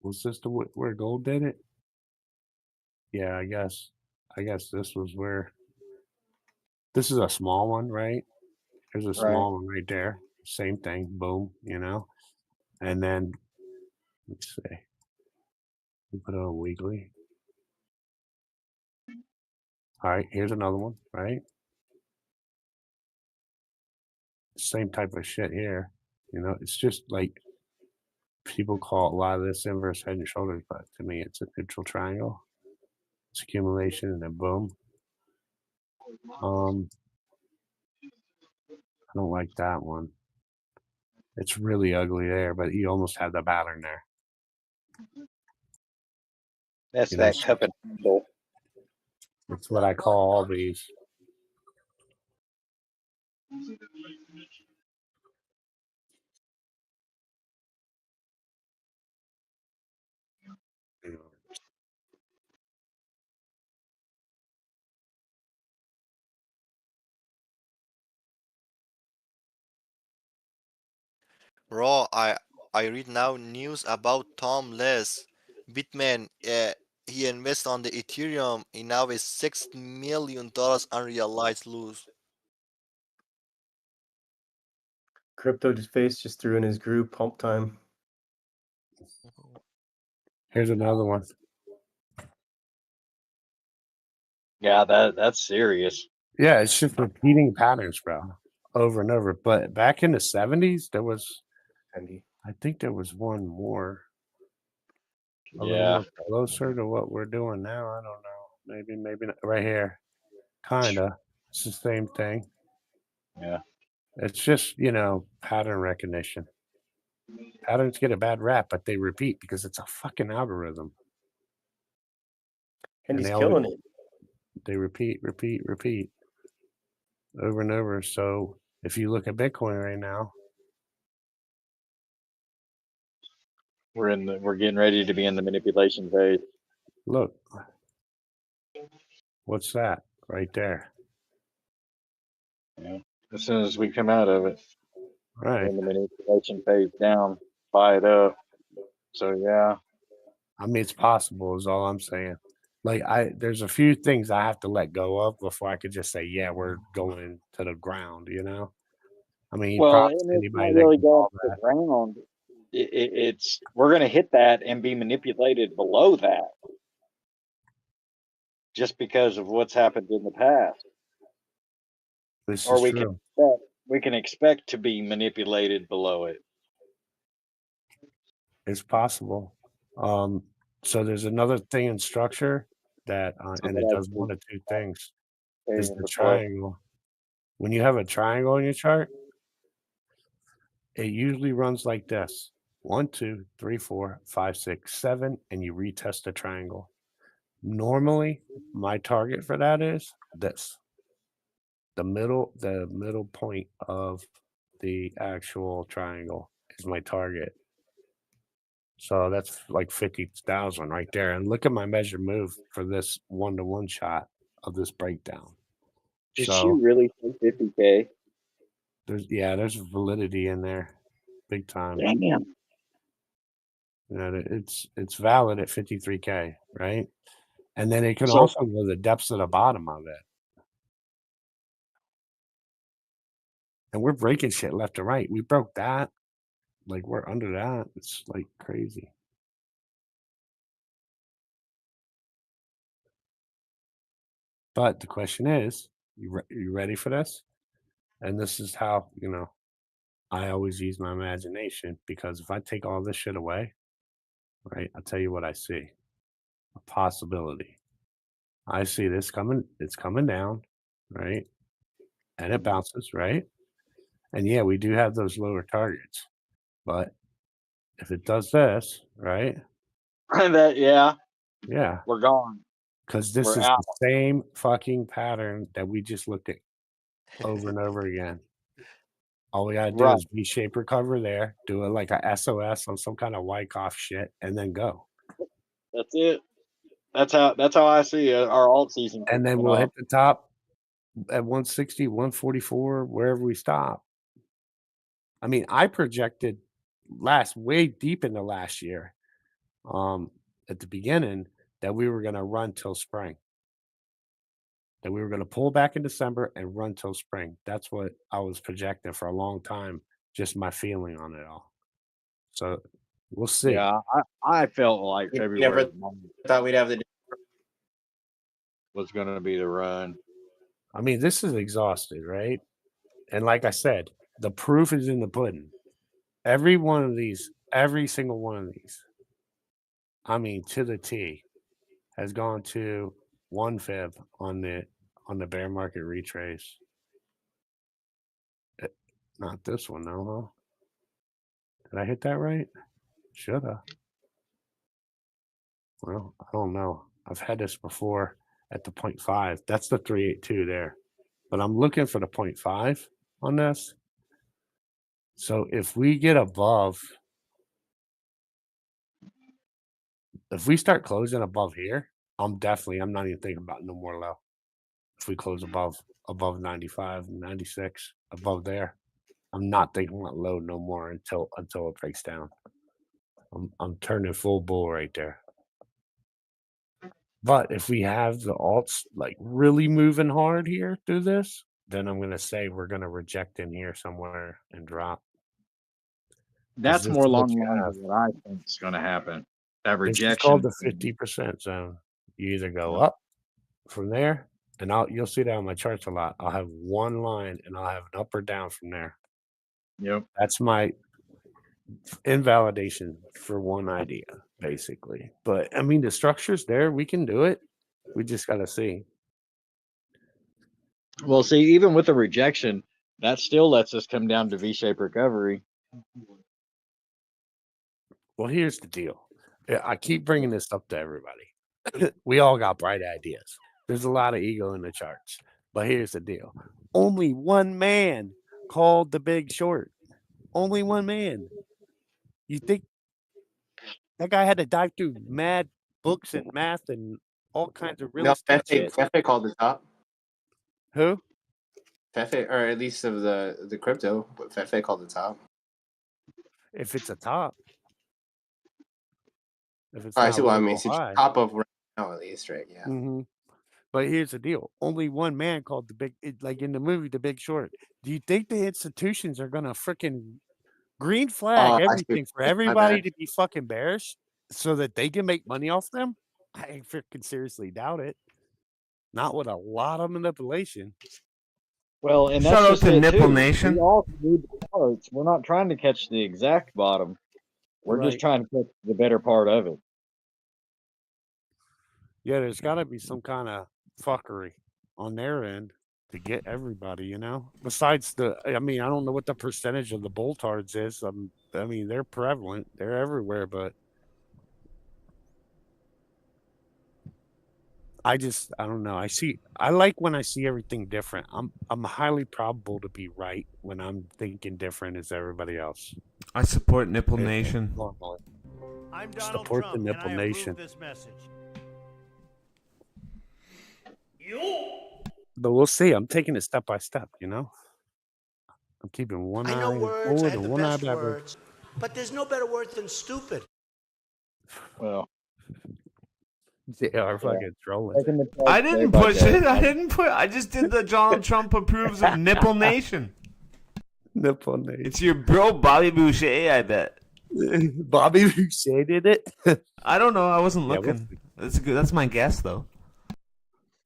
Was this the where gold did it? Yeah, I guess this was where. This is a small one, right? There's a Right. small one right there. Same thing. Boom. And then let's see. We put it on weekly. All right, here's another one, right? Same type of shit here. It's just like people call a lot of this inverse head and shoulders, but to me, it's a neutral triangle. It's accumulation and then boom. I don't like that one. It's really ugly there, but you almost have the pattern there. That's that cup and handle. That's what I call all these. Bro, I read now news about Tom Les. Bitman, he invests on the Ethereum. He now is $6 million unrealized lose. Crypto face just threw in his group pump time. Here's another one. Yeah, that's serious. Yeah, it's just repeating patterns, bro, over and over. But back in the 70s, there was, I think there was one more. A little Yeah. more closer to what we're doing now. I don't know. Maybe not. Right here. Kinda. It's the same thing. Yeah. It's just, pattern recognition. Patterns get a bad rap, but they repeat because it's a fucking algorithm. And he's they killing always- it. They repeat over and over. So if you look at Bitcoin right now, We're getting ready to be in the manipulation phase. look. What's that right there? Yeah. As soon as we come out of it, Right. in the manipulation phase down, buy it up. So yeah. I mean, it's possible is all I'm saying. Like there's a few things I have to let go of before I could just say, yeah, we're going to the ground, I mean, Well, props and to it's anybody not that really can going call to the that. ground. It's we're going to hit that and be manipulated below that, just because of what's happened in the past. This Or is we true. can expect to be manipulated below it. It's possible. So there's another thing in structure that, and it does one of two things. Is the triangle. When you have a triangle in your chart, it usually runs like this: 1, 2, 3, 4, 5, 6, 7, and you retest the triangle. Normally, my target for that is this. The middle point of the actual triangle is my target. So that's like 50,000 right there. And look at my measured move for this 1-to-1 shot of this breakdown. Did So you really say 50K? there's validity in there, big time. Damn. It's valid at 53K, right? And then it can So- also go the depths of the bottom of it. And we're breaking shit left and right. We broke that. Like we're under that. It's like crazy. But the question is, you ready for this? And this is how, I always use my imagination, because if I take all this shit away, right, I'll tell you what I see. A possibility. I see this coming, it's coming down, right? And it bounces, right? And yeah, we do have those lower targets. But if it does this, right? Yeah. Yeah. We're gone. Because this We're is out. the same fucking pattern that we just looked at over and over again. All we gotta do Right. is V-shape recover there, do it like a SOS on some kind of Wyckoff shit, and then go. That's it. That's how I see our alt season. And then kicking we'll off. hit the top at 160, 144, wherever we stop. I mean, I projected way deep into last year. at the beginning that we were going to run till spring. That we were going to pull back in December and run till spring. That's what I was projecting for a long time. Just my feeling on it all. So we'll see. Yeah, I felt like You February never thought we'd have the. was going to be the run. I mean, this is exhausted, right? And like I said, the proof is in the pudding. Every one of these, every single one of these, I mean, to the T, has gone to 1 fib on the bear market retrace. Not this one, no, huh? Did I hit that right? Should have. Well, I don't know. I've had this before at the 0.5. That's the 382 there. But I'm looking for the 0.5 on this. So if we get above, if we start closing above here, I'm not even thinking about no more low. If we close above 95, 96, above there, I'm not thinking about low no more until it breaks down. I'm turning full bull right there. But if we have the alts like really moving hard here through this, then I'm gonna say we're gonna reject in here somewhere and drop. That's this more is what along the you lines have. of what I think is going to happen. That This is rejection. called the 50% zone. You either go Yeah. up from there, and you'll see that on my charts a lot. I'll have one line and I'll have an up or down from there. Yep. That's my invalidation for one idea, basically. But I mean, the structure's there. We can do it. We just got to see. Well, see, even with the rejection, that still lets us come down to V-shaped recovery. Well, here's the deal. I keep bringing this up to everybody. We all got bright ideas. There's a lot of ego in the charts. But here's the deal. Only one man called the big short. Only one man. You think that guy had to dive through mad books and math and all kinds of real No, estate shit? Fefe called the top. Who? Fefe, or at least of the crypto, but Fefe called the top. If it's a top. If it's Oh, I not see what I low, mean. go It's high. top of right now, at least, right? Yeah. Mm-hmm. But here's the deal. Only one man called the big, like in the movie, The Big Short. Do you think the institutions are going to freaking green flag Oh, I see. everything for My everybody bad. to be fucking bearish so that they can make money off them? I freaking seriously doubt it. Not with a lot of manipulation. Well, and Shout that's out just to it Nipple too. Nation. We all read the charts. We're not trying to catch the exact bottom. We're just Right. trying to catch the better part of it. Yeah, there's got to be some kind of fuckery on their end to get everybody, you know? Besides I mean, I don't know what the percentage of the bulltards is. I mean, they're prevalent. They're everywhere, but I don't know. I like when I see everything different. I'm highly probable to be right when I'm thinking different as everybody else. I support Nipple Nation. Normally. I'm Donald Support Trump, the and Nipple I Nation. approve this message. But we'll see. I'm taking it step by step, you know? I'm keeping one I know eye words, I forward have and the one eye best backward. words, but there's no better word than stupid. Well, They are fucking trolling. I didn't push it. I just did the Donald Trump approves of Nipple Nation. Nipple Nation. It's your bro Bobby Boucher, I bet. Bobby Boucher did it? I don't know. I wasn't Yeah, we'll looking. That's my guess, though.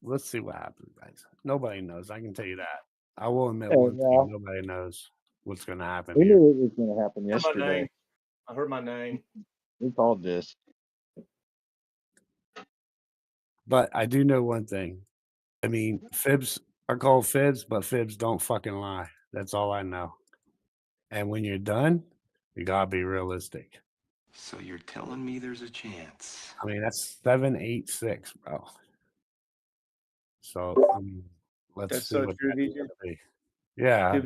Let's see what happens, guys. Nobody knows. I can tell you that. I will admit Yeah, one thing. yeah. Nobody knows what's going to happen We here. knew it was going to happen I heard my yesterday. name. I heard my name. We called this. But I do know one thing. I mean, fibs are called fibs, but fibs don't fucking lie. That's all I know. And when you're done, you gotta be realistic. So you're telling me there's a chance? I mean, that's 786, bro. So I mean, let's That's see so what true, that's DJ. gonna be. Yeah.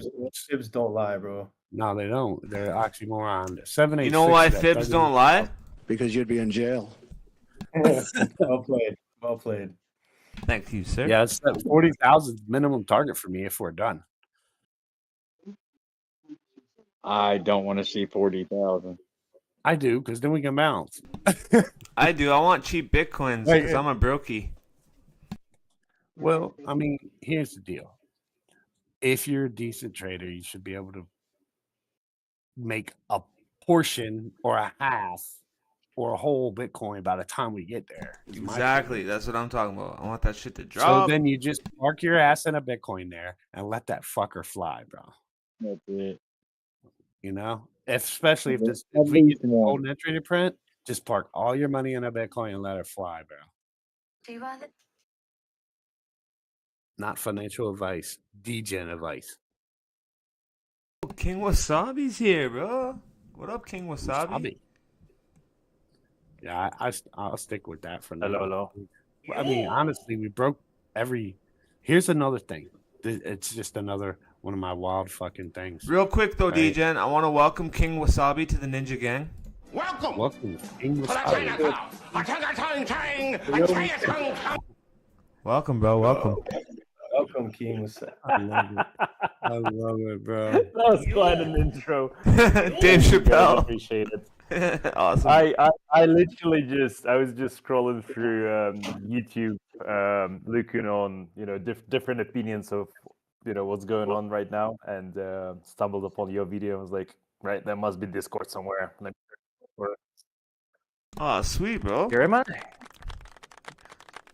Fibs don't lie, bro. No, they don't. They're oxymoron. 786. You know why that fibs doesn't- don't lie? Because you'd be in jail. Well played. Well played. Thank you, sir. Yeah, it's 40,000 minimum target for me if we're done. I don't want to see 40,000. I do, because then we can bounce. I do. I want cheap Bitcoins Right, because I'm a brokey. Well, I mean, here's the deal. If you're a decent trader, you should be able to make a portion or a half or a whole Bitcoin by the time we get there. is my Exactly. theory. That's what I'm talking about. I want that shit to So drop. then you just park your ass in a Bitcoin there and let that fucker fly, bro. That's it. You know, especially if At this if we least get the one. golden entry to print, just park all your money in a Bitcoin and let it fly, bro. Do you want it? Not financial advice, degen advice. King Wasabi's here, bro. What up, King Wasabi? Wasabi. Yeah, I'll stick with that for now. Hello. I mean, honestly, we broke every. Here's another thing. It's just another one of my wild fucking things. Real quick though, right? DJen, I want to welcome King Wasabi to the Ninja Gang. Welcome, King Welcome, bro. Welcome. Welcome, King. What's up? I love it, bro. That was quite an intro. Dave Thank you, guys. Chappelle. Appreciate it. Awesome. I literally I was just scrolling through YouTube, looking on different opinions of what's going on right now, and stumbled upon your video. I was like, right, there must be Discord somewhere. Oh, sweet, bro. Here am I.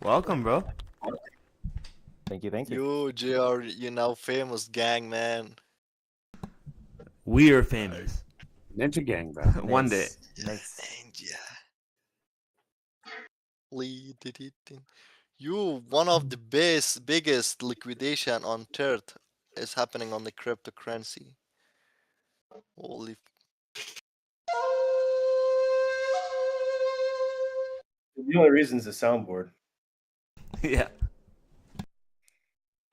Welcome, bro. Thank you. Yo, JR, you now famous gang, man. We are famous. Ninja Gang, bro. One day. Ninja. You, one of the biggest liquidation on Earth is happening on the cryptocurrency. Holy. The only reason is the soundboard. Yeah.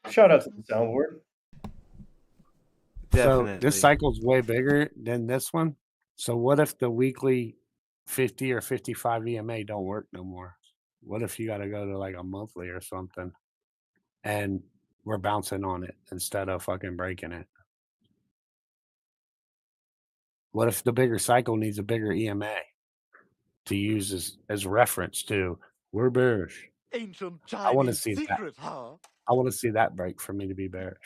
Shout out to the soundboard. So Definitely. this cycle's way bigger than this one. So what if the weekly 50 or 55 EMA don't work no more? What if you got to go to like a monthly or something and we're bouncing on it instead of fucking breaking it? What if the bigger cycle needs a bigger EMA to use as reference to we're bearish? Ancient I want to Chinese see that. secret, huh? I want to see that break for me to be bearish.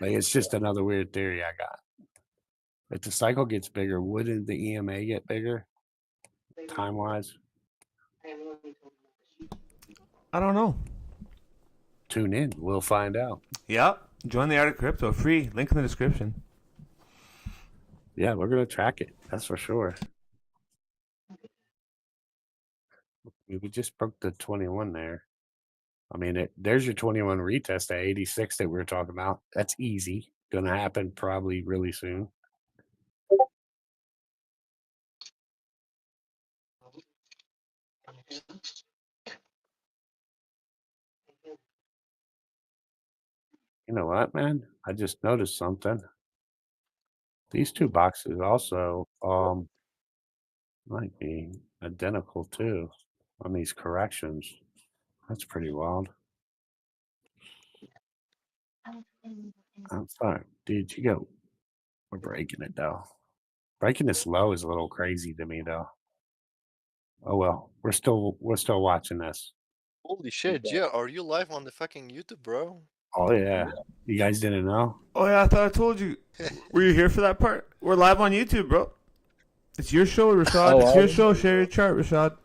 Like it's just another weird theory I got. If the cycle gets bigger, wouldn't the EMA get bigger time wise? I don't know. Tune in. We'll find out. Yep. Join the Art of Crypto. Free. Link in the description. Yeah, we're going to track it. That's for sure. We just broke the 21 there. I mean, there's your 21 retest at 86 that we were talking about. That's easy. Going to happen probably really soon. You know what, man? I just noticed something. These two boxes also might be identical too on these corrections. That's pretty wild. I'm sorry, dude. You go. We're breaking it though. Breaking this low is a little crazy to me though. Oh well, we're still watching this. Holy shit, JR, are you live on the fucking YouTube, bro? Oh yeah, you guys didn't know? Oh yeah, I thought I told you. Were you here for that part? We're live on YouTube, bro. It's your show, Rashad. Oh, It's your show. Share your chart, Rashad.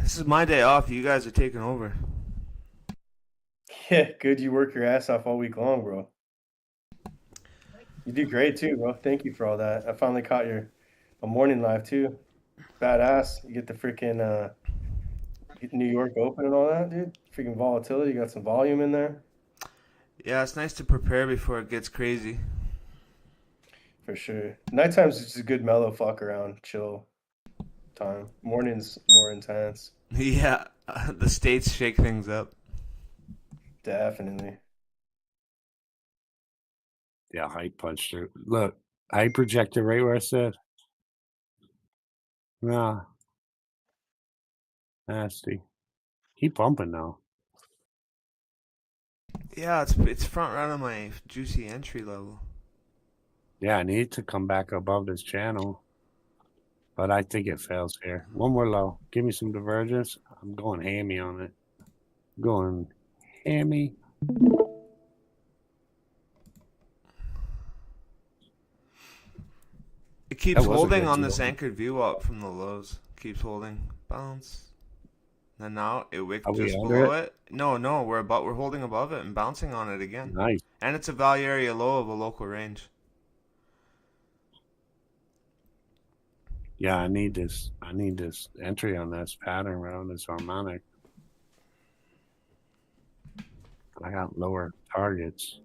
This is my day off. You guys are taking over. Yeah, good. You work your ass off all week long, bro. You do great too, bro. Thank you for all that. I finally caught a morning live too. Badass. You get the freaking New York Open and all that, dude. Freaking volatility. You got some volume in there. Yeah, it's nice to prepare before it gets crazy. For sure. Nighttime's just a good mellow fuck around, chill time. Morning's more intense. Yeah, the states shake things up. Definitely. Yeah, hype punched through. Look, I projected right where I said. Nah. Nasty. Keep pumping now. Yeah, it's front running my juicy entry level. Yeah, I need to come back above this channel, but I think it fails here. One more low. Give me some divergence. I'm going hammy on it. Going hammy. It keeps That was a holding good on this deal. anchored view up from the lows. Keeps holding. Bounce. And now it wicked Are we just under below it. No, we're holding above it and bouncing on it again. Nice. And it's a value area low of a local range. Yeah, I need this entry on this pattern around this harmonic. I got lower targets.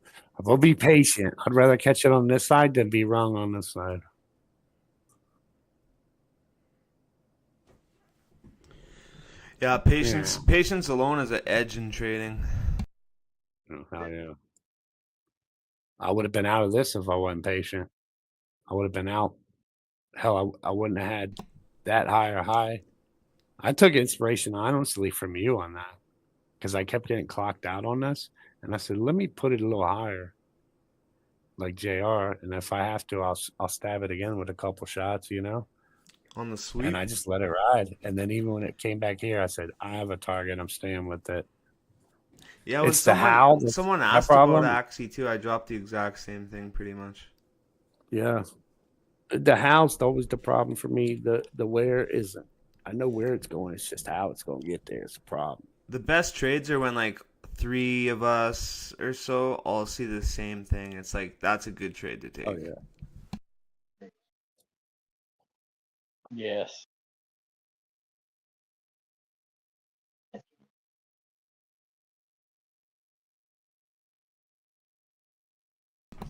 I will be patient. I'd rather catch it on this side than be wrong on this side. Yeah, patience alone is an edge in trading. Oh, hell yeah. I would have been out of this if I wasn't patient. I would have been out. Hell, I wouldn't have had that higher high. I took inspiration, honestly, from you on that because I kept getting clocked out on this. And I said, let me put it a little higher, like JR. And if I have to, I'll stab it again with a couple shots, you know? On the sweep. And I just let it ride. And then even when it came back here, I said, I have a target. I'm staying with it. Yeah, when It's someone asked about Axie too, I dropped the exact same thing pretty much. Yeah. The how's always the problem for me. The where isn't. I know where it's going. It's just how it's going to get there. It's a problem. The best trades are when like 3 of us or so all see the same thing. It's like that's a good trade to take. Oh yeah. Yes. I'm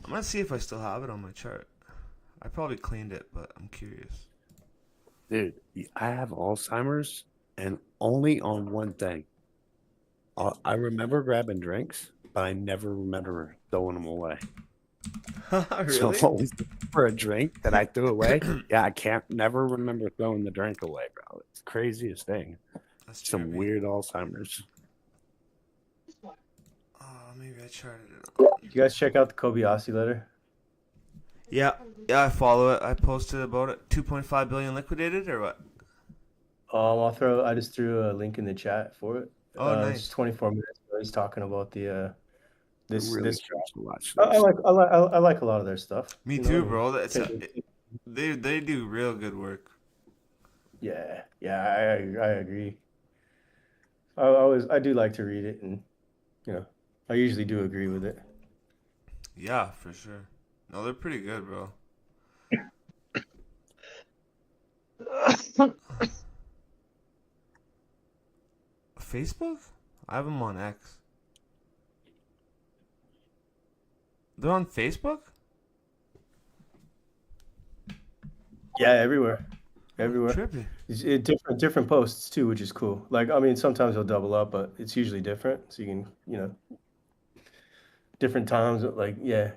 gonna see if I still have it on my chart. I probably cleaned it, but I'm curious. Dude, I have Alzheimer's and only on one thing. I remember grabbing drinks, but I never remember throwing them away. Really? So I'm always looking for a drink that I threw away. Yeah, I can't never remember throwing the drink away, bro. It's the craziest thing. That's some weird Alzheimer's. Oh, maybe I charted it. You guys check out the Kobayashi letter? Yeah, I follow it. I posted about it. 2.5 billion liquidated or what? I just threw a link in the chat for it. Oh, nice. It's 24 minutes ago. He's talking about the this really this. curious to watch I this. like a lot of their stuff. Me you too, know, bro. and They do real good work. Yeah, I agree. I do like to read it, and you know, I usually do agree with it. Yeah, for sure. No, they're pretty good, bro. Facebook? I have them on X. They're on Facebook? Yeah, everywhere. Trippy. It's different posts too, which is cool. Like, I mean, sometimes they'll double up, but it's usually different. So you can, you know, different times. Like, yeah,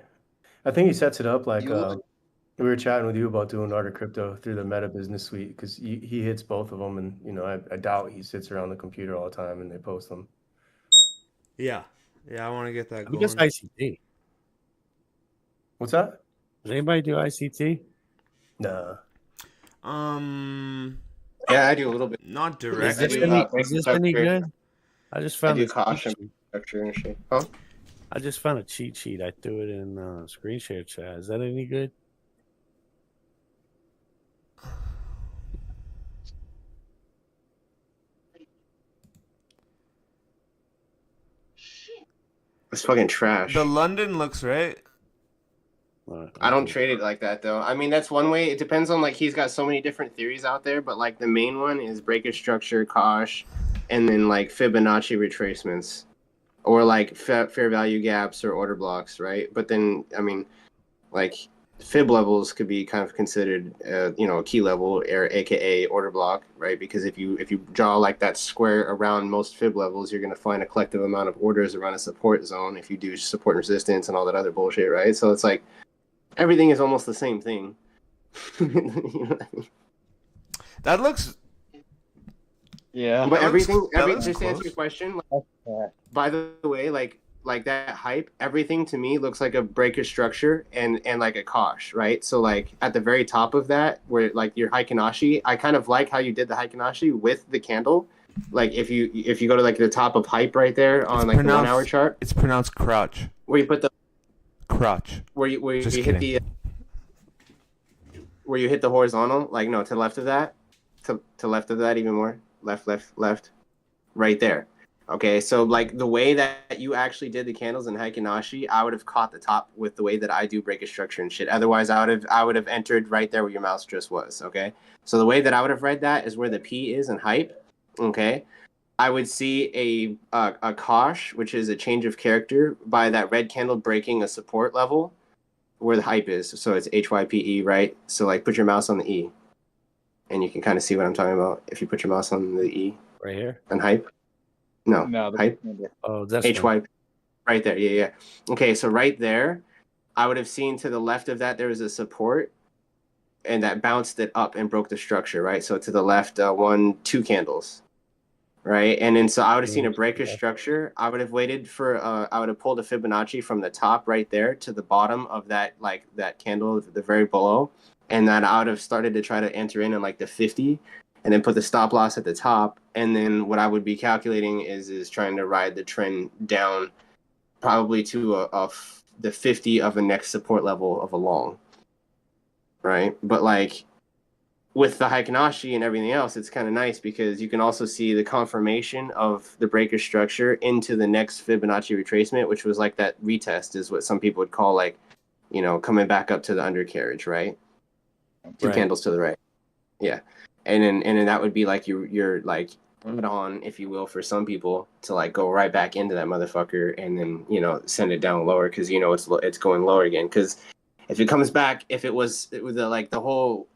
I think he sets it up like we were chatting with you about doing Art of Crypto through the Meta Business Suite because he hits both of them, and you know, I doubt he sits around the computer all the time and they post them. Yeah, I want to get that I going. think it's ICT. What's that? Does anybody do ICT? No. Yeah, I do a little bit. Not Is directly. this any good? I just found I a do cheat caution sheet. structure and shit. Huh? I just found a cheat sheet. I threw it in screen share chat. Is that any good? It's fucking trash. The London looks right. I don't trade it like that though. I mean, that's one way. It depends on like he's got so many different theories out there, but like the main one is breakage structure, Kosh, and then like Fibonacci retracements, or like fair value gaps or order blocks, right? But then I mean, like fib levels could be kind of considered, you know, a key level or AKA order block, right? Because if you draw like that square around most fib levels, you're gonna find a collective amount of orders around a support zone. If you do support and resistance and all that other bullshit, right? So it's like. Everything is almost the same thing. You know what I mean? That looks. Yeah. But That looks- that looks just to answer close. your question, by the way, like that hype, everything to me looks like a breaker structure and like a kosh, right? So like at the very top of that, where like your Haikinashi, I kind of like how you did the Haikinashi with the candle. Like if you go to like the top of hype right there on like the 1 hour chart, It's pronounced crotch. where you put the Crotch. where you Just hit kidding. the where you hit the horizontal, like no, to the left of that, to left of that even more, left, right there. Okay, so like the way that you actually did the candles in Haikinashi, I would have caught the top with the way that I do break a structure and shit. Otherwise, I would have entered right there where your mouse just was. Okay, so the way that I would have read that is where the P is in hype. Okay, I would see a kosh, which is a change of character, by that red candle breaking a support level where the hype is. So it's HYPE, right? So like put your mouse on the E, and you can kind of see what I'm talking about if you put your mouse on the E. Right here. On hype. No, hype. Oh, that's HY, right there. Yeah. Okay, so right there, I would have seen to the left of that there was a support, and that bounced it up and broke the structure, right? So to the left, 2 candles, right? And then so I would have seen a breaker structure. I would have waited for, I would have pulled a Fibonacci from the top right there to the bottom of that, like that candle, the very below, and then I would have started to try to enter in like the 50. And then put the stop loss at the top, and then what I would be calculating is trying to ride the trend down, probably to the 50 of a next support level of a long, right? But like with the Haikinashi and everything else, it's kind of nice because you can also see the confirmation of the breaker structure into the next Fibonacci retracement, which was like that retest, is what some people would call like, you know, coming back up to the undercarriage, right? 2 candles to the right, yeah. And then that would be like you're like on, if you will, for some people to like go right back into that motherfucker and then, you know, send it down lower because you know it's going lower again. Because if it comes back, if it was like the whole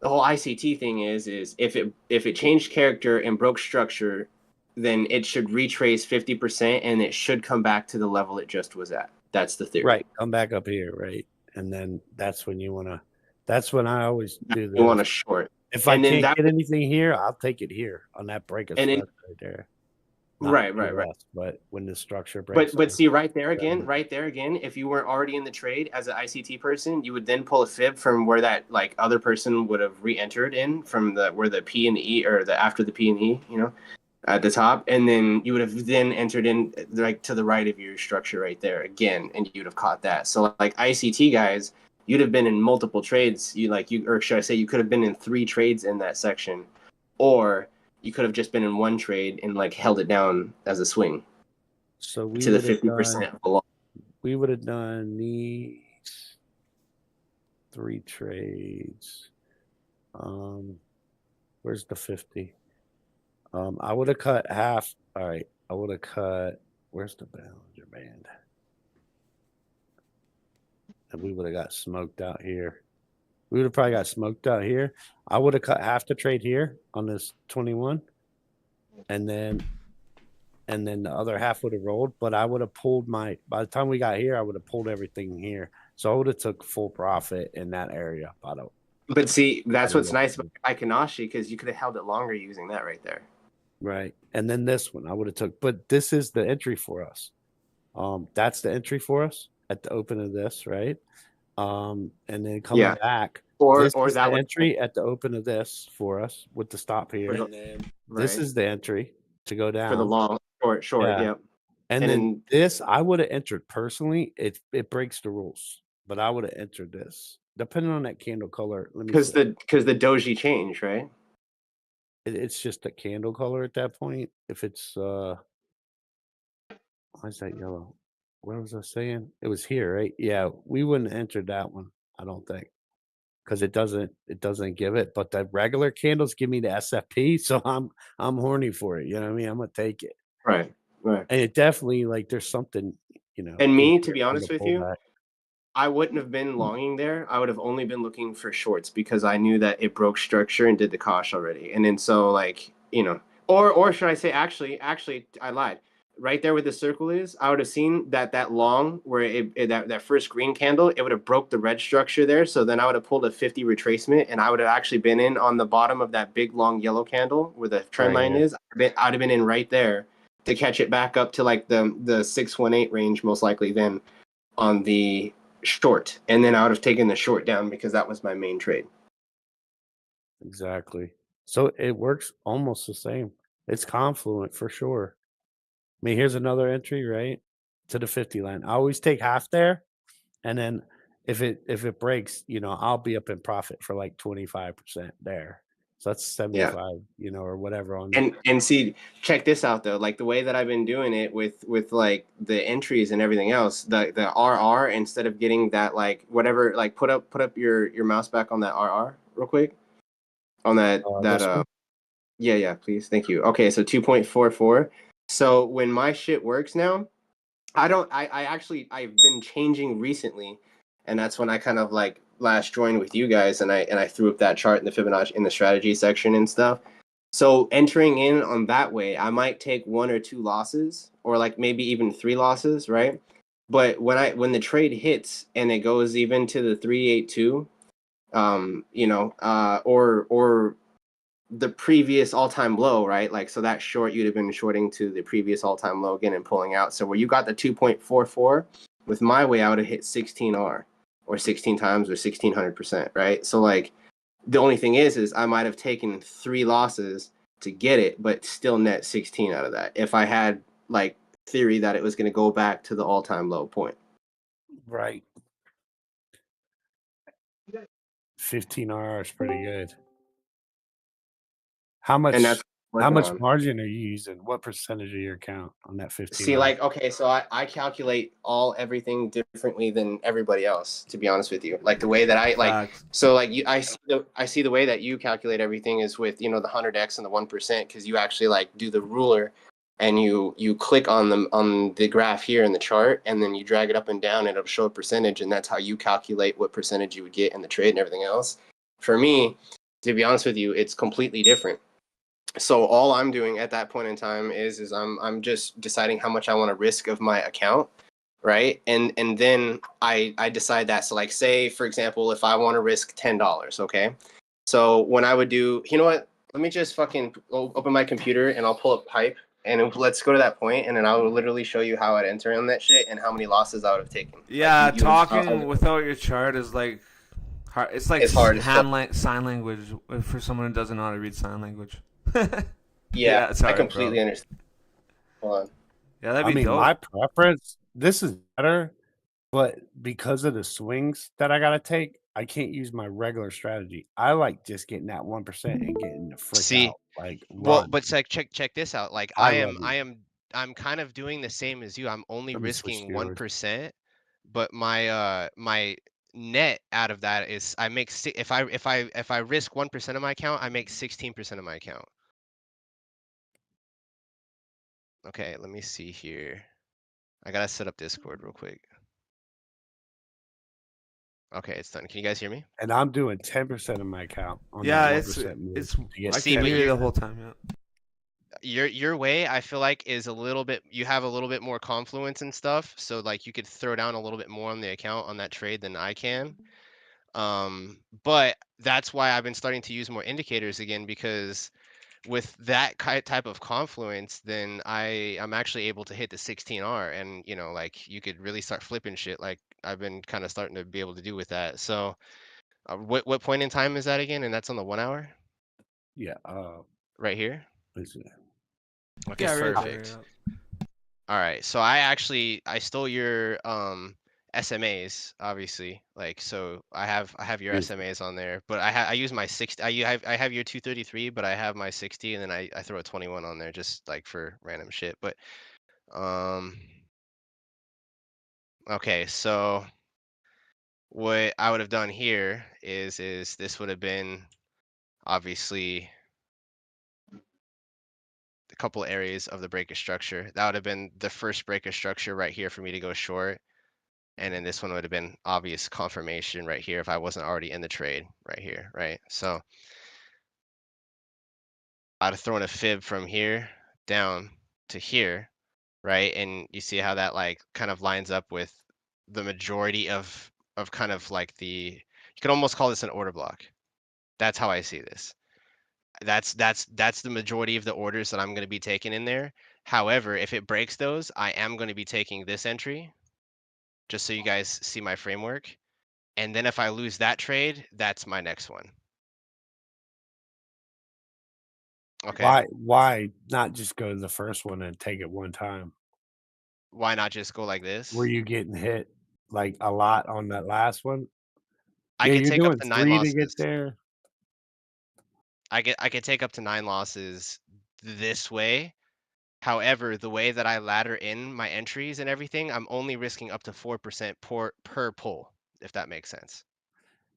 ICT thing is if it changed character and broke structure, then it should retrace 50% and it should come back to the level it just was at. That's the theory. Right. Come back up here, right? And then that's when you want to. That's when I always do this. You want to short. If I can't get anything here, I'll take it here on that break of structure right there. Not Right. POS, but when the structure breaks. But see right there again, if you weren't already in the trade as an ICT person, you would then pull a fib from where that like other person would have re-entered in from where the P and the E, or the after the P and E, you know, at the top, and then you would have then entered in like to the right of your structure right there again, and you'd have caught that. So like ICT guys, you'd have been in multiple trades. Or should I say, you could have been in 3 trades in that section, or you could have just been in 1 trade and like held it down as a swing. So we to the 50% below. We would have done these 3 trades. Where's the 50? I would have cut half. All right, I would have cut. Where's the Bollinger Band? And we would have got smoked out here. We would have probably got smoked out here. I would have cut half the trade here on this 21. And then the other half would have rolled. But I would have pulled by the time we got here, I would have pulled everything here. So I would have took full profit in that area. But see, that's what's nice about Haikinashi, because you could have held it longer using that right there. Right. And then this one I would have took. But this is the entry for us. That's the entry for us at the open of this, right? And then coming back, or that entry at the open of this for us with the stop here. And then this is the entry to go down for the long short. Yeah. And then this, I would have entered personally. It breaks the rules, but I would have entered this depending on that candle color. Because the doji change, right? It's just a candle color at that point. If it's why is that yellow? What was I saying? It was here, right? Yeah, we wouldn't enter that one, I don't think, because it doesn't give it. But the regular candles give me the SFP, so I'm horny for it. You know what I mean? I'm gonna take it. Right. And it definitely, like, there's something, you know. And me, to be honest with you, I wouldn't have been longing there. I would have only been looking for shorts because I knew that it broke structure and did the kosh already. And then so, like, you know, or should I say, actually, I lied. right there where the circle is, I would have seen that long where that first green candle, it would have broke the red structure there. So then I would have pulled a 50 retracement, and I would have actually been in on the bottom of that big long yellow candle where the trend Right line here. is. I'd have been in right there to catch it back up to like the 618 range, most likely then on the short, and then I would have taken the short down because that was my main trade. Exactly. So it works almost the same. It's confluent for sure. I mean, here's another entry, right? To the 50 line. I always take half there. And then if it breaks, I'll be up in profit for like 25% there. So that's 75, or whatever on it. And see, check this out though. Like the way that I've been doing it with like the entries and everything else, the RR, instead of getting that like whatever, like put up your mouse back on that RR real quick. On that This one? yeah, please. Thank you. Okay, so 2.44. So when my shit works now, I've been changing recently, and that's when I kind of like last joined with you guys, and I threw up that chart in the Fibonacci in the strategy section and stuff. So entering in on that way, I might take 1 or 2 losses, or like maybe even 3 losses, right? But when the trade hits and it goes even to the 382, or the previous all-time low, right? Like, so that short, you'd have been shorting to the previous all-time low again and pulling out. So where you got the 2.44, with my way, I would have hit 16R or 16 times or 1600%, right? So like, the only thing is I might have taken 3 losses to get it, but still net 16 out of that. If I had like theory that it was going to go back to the all-time low point. Right. 15 RR is pretty good. How much And that's how much on. margin are you using? What percentage of your account on that 15? See, like, okay, so I calculate everything differently than everybody else, to be honest with you. Like the way that I like, so like I see the way that you calculate everything is with, the 100x and the 1%, because you actually like do the ruler and you click on the graph here in the chart, and then you drag it up and down and it'll show a percentage, and that's how you calculate what percentage you would get in the trade and everything else. For me, to be honest with you, it's completely different. So all I'm doing at that point in time is I'm just deciding how much I want to risk of my account, right? And then I decide that. So like, say for example, if I want to risk $10, okay? So when I would do, you know what? Let me just fucking open my computer and I'll pull up Pipe, and let's go to that point, and then I will literally show you how I'd enter on that shit and how many losses I would have taken. Yeah, like, talking without your chart is like hard. It's like hard. Sign language for someone who doesn't know how to read sign language. Yeah, it's hard, I completely bro. understand. Hold on. Yeah, that'd be dope. My preference, this is better, but because of the swings that I gotta take, I can't use my regular strategy. I like just getting that 1% and getting the freak out. Like, well, run. but check this out. Like I love it. I'm kind of doing the same as you. I'm only Let me switch risking gears. 1%, but my my net out of that is I make if I risk 1% of my account, I make 16% of my account. Okay, let me see here. I gotta set up Discord real quick. Okay, it's done. Can you guys hear me? And I'm doing 10% of my account on Yeah, that it's 1% move it's. to get I See, can but hear you the whole time. Yeah. Your way, I feel like, is a little bit, you have a little bit more confluence and stuff, so like you could throw down a little bit more on the account on that trade than I can. But that's why I've been starting to use more indicators again, because with that type of confluence, then I'm actually able to hit the 16R, and like you could really start flipping shit like I've been kind of starting to be able to do with that. So what point in time is that again? And that's on the 1 hour? Yeah, right here. Okay, Yeah, right perfect. there, All right, so I stole your SMAs, obviously. Like, so I have your SMAs on there, but I use my 60. I have your 233, but I have my 60, and then I throw a 21 on there just like for random shit. But okay, so what I would have done here is this would have been obviously a couple areas of the breaker structure. That would have been the first breaker structure right here for me to go short. And then this one would have been obvious confirmation right here if I wasn't already in the trade right here, right? So I'd have thrown a fib from here down to here. right? And you see how that like kind of lines up with the majority of kind of like you could almost call this an order block. That's how I see this. That's the majority of the orders that I'm going to be taking in there. However, if it breaks those, I am going to be taking this entry, just so you guys see my framework. And then if I lose that trade, that's my next one. Okay. Why not just go to the first one and take it one time? Why not just go like this? Were you getting hit like a lot on that last one? I Yeah, could you're take up doing to 9 3 to get losses. there. I could take up to 9 losses this way. However, the way that I ladder in my entries and everything, I'm only risking up to 4% per pull, if that makes sense.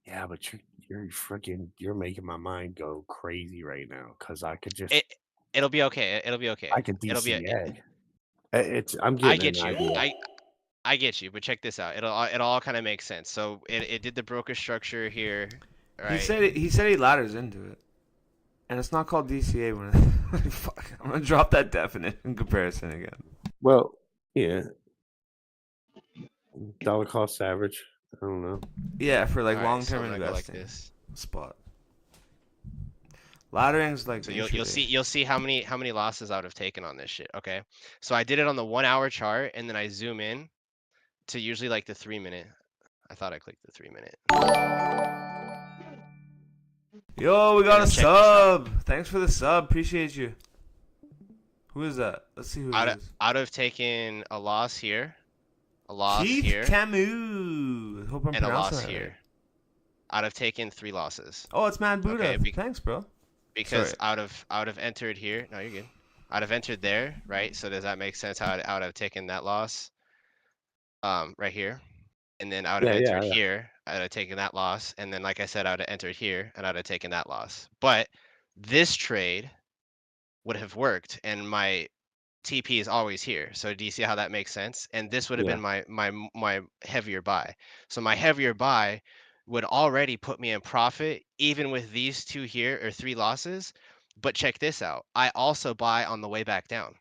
Yeah, but you're making my mind go crazy right now because I could just It'll be okay. It'll be okay. I could It'll be. DCA. I'm I getting get an you. idea. I get you, but check this out. It all kind of makes sense. So it did the broker structure here, right? He said he ladders into it, and it's not called DCA when. Fuck, I'm gonna drop that definition comparison again. Well, yeah, dollar cost average. I don't know. Yeah, for like All right, long so term I'm gonna go like investing. this. Spot. Laddering's like So you'll see how many losses I would have taken on this shit. Okay, so I did it on the 1 hour chart, and then I zoom in to usually like the 3 minute. I thought I clicked the 3 minute. Yo, we got a sub. Thanks for the sub. Appreciate you. Who is that? Let's see who it is. I'd have taken a loss here, a loss Keith here, Camus. Hope I'm and a pronouncing loss that here. right. I'd have taken 3 losses. Oh, it's Mad Buddha. Okay, Thanks, bro. Because Sorry. I would have entered here. No, you're good. I'd have entered there, right? So does that make sense? How I would have taken that loss, right here, and then I would have entered here. I'd have taken that loss, and then, like I said, I would have entered here, and I'd have taken that loss. But this trade would have worked, and my TP is always here. So do you see how that makes sense? And this would have been my heavier buy. So my heavier buy would already put me in profit, even with these 2 here or 3 losses. But check this out. I also buy on the way back down.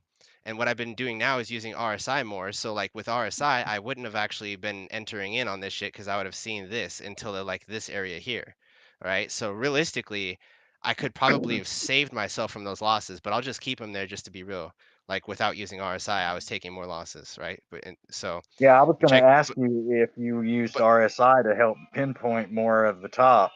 And what I've been doing now is using RSI more. So like with RSI, I wouldn't have actually been entering in on this shit because I would have seen this until like this area here. Right. So realistically, I could probably have saved myself from those losses, but I'll just keep them there just to be real. Like without using RSI, I was taking more losses, right? So Yeah, I was going to check. ask you if you used RSI to help pinpoint more of the top.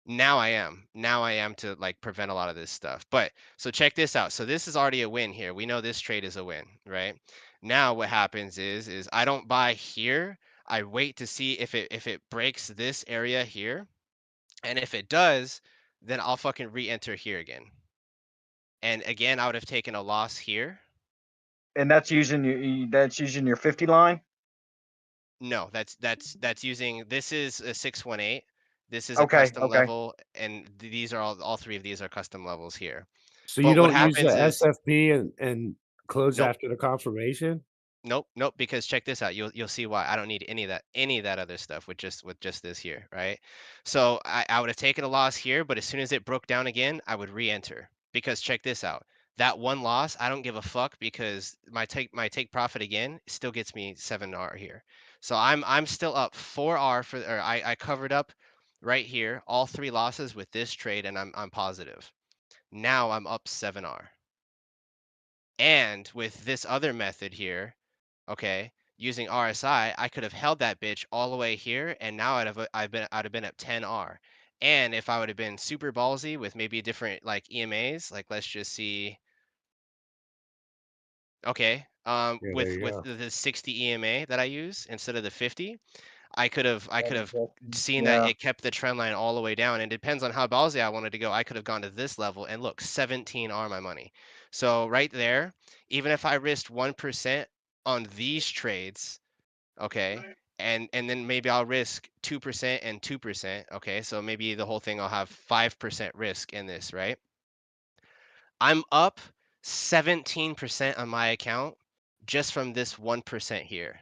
Now I am to like prevent a lot of this stuff. But so check this out. So this is already a win here. We know this trade is a win, right? Now what happens is I don't buy here. I wait to see if it breaks this area here. And if it does, then I'll fucking re-enter here again. And again, I would have taken a loss here. And that's using your 50 line? No, that's using, this is a 618. This is a custom level, and these are all 3 of these are custom levels here. So But you don't what use the happens is, SFP and close Nope. after the confirmation? Nope, because check this out. You'll see why. I don't need any of that other stuff with just this here, right? So I would have taken a loss here, but as soon as it broke down again, I would re-enter. Because check this out. That one loss, I don't give a fuck because my take profit again still gets me 7R here. So I'm still up 4R I covered up right here all 3 losses with this trade, and I'm positive. Now I'm up 7R. And with this other method here, okay, using RSI, I could have held that bitch all the way here, and now I'd have been at 10R. And if I would have been super ballsy with maybe different like EMAs, like let's just see. Okay, with the 60 EMA that I use instead of the 50, I could have seen that it kept the trend line all the way down. And it depends on how ballsy I wanted to go. I could have gone to this level and look, 17R my money. So right there, even if I risked 1% on these trades, okay, and then maybe I'll risk 2% and 2%, okay, so maybe the whole thing I'll have 5% risk in this, right? I'm up 17% on my account just from this 1% here.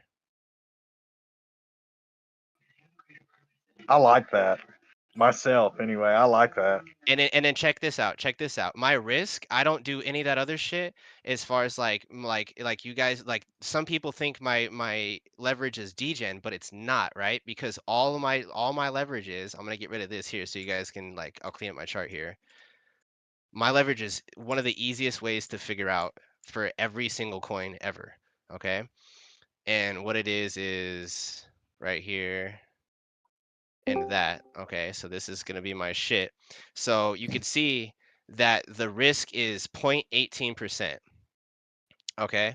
I like that. Myself, anyway. I like that. And then check this out. Check this out. My risk, I don't do any of that other shit as far as like you guys, like some people think my leverage is degen, but it's not, right? Because all my leverage is, I'm gonna get rid of this here so you guys can like, I'll clean up my chart here. My leverage is one of the easiest ways to figure out for every single coin ever. Okay. And what it is right here and that. Okay, so this is gonna be my shit. So you can see that the risk is 0.18%. Okay.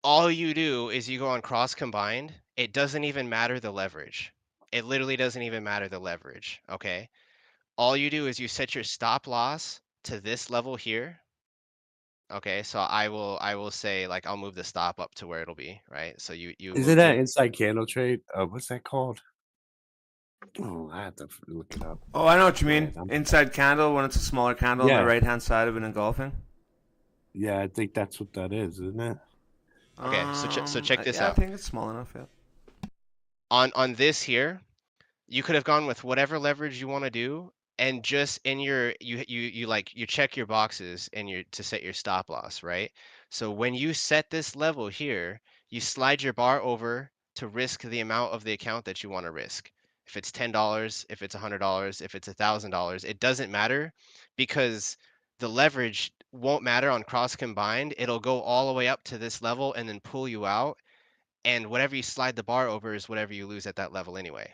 All you do is you go on cross combined. It doesn't even matter the leverage. It literally doesn't even matter the leverage. Okay. All you do is you set your stop loss to this level here. Okay, so I will say like I'll move the stop up to where it'll be, right? So you Is move it that it. inside candle trade? What's that called? Oh, I have to look it up. Oh, I know what you mean. Man, I'm- Inside candle when it's a smaller candle on Yeah. the right hand side of an engulfing. Yeah, I think that's what that is, isn't it? Okay, so check this yeah, out. I think it's small enough. Yeah. On this here, you could have gone with whatever leverage you want to do, and just in your you check your boxes and you to set your stop loss, right? So when you set this level here, you slide your bar over to risk the amount of the account that you want to risk. If it's $10, if it's $100, if it's $1,000, it doesn't matter because the leverage won't matter on cross combined. It'll go all the way up to this level and then pull you out. And whatever you slide the bar over is whatever you lose at that level anyway.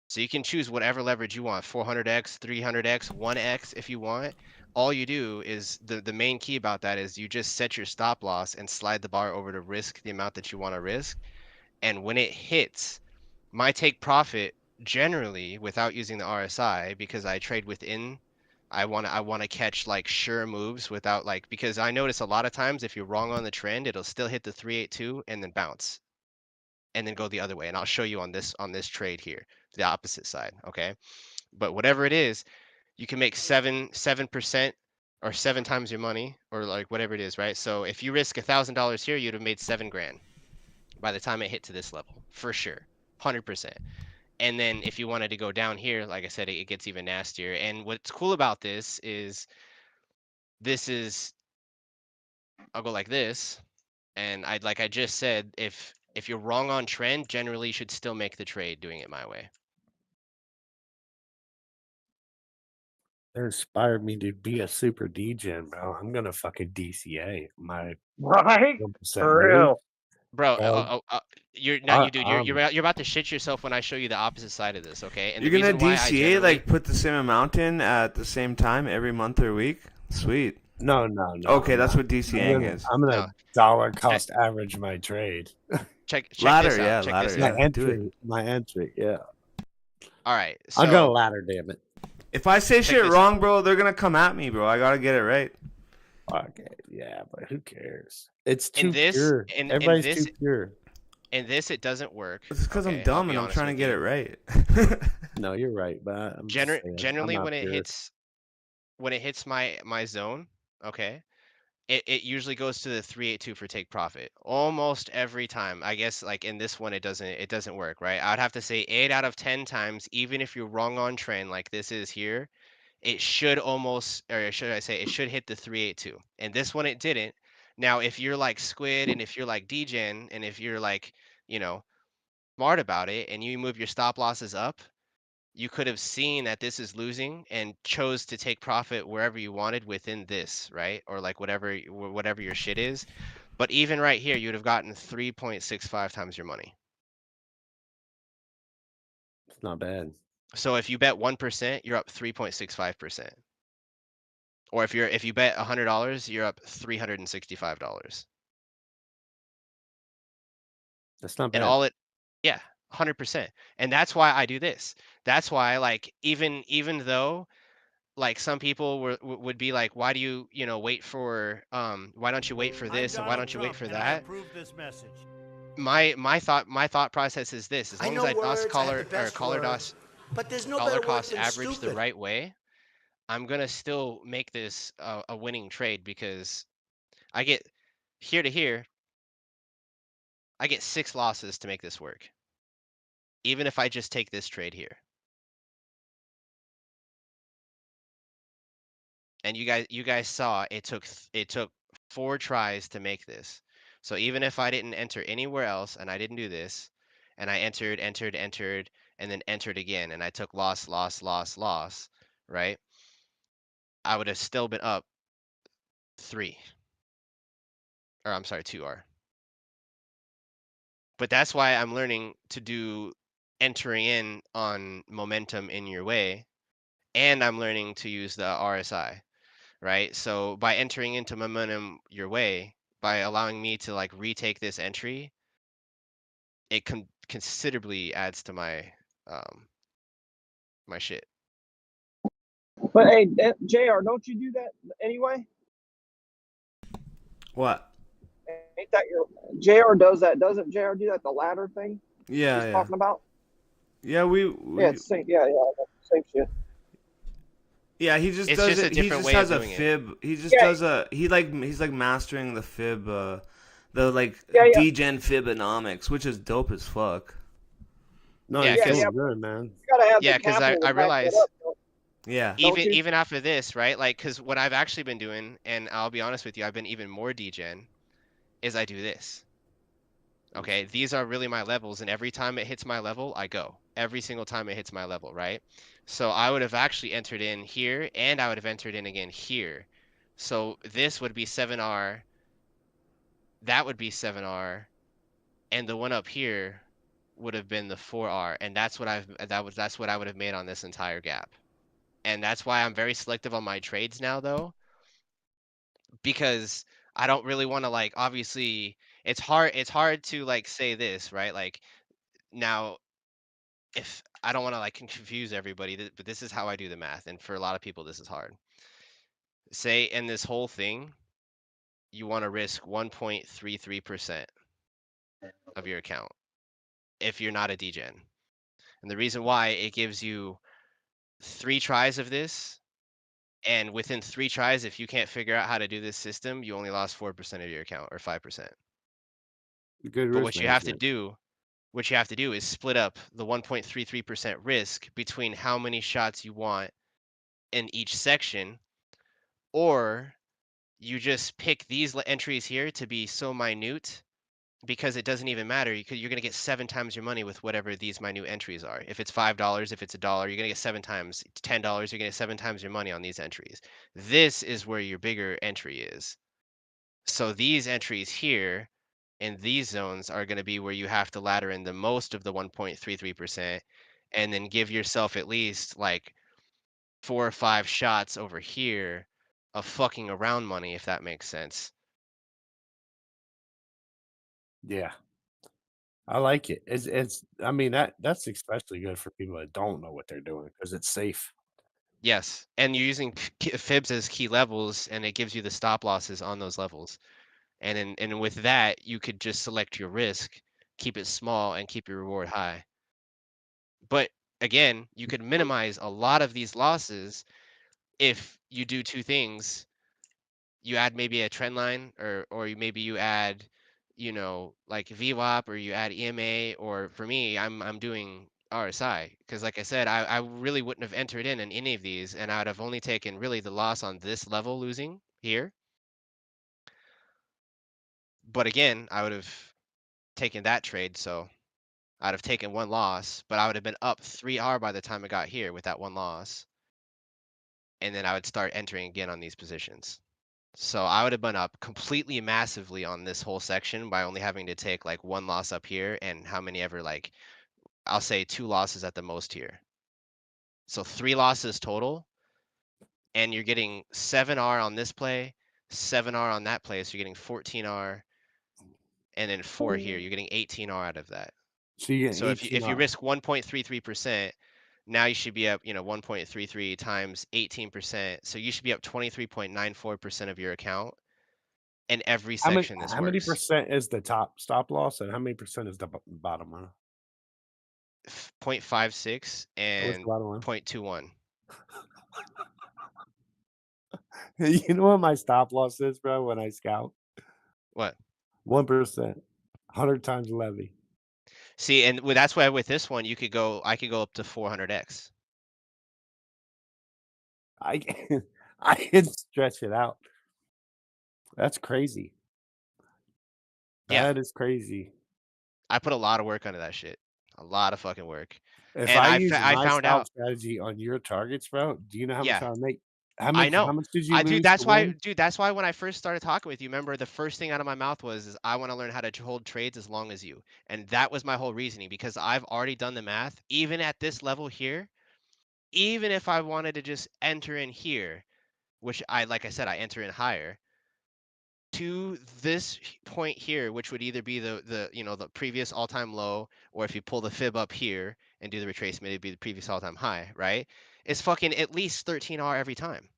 So you can choose whatever leverage you want, 400x, 300x, 1x if you want. All you do is the main key about that is you just set your stop loss and slide the bar over to risk the amount that you want to risk. And when it hits, my take profit generally without using the RSI, because I trade within, I want to catch like sure moves without like, because I notice a lot of times if you're wrong on the trend, it'll still hit the 382 and then bounce and then go the other way. And I'll show you on this trade here, the opposite side. Okay. But whatever it is, you can make 7% or 7 times your money or like whatever it is, right? So if you risk $1,000 here, you'd have made 7 grand by the time it hit to this level for sure, 100%. And then if you wanted to go down here, like I said, it gets even nastier. And what's cool about this is, I'll go like this. And like I just said, if you're wrong on trend, generally you should still make the trade doing it my way. That inspired me to be a super degen, bro. I'm gonna fucking DCA my Right? 1% For move. real. Bro, you're not dude. You're about to shit yourself when I show you the opposite side of this, okay? And You're the gonna reason why I DCA generally, like put the same amount in at the same time every month or week. Sweet. No. Okay, that's what I'm DCAing gonna, is. I'm gonna No. dollar cost average my trade. check Ladder, this out. yeah, check ladder, this yeah. out. Do it. My entry, yeah. All right. I'll go So ladder, damn it. If I say Check shit this wrong, out. bro, they're gonna come at me, bro. I gotta get it right. Okay, yeah, but who cares? It's in too this, pure. in Everybody's this, too pure. in this, it doesn't work. It's because okay? I'm I'll dumb be and I'm honest trying to with get you. it right. No, you're right, but I'm just saying, I'm Generally not when it pure. hits my zone, okay, it usually goes to the 382 for take profit almost every time. I guess like in this one it doesn't work, right? I'd have to say 8 out of 10 times, even if you're wrong on trend like this is here, it should almost, or should I say, it should hit the 382. And this one it didn't. Now, if you're like Squid and if you're like Degen and if you're like, you know, smart about it and you move your stop losses up, you could have seen that this is losing and chose to take profit wherever you wanted within this, right? Or like whatever your shit is. But even right here, you'd have gotten 3.65 times your money. It's not bad. So if you bet 1%, you're up 3.65%. Or if you bet $100, you're up $365. That's not And bad. yeah, 100%. And that's why I do this. That's why like even though like some people would be like, why do you wait for why don't you wait for this and why don't you wait for that? This message. My thought process is this: as I long as know I DOS words, I have the collar or best collar words, DOS but there's no dollar better word cost than average the stupid. right way, I'm gonna still make this a winning trade because I get here to here. I get 6 losses to make this work, even if I just take this trade here. And you guys saw it took 4 tries to make this. So even if I didn't enter anywhere else and I didn't do this, and I entered, and then entered again, and I took loss, right? I would have still been up 3. Or I'm sorry, 2R. But that's why I'm learning to do entering in on momentum in your way, and I'm learning to use the RSI, right? So by entering into momentum your way, by allowing me to like retake this entry, it considerably adds to my my shit. But hey, JR, don't you do that anyway? What? Ain't that your JR does that? Doesn't JR do that? The ladder thing? Yeah, he's yeah. talking about? Yeah, we Yeah, it's same, yeah, same shit. Yeah, he just It's does just a it. He different just way has of a doing it. fib. He just does a. He's like mastering the fib, the like Yeah. degen fibonomics, which is dope as fuck. No, Yeah, it's 'cause- so good, man. You gotta have Yeah, the because capital to I back realize that up, don't- Yeah. Don't you? even after this, right? Like, because what I've actually been doing, and I'll be honest with you, I've been even more degen, is I do this. Okay, these are really my levels, and every time it hits my level, I go. Every single time it hits my level, right? So I would have actually entered in here, and I would have entered in again here. So this would be 7R, that would be 7R, and the one up here would have been the 4R, and that's what that's what I would have made on this entire gap. And that's why I'm very selective on my trades now, though, because I don't really want to, like, obviously it's hard to like say this, right? Like, now, if I don't want to like confuse everybody, but this is how I do the math, and for a lot of people this is hard. Say in this whole thing, you want to risk 1.33% of your account if you're not a degen. And the reason why, it gives you 3 tries of this, and within 3 tries, if you can't figure out how to do this system, you only lost 4% of your account, or 5%. Good But risk what you have to management. do is split up the 1.33% risk between how many shots you want in each section, or you just pick these entries here to be so minute, because it doesn't even matter. You're going to get 7 times your money with whatever these minute entries are. If it's $5, if it's $1, you're going to get 7 times. $10, you're going to get 7 times your money on these entries. This is where your bigger entry is. So these entries here in these zones are going to be where you have to ladder in the most of the 1.33%, and then give yourself at least like 4 or 5 shots over here of fucking around money, if that makes sense. Yeah. I like it. It's I mean that's especially good for people that don't know what they're doing because it's safe. Yes, and you're using fibs as key levels, and it gives you the stop losses on those levels. And with that, you could just select your risk, keep it small, and keep your reward high. But again, you could minimize a lot of these losses if you do 2 things. You add maybe a trend line, or maybe you add, like VWAP, or you add EMA, or for me, I'm doing RSI, because like I said, I really wouldn't have entered in any of these, and I would have only taken really the loss on this level losing here. But again, I would have taken that trade, so I'd have taken 1 loss, but I would have been up 3R by the time I got here with that 1 loss. And then I would start entering again on these positions. So I would have been up completely massively on this whole section by only having to take like 1 loss up here, and how many ever, like, I'll say 2 losses at the most here. So 3 losses total, and you're getting 7R on this play, 7R on that play, so you're getting 14R, and then 4 here. You're getting 18R out of that. So you get So if you 18R. risk 1.33%, now you should be up, 1.33 times 18%. So you should be up 23.94% of your account in every section this How many works. percent is the top stop loss and how many percent is the bottom one? 0.56 What's and the bottom one? 0.21. You know what my stop loss is, bro, when I scout? What? 1%. 100 times levy. See, and that's why with this one, I could go up to 400x. I can stretch it out. That's crazy. Yeah. That is crazy. I put a lot of work into that shit. A lot of fucking work. If And I I use I my found scalp out. strategy on your targets, bro, do you know how much Yeah. I make? How I much? know. How much did you Dude, lose that's to why, win? dude, that's why when I first started talking with you, remember the first thing out of my mouth was I want to learn how to hold trades as long as you. And that was my whole reasoning because I've already done the math. Even at this level here, even if I wanted to just enter in here, which like I said, I enter in higher to this point here, which would either be the previous all-time low, or if you pull the fib up here and do the retracement, it'd be the previous all-time high, right? It's fucking at least 13R every time.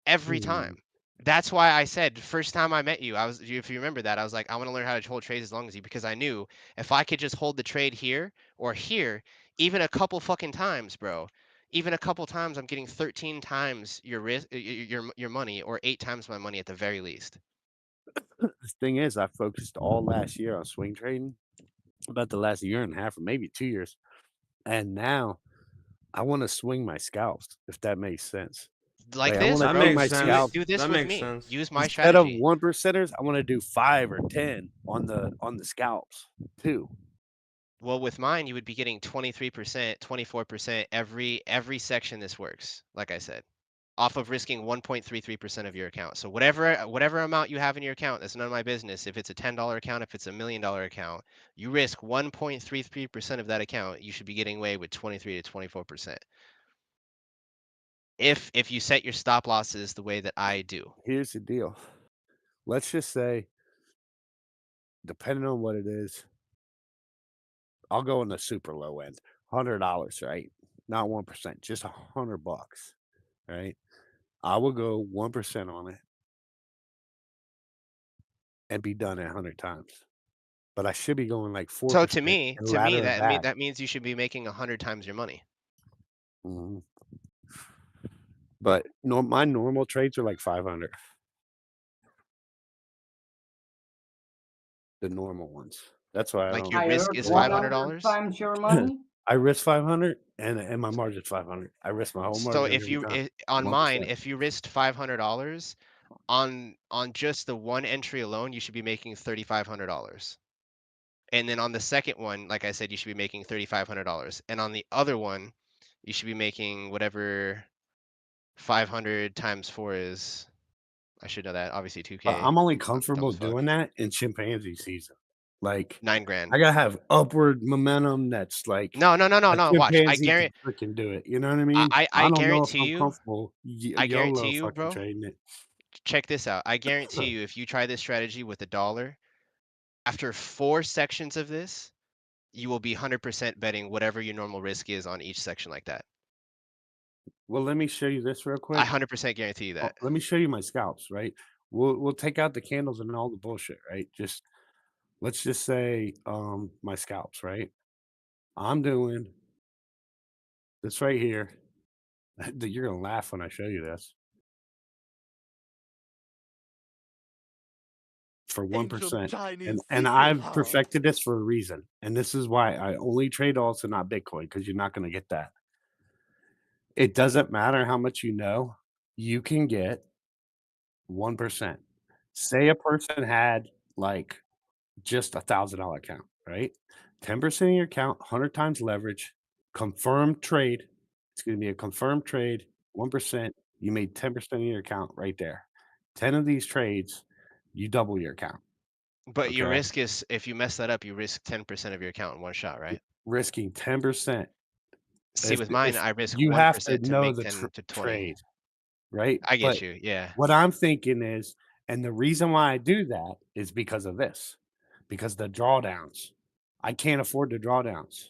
Every time. That's why I said first time I met you, if you remember that, I was like, I want to learn how to hold trades as long as you, because I knew if I could just hold the trade here or here, even a couple fucking times, bro, even a couple times, I'm getting 13 times your risk, your money, or 8 times my money at the very least. The thing is, I focused all last year on swing trading, about the last year and a half, or maybe 2 years, and now I want to swing my scalps, if that makes sense. Like I this, want to bro. swing my scalps. Do this with me. Use my Instead of strategy. 1%ers, I want to do 5 or 10 on the scalps too. Well, with mine, you would be getting 23%, 24% every section this works, like I said, off of risking 1.33% of your account. So whatever amount you have in your account, that's none of my business. If it's a $10 account, if it's $1 million account, you risk 1.33% of that account, you should be getting away with 23 to 24%. If you set your stop losses the way that I do. Here's the deal. Let's just say, depending on what it is, I'll go in the super low end, $100, right? Not 1%, just $100, right? I will go 1% on it and be done 100 times. But I should be going like 4%. So to me, and ladder it back. that means you should be making 100 times your money. Mhm. But my normal trades are like 500. The normal ones. That's why I Like don't. your I risk heard is 100 $500. times your money. I risk 500 and my margin's 500. I risk my whole So margin if every you time. on 1%. mine, if you risked $500 on just the one entry alone, you should be making $3,500. And then on the second one, like I said, you should be making $3,500. And on the other one, you should be making whatever 500 times 4 is. I should know that. Obviously 2K. I'm only Dumb comfortable as fuck. doing that in chimpanzee season. Like $9 grand. I gotta have upward momentum that's like No. a Watch. I chimpanzee can freaking do it. You know what I mean? I I don't know if guarantee I'm you. comfortable I YOLO guarantee you, fucking bro. trading it. Check this out. I guarantee you, if you try this strategy with $1, after 4 sections of this, you will be 100% betting whatever your normal risk is on each section like that. Well, let me show you this real quick. I 100% guarantee you that. Let me show you my scalps, right? We'll take out the candles and all the bullshit, right? Let's just say my scalps, right? I'm doing this right here. You're gonna laugh when I show you this. For 1%. And I've perfected this for a reason. And this is why I only trade alts and not Bitcoin, because you're not going to get that. It doesn't matter how much you know, you can get 1%. Say a person had like just $1,000 account, right? 10% of your account, 100 times leverage, confirmed trade. It's going to be a confirmed trade, 1%. You made 10% of your account right there. 10 of these trades, you double your account. But your risk is, if you mess that up, you risk 10% of your account in one shot, right? Risking 10%. See, with mine, I risk you 1% have to to know make the 10 to 20. trade, right? I get But you, yeah. what I'm thinking is, and the reason why I do that is because of this, because the drawdowns, I can't afford the drawdowns.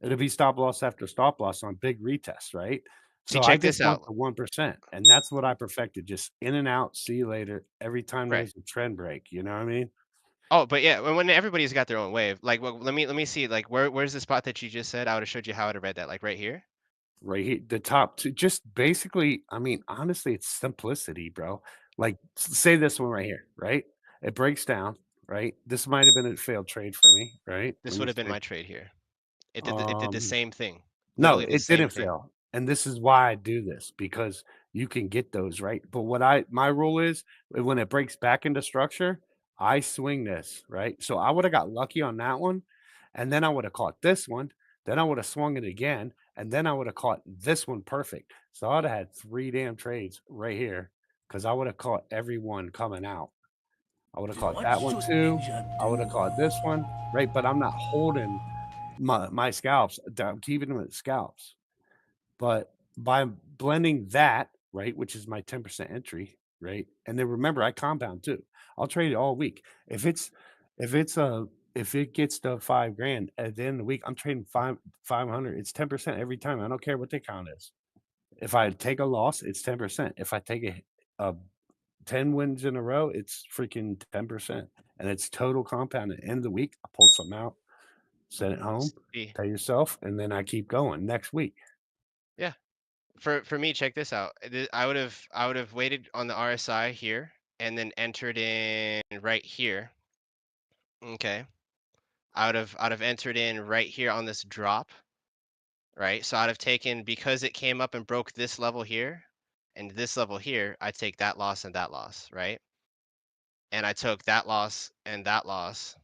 It'll be stop loss after stop loss on big retests, right? See, So I check this just want out. the 1%, and that's what I perfected. Just in and out, see you later. Every time Right. there's a trend break, you know what I mean? Oh, but yeah, when everybody's got their own wave. Like, well, let me see. Like, where's the spot that you just said? I would have showed you how I'd have read that. Like right here. Right here, the top two, just basically, I mean, honestly, it's simplicity, bro. Like, say this one right here, right? It breaks down, right? This might have been a failed trade for me, right? This Let would me have been see. my trade here. It did the same thing. No, Literally the it same didn't thing. fail. And this is why I do this, because you can get those, right? But my rule is when it breaks back into structure, I swing this, right? So I would have got lucky on that one, and then I would have caught this one, then I would have swung it again, and then I would have caught this one perfect. So I would have had 3 damn trades right here because I would have caught every one coming out. I would have caught that one too. I would have caught this one, right? But I'm not holding my scalps. I'm keeping them at scalps. But by blending that, right, which is my 10% entry, right? And then remember, I compound too. I'll trade it all week. If it gets to 5 grand at the end of the week, I'm trading 500. It's 10% every time. I don't care what the count is. If I take a loss, it's 10%. If I take a 10 wins in a row, it's freaking 10%. And it's total compound. At the end of the week, I pull some out, send it home, tell yourself, and then I keep going next week. Yeah. For me, check this out. I would have waited on the RSI here and then entered in right here. Okay. I'd have entered in right here on this drop. Right? So I'd have taken, because it came up and broke this level here and this level here, I take that loss and that loss, right? And I took that loss and that loss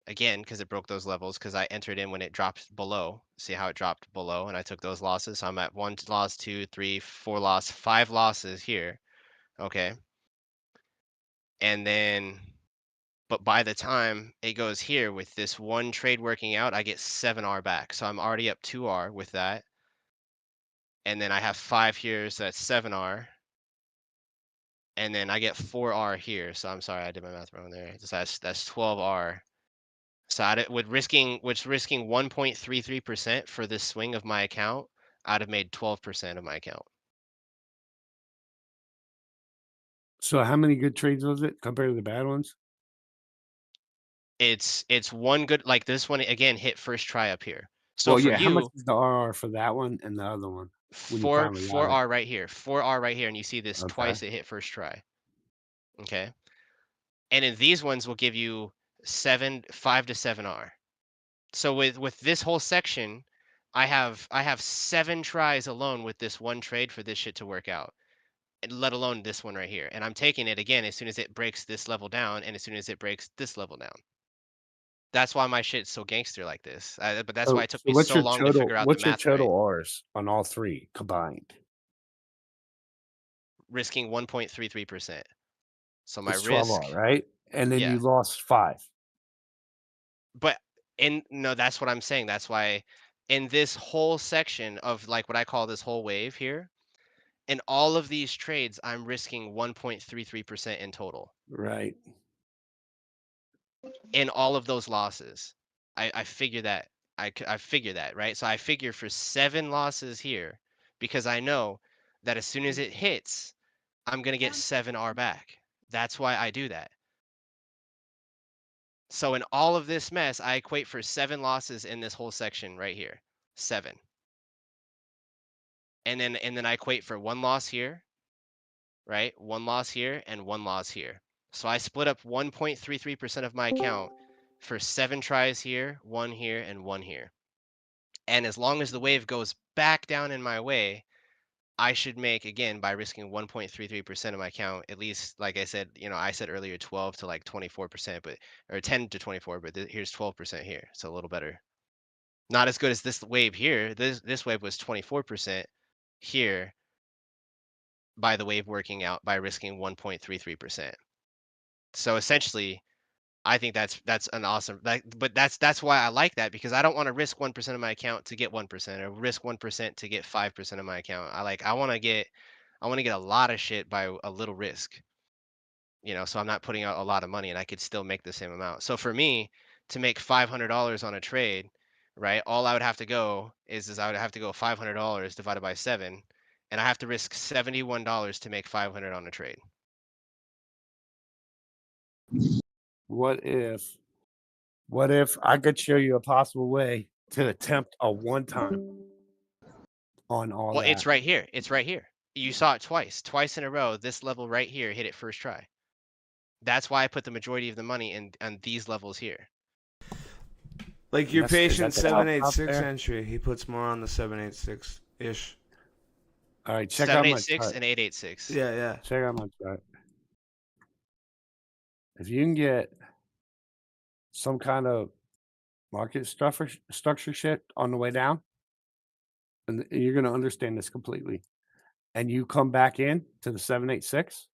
again because it broke those levels, because I entered in when it dropped below. See how it dropped below, and I took those losses. So I'm at 1 loss, 2, 3, 4 loss, 5 losses here. Okay. And then, but by the time it goes here with this one trade working out, I get 7R back. So I'm already up 2R with that. And then I have 5 here, so that's 7R. And then I get 4R here. So I'm sorry, I did my math wrong there. So that's 12R. So with risking 1.33% for this swing of my account, I'd have made 12% of my account. So how many good trades was it compared to the bad ones? It's one good, like this one again hit first try up here. So well, for yeah, how much you, is the RR for that one and the other one? When you finally got it? 4R right here, 4R right here, and you see this Okay. twice it hit first try. Okay. And then these ones will give you 5 to 7R. So with this whole section, I have 7 tries alone with this one trade for this shit to work out, let alone this one right here. And I'm taking it again as soon as it breaks this level down and as soon as it breaks this level down. That's why my shit's so gangster like this. But that's why it took me so long to figure out the math. What's your total R's on all 3 combined? Risking 1.33%. So my It's risk, 12R, right? And then yeah. you lost 5. But no, that's what I'm saying. That's why in this whole section of like what I call this whole wave here, in all of these trades, I'm risking 1.33% in total. Right. In all of those losses, I figure that. I figure that, right? So I figure for 7 losses here, because I know that as soon as it hits, I'm gonna get 7R back. That's why I do that. So in all of this mess, I equate for 7 losses in this whole section right here. 7. And then I equate for 1 loss here, right? 1 loss here and 1 loss here. So I split up 1.33% of my account for 7 tries here, 1 here, and 1 here. And as long as the wave goes back down in my way, I should make, again, by risking 1.33% of my account, at least, like I said, I said earlier 12 to like 24%, but or 10 to 24, but here's 12% here. So a little better. Not as good as this wave here. This wave was 24% here by the wave working out by risking 1.33%. So essentially, I think that's an awesome, but that's why I like that, because I don't want to risk 1% of my account to get 1% or risk 1% to get 5% of my account. I want to get a lot of shit by a little risk, so I'm not putting out a lot of money and I could still make the same amount. So for me to make $500 on a trade, right, all I would have to go is I would have to go $500 divided by 7, and I have to risk $71 to make 500 on a trade. What if I could show you a possible way to attempt a one time on all Well, that? it's right here. It's right here. You saw it twice in a row. This level right here hit it first try. That's why I put the majority of the money in on these levels here. Like your patient 786 entry, he puts more on the 786 ish. All right, check out my 786 chart. and 886. Yeah. Check out my chart. If you can get some kind of market structure shit on the way down, and you're going to understand this completely. And you come back in to the 786.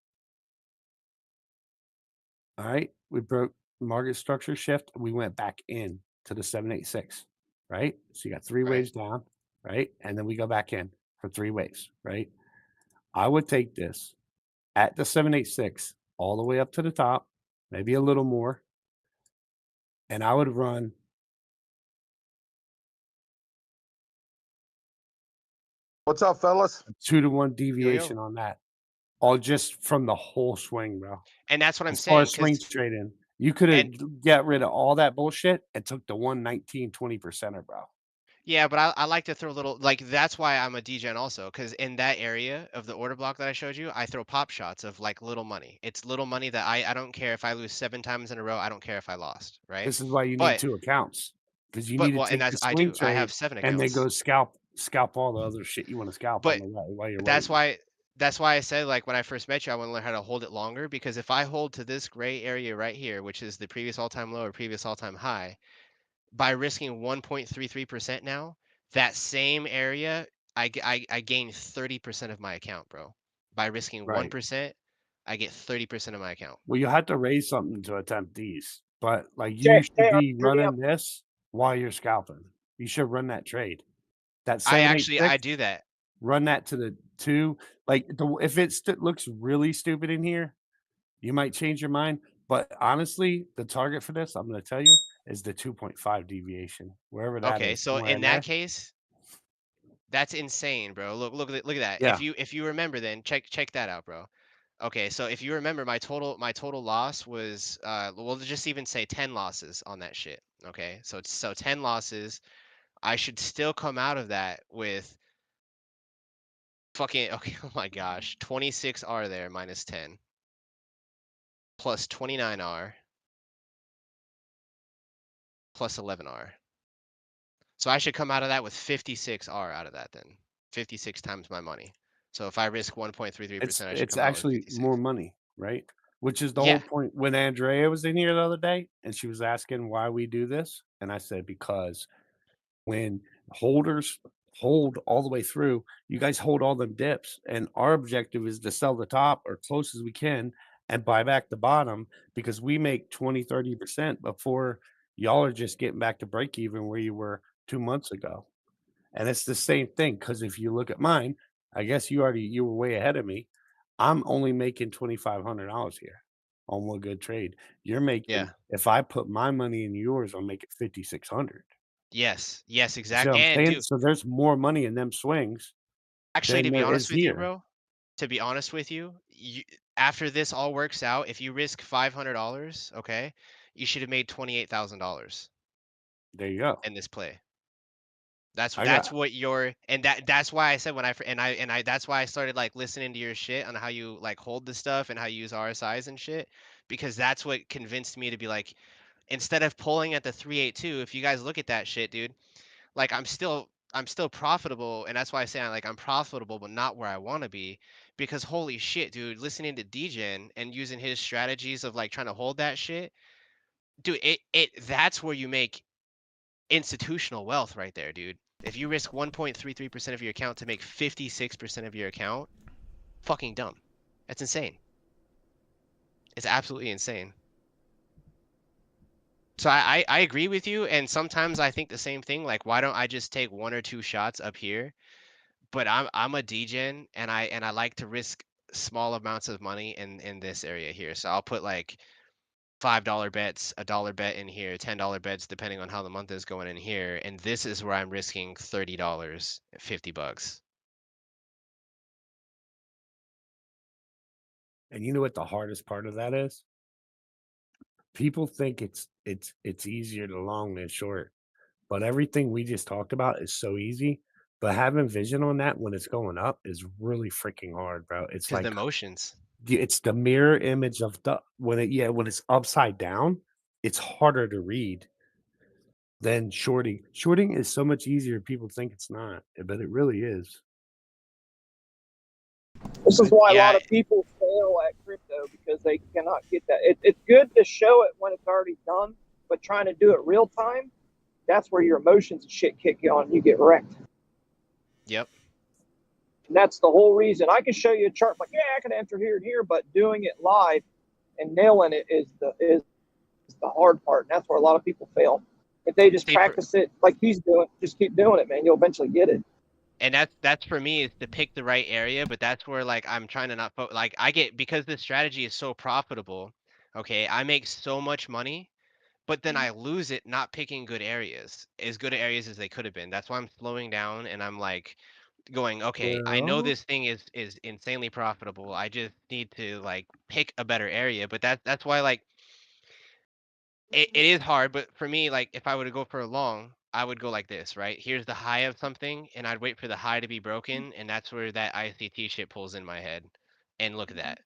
All right, we broke market structure shift. We went back in to the 786, right? So you got three waves down, right? And then we go back in for three waves, right? I would take this at the 786 all the way up to the top, maybe a little more. And I would run What's up, fellas? 2-to-1 deviation on that. All just from the whole swing, bro. And that's what I'm as far saying. as swing trading, you could have got rid of all that bullshit and took the 119 20%er, bro. Yeah, but I like to throw little, like, that's why I'm a DGen also, because in that area of the order block that I showed you, I throw pop shots of like little money. It's little money that I don't care if I lose 7 times in a row. I don't care if I lost, right? This is why you need But 2 accounts, because you but need to well, and take the that's I swing do. I have trade 7 and then accounts. go scalp all the other shit you want to scalp on But the way while you're that's waiting. why I said, like, when I first met you, I want to learn how to hold it longer, because if I hold to this gray area right here, which is the previous all-time low or previous all-time high, by risking 1.33% now, that same area, I gain 30% of my account, bro. By risking Right. 1%, I get 30% of my account. Well, you have to raise something to attempt these, but like you Jay, should be you're the- running this while you're scalping. You should run that trade. That I 786. do that. Run that to the 2. Like if it looks really stupid in here, you might change your mind. But honestly, the target for this, I'm going to tell you, is the 2.5 deviation, wherever that Okay, is. so somewhere in there. that case, that's insane, bro. Look at that. Yeah. If you remember, then check that out, bro. Okay, so if you remember, my total loss was we'll just even say 10 losses on that shit. Okay, so 10 losses. I should still come out of that with fucking okay. Oh my gosh, 26R there minus 10 plus 29R plus 11R. So I should come out of that with 56R out of that then. 56 times my money. So if I risk 1.33%, I should It's come out with actually 56. more money, right? Which is the Yeah. whole point. When Andrea was in here the other day and she was asking why we do this, and I said because when holders hold all the way through, you guys hold all them dips, and our objective is to sell the top or close as we can and buy back the bottom, because we make 20-30% before y'all are just getting back to break even where you were 2 months ago. And it's the same thing, because if you look at mine, I guess you were way ahead of me. I'm only making $2,500 here on one good trade. You're making, if I put my money in yours, I'll make it 5,600. Yes, See exactly. what I'm And saying? dude, So there's more money in them swings actually, to than be there honest is with you, here. bro, after this all works out, if you risk $500, okay, you should have made $28,000 There you go. in this play. That's I got what you're, and that's why I said when I that's why I started like listening to your shit on how you like hold the stuff and how you use RSIs and shit, because that's what convinced me to be like, instead of pulling at the 382, if you guys look at that shit, dude, like I'm still profitable, and that's why I say I'm profitable, but not where I want to be, because holy shit, dude, listening to DGen and using his strategies of like trying to hold that shit, dude, that's where you make institutional wealth right there, dude. If you risk 1.33% of your account to make 56% of your account, fucking dumb. That's insane. It's absolutely insane. So I agree with you, and sometimes I think the same thing. Like, why don't I just take 1 or 2 shots up here? But I'm a DGen, and I like to risk small amounts of money in this area here. So I'll put like $5 bets, a $1 bet in here, $10 bets, depending on how the month is going in here. And this is where I'm risking $30, $50. And you know what the hardest part of that is? People think it's easier to long than short, but everything we just talked about is so easy. But having vision on that when it's going up is really freaking hard, bro. It's Because the like emotions. it's the mirror image of the when it's upside down, it's harder to read. than shorting. Shorting is so much easier. People think it's not, but it really is. This is why a lot of people fail at crypto because they cannot get that. It's good to show it when it's already done, but trying to do it real time, that's where your emotions and shit kick you on and you get wrecked. Yep. And that's the whole reason. I can show you a chart like, yeah, I can enter here and here, but doing it live and nailing it is the hard part. And that's where a lot of people fail. If they just practice it like he's doing, just keep doing it, man. You'll eventually get it. And that's for me is to pick the right area, but that's where like I'm trying to not like I get, because this strategy is so profitable. Okay, I make so much money, but then I lose it not picking good areas, as good areas as they could have been. That's why I'm slowing down and I'm like going, okay, I know Well, this thing is insanely profitable. I just need to like pick a better area. But that's why like it is hard. But for me, like if I were to go for a long, I would go like this, right? Here's the high of something, and I'd wait for the high to be broken, and that's where that ICT shit pulls in my head. And look at that.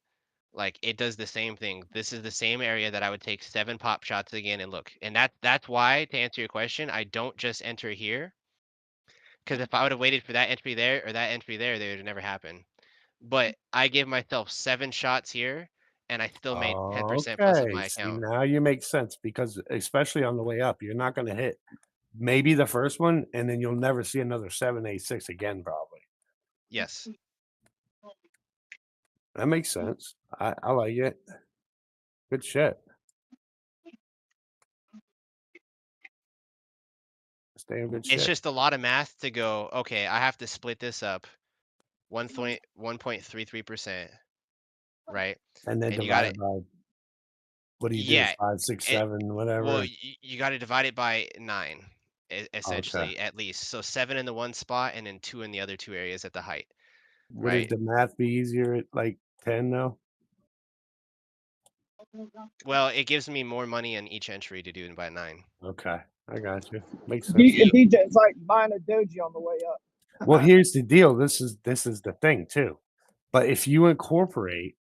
Like it does the same thing. This is the same area that I would take 7 pop shots again and look. And that's why, to answer your question, I don't just enter here. Because if I would have waited for that entry there or that entry there, they would have never happened. But I give myself 7 shots here, and I still made 10% plus of okay. my See, account. now you make sense because especially on the way up, you're not going to hit maybe the first one, and then you'll never see another 786 again, probably. Yes. That makes sense. I like it. Good shit. Stay in good shit. It's just a lot of math to go, okay, I have to split this up 1.33%, right? And then And you divide got it by what do you do? yeah, 5, 6, it, 7, whatever. well, you got to divide it by 9, Okay. essentially, at least. So 7 in the one spot and then 2 in the other 2 areas at the height, Wouldn't right? the math be easier at like 10 though? Well, it gives me more money in each entry to do it by 9. Okay, I got you. Makes sense. DJ, it's like buying a doji on the way up. Well, here's the deal. This is the thing too. But if you incorporate,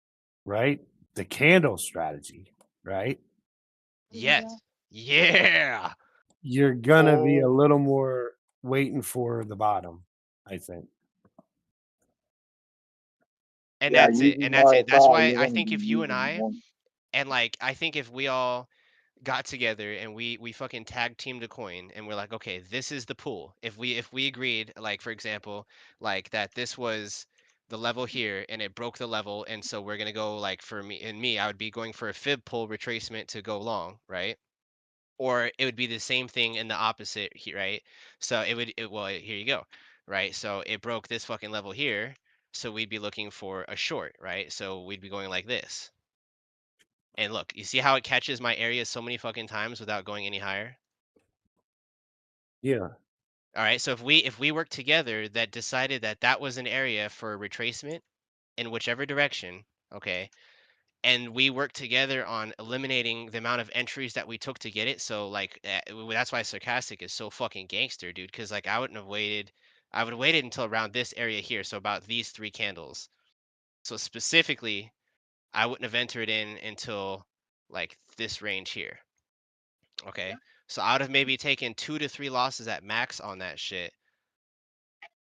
right, the candle strategy, right, Yes. Yeah. you're gonna be a little more waiting for the bottom, I think. And Yeah, that's you- it. you And that's might it. That's thought why you're I gonna think be if you and using I, one. and like I think if we all got together and we fucking tag teamed a coin and we're like, okay, this is the pool. If we agreed, like for example, like that this was the level here and it broke the level, and so we're gonna go like for me, I would be going for a fib pull retracement to go long, right? Or it would be the same thing in the opposite here, right? So well, here you go, right? So it broke this fucking level here, so we'd be looking for a short, right? So we'd be going like this. And look, you see how it catches my area so many fucking times without going any higher? Yeah. All right, so if we work together that decided that that was an area for retracement in whichever direction, okay, and we work together on eliminating the amount of entries that we took to get it. So like that's why sarcastic is so fucking gangster, dude. Because like I wouldn't have waited. I would have waited until around this area here, so about these 3 candles. So specifically, I wouldn't have entered in until like this range here. Okay, so I would have maybe taken 2 to 3 losses at max on that shit.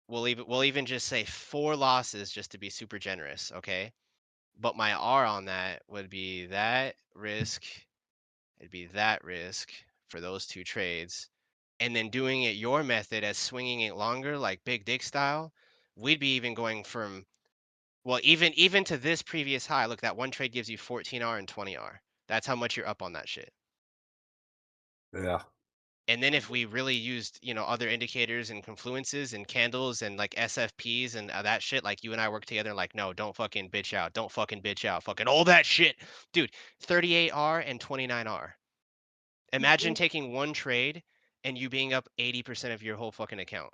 We'll even just say 4 losses just to be super generous. Okay, but my R on that would be that risk. It'd be that risk for those 2 trades. And then doing it your method as swinging it longer, like Big Dick style, we'd be even going from, well, even to this previous high. Look, that one trade gives you 14R and 20R. That's how much you're up on that shit. Yeah. And then if we really used, other indicators and confluences and candles and like SFPs and that shit, like you and I work together, like, no, don't fucking bitch out. Don't fucking bitch out. Fucking all that shit. Dude, 38R and 29R. Imagine taking one trade and you being up 80% of your whole fucking account.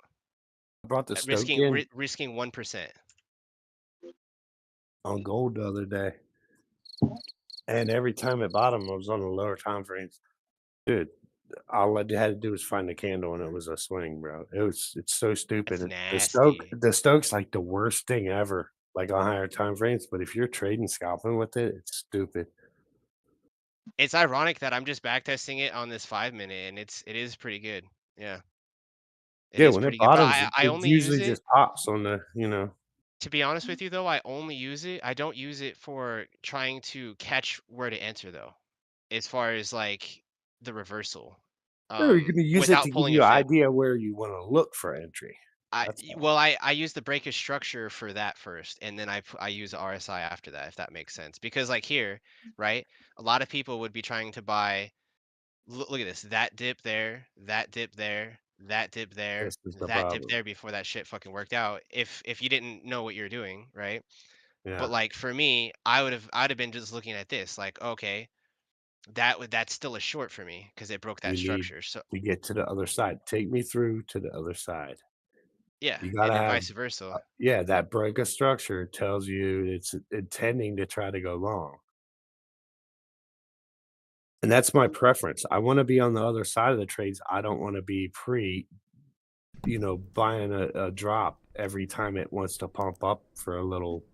I brought the Stoke Risking in risking 1%. on gold the other day. And every time at bottom, I was on the lower time frames. Dude, all I had to do was find the candle and it was a swing, bro. It's so stupid. That's The Stoke's like the worst thing ever, like on higher time frames. But if you're trading scalping with it, it's stupid. It's ironic that I'm just backtesting it on this 5-minute, and it is pretty good. Yeah. It Yeah, is when it pretty good. But bottoms, I it only use usually it. just pops on the, you know. To be honest with you, though, I only use it. I don't use it for trying to catch where to enter, though, as far as like the reversal, No, you're going to use it without to give pulling a you an fib. idea where you want to look for entry. That's all. Well, I use the breakage structure for that first, and then I use RSI after that, if that makes sense. Because like here, right, a lot of people would be trying to buy. Look at this, that dip there, that dip there, that dip there, This is the that dip problem. there before that shit fucking worked out. If you didn't know what you're doing, right? Yeah. But like for me, I'd have been just looking at this, like, okay, that's still a short for me because it broke that You need structure. So to get to the other side. Take me through to the other side. yeah, You and gotta then have, vice versa. yeah, that breaker structure tells you it's intending to try to go long. And that's my preference. I want to be on the other side of the trades. I don't want to be buying a drop every time it wants to pump up for a little,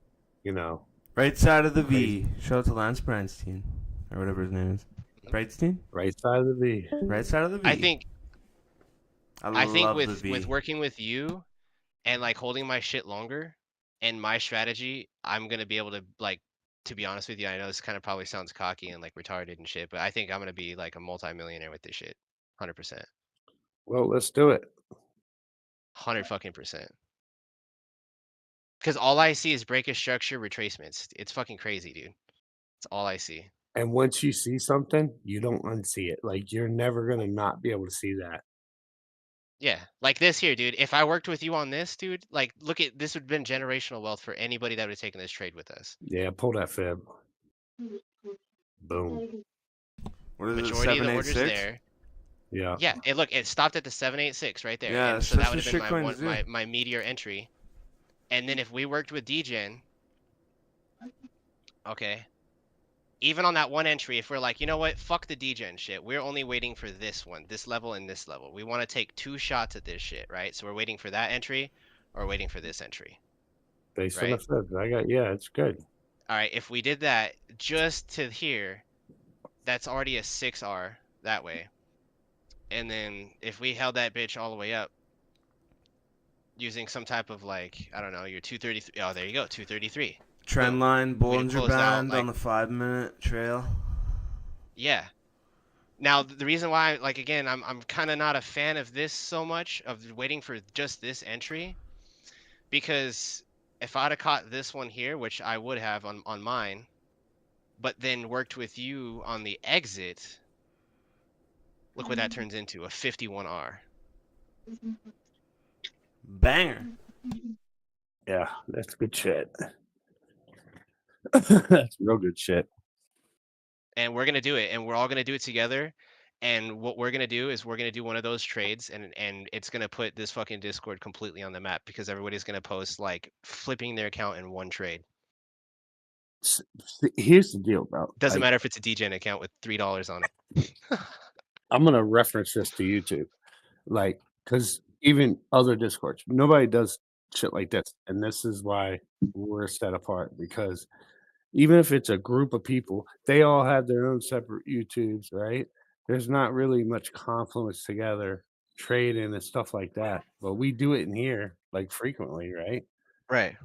Right side of the crazy. V. Shout out to Lance Brandstein, or whatever his name is. Brightstein? Right side of the V. Right side of the V. I think love the with V. working with you and like holding my shit longer and my strategy, I'm gonna be able to like. To be honest with you, I know this kind of probably sounds cocky and like retarded and shit, but I think I'm gonna be like a multi-millionaire with this shit, 100%. Well, let's do it. 100%. Because all I see is breakage structure retracements. It's fucking crazy, dude. That's all I see. And once you see something, you don't unsee it. Like you're never gonna not be able to see that. Yeah, like this here, dude. If I worked with you on this, dude, like look at this would have been generational wealth for anybody that would have taken this trade with us. Yeah, pull that fib. Boom. What is it, Majority of the orders 786? there. Yeah. Yeah, and look, it stopped at the 786 right there. Yeah, and so that that's would what have been my shitcoins do. my meteor entry. And then if we worked with DGen, okay. Even on that one entry, if we're like, you know what, fuck the DGen shit. We're only waiting for this one, this level and this level. We want to take 2 shots at this shit, right? So we're waiting for that entry or waiting for this entry. Based on Right? the fib. It's good. All right, if we did that just to here, that's already a 6R that way. And then if we held that bitch all the way up using some type of like, I don't know, your 233. Oh, there you go, 233. Trend line, Bollinger closed out, Band like- on the 5-minute trail. Yeah. Now the reason why, like again, I'm kind of not a fan of this so much of waiting for just this entry, because if I'd have caught this one here, which I would have on mine, but then worked with you on the exit, look what that turns into, a 51R. Banger. Yeah, that's good shit. That's real good shit. And we're gonna do it, and we're all gonna do it together. And what we're gonna do is we're gonna do one of those trades, and it's gonna put this fucking Discord completely on the map because everybody's gonna post like flipping their account in one trade. Here's the deal, bro. Doesn't matter if it's a DGen account with $3 on it. I'm gonna reference this to YouTube, like, because even other Discords, nobody does shit like this, and this is why we're set apart. Because even if it's a group of people, they all have their own separate YouTubes, right? There's not really much confluence together, trading and stuff like that. But we do it in here like frequently, right? Right.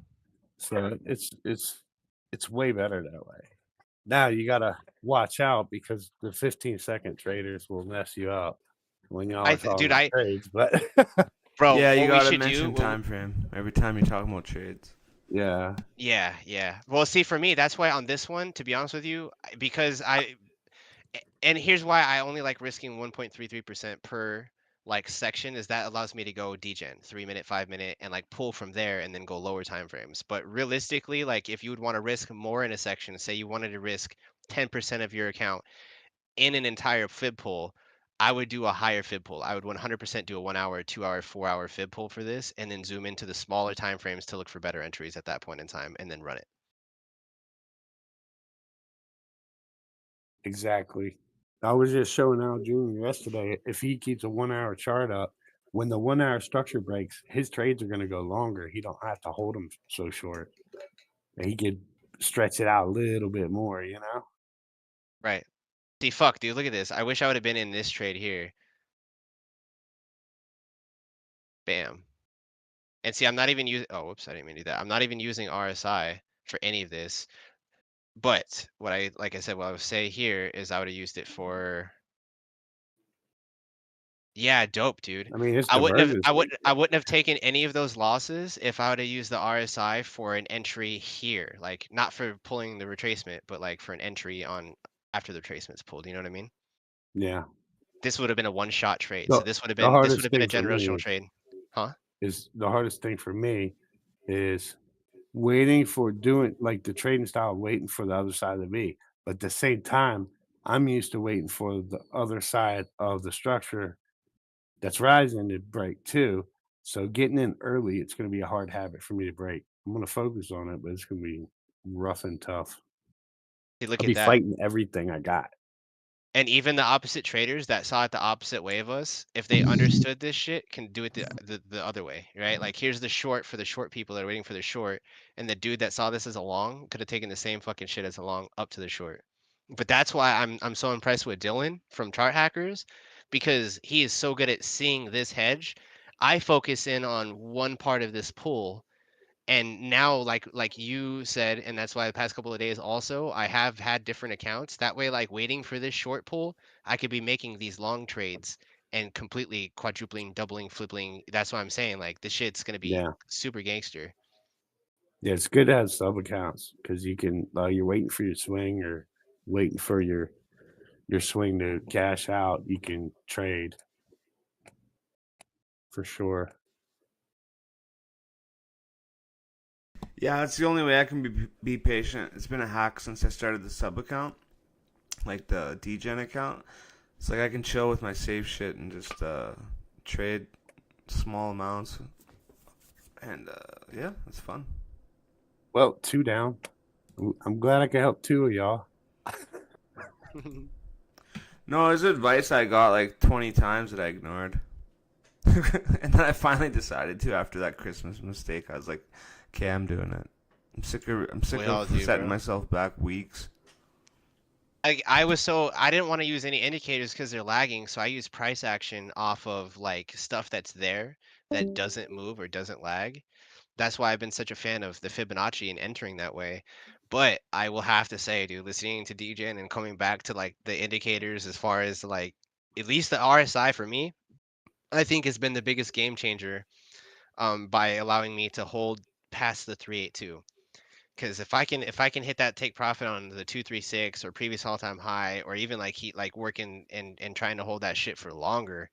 So it's way better that way. Now you gotta watch out because the 15-second traders will mess you up when y'all are talking about trades. But Bro, yeah, you what we gotta should mention do, time frame every time you're talking about trades. Yeah. Yeah. Well, see, for me, that's why on this one, to be honest with you, because and here's why I only like risking 1.33% per like section, is that allows me to go DGen 3-minute, 5-minute, and like pull from there and then go lower time frames. But realistically, like if you would want to risk more in a section, say you wanted to risk 10% of your account in an entire fib pull, I would do a higher fib pull. I would 100% do a 1 hour, 2 hour, 4 hour fib pull for this, and then zoom into the smaller time frames to look for better entries at that point in time, and then run it. Exactly. I was just showing Al Jr. yesterday. If he keeps a 1 hour chart up, when the 1 hour structure breaks, his trades are going to go longer. He don't have to hold them so short. And he could stretch it out a little bit more, you know? Right. Fuck, dude, look at this. I wish I would have been in this trade here. Bam. And see, I'm not even using. Oh, whoops, I didn't mean to do that. I'm not even using RSI for any of this. But what like I said, what I would say here is I would have used it for. Yeah, dope, dude. I mean, it's I wouldn't have. divergence. I wouldn't have taken any of those losses if I would have used the RSI for an entry here, like not for pulling the retracement, but like for an entry on after the retracement's pulled. You know what I mean? Yeah. This would have been a one-shot trade. The, So this would have the been hardest a thing for me generational trade, huh? is the hardest thing for me is waiting for doing like the trading style, waiting for the other side of the V. But at the same time, I'm used to waiting for the other side of the structure that's rising to break too. So getting in early, it's going to be a hard habit for me to break. I'm going to focus on it, but it's going to be rough and tough. See, look I'll at be that. fighting everything I got. And even the opposite traders that saw it the opposite way of us, if they understood this shit, can do it the other way, right? Like here's the short for the short people that are waiting for the short, and the dude that saw this as a long could have taken the same fucking shit as a long up to the short. But that's why I'm so impressed with Dylan from Chart Hackers, because he is so good at seeing this hedge. I focus in on one part of this pool, and now like you said, and that's why the past couple of days also I have had different accounts that way, like waiting for this short pull I could be making these long trades and completely quadrupling, doubling, flipping. That's why I'm saying like this shit's gonna be Yeah. super gangster. Yeah, it's good to have sub accounts because you can you're waiting for your swing or waiting for your swing to cash out. You can trade for sure. Yeah, that's the only way I can be patient. It's been a hack since I started the sub account, like the DGen account. It's like I can chill with my safe shit and just trade small amounts, and yeah, it's fun. Well, 2 down. I'm glad I could help 2 of y'all. No, it's advice I got like 20 times that I ignored. And then I finally decided to after that Christmas mistake. I was like, okay, I'm doing it. I'm sick of setting myself back weeks. I didn't want to use any indicators because they're lagging, so I use price action off of like stuff that's there that doesn't move or doesn't lag. That's why I've been such a fan of the Fibonacci and entering that way. But I will have to say, dude, listening to DGen and coming back to like the indicators as far as like at least the RSI for me, I think has been the biggest game changer by allowing me to hold past the 382. Because if I can hit that take profit on the 236 or previous all-time high, or even like working and trying to hold that shit for longer,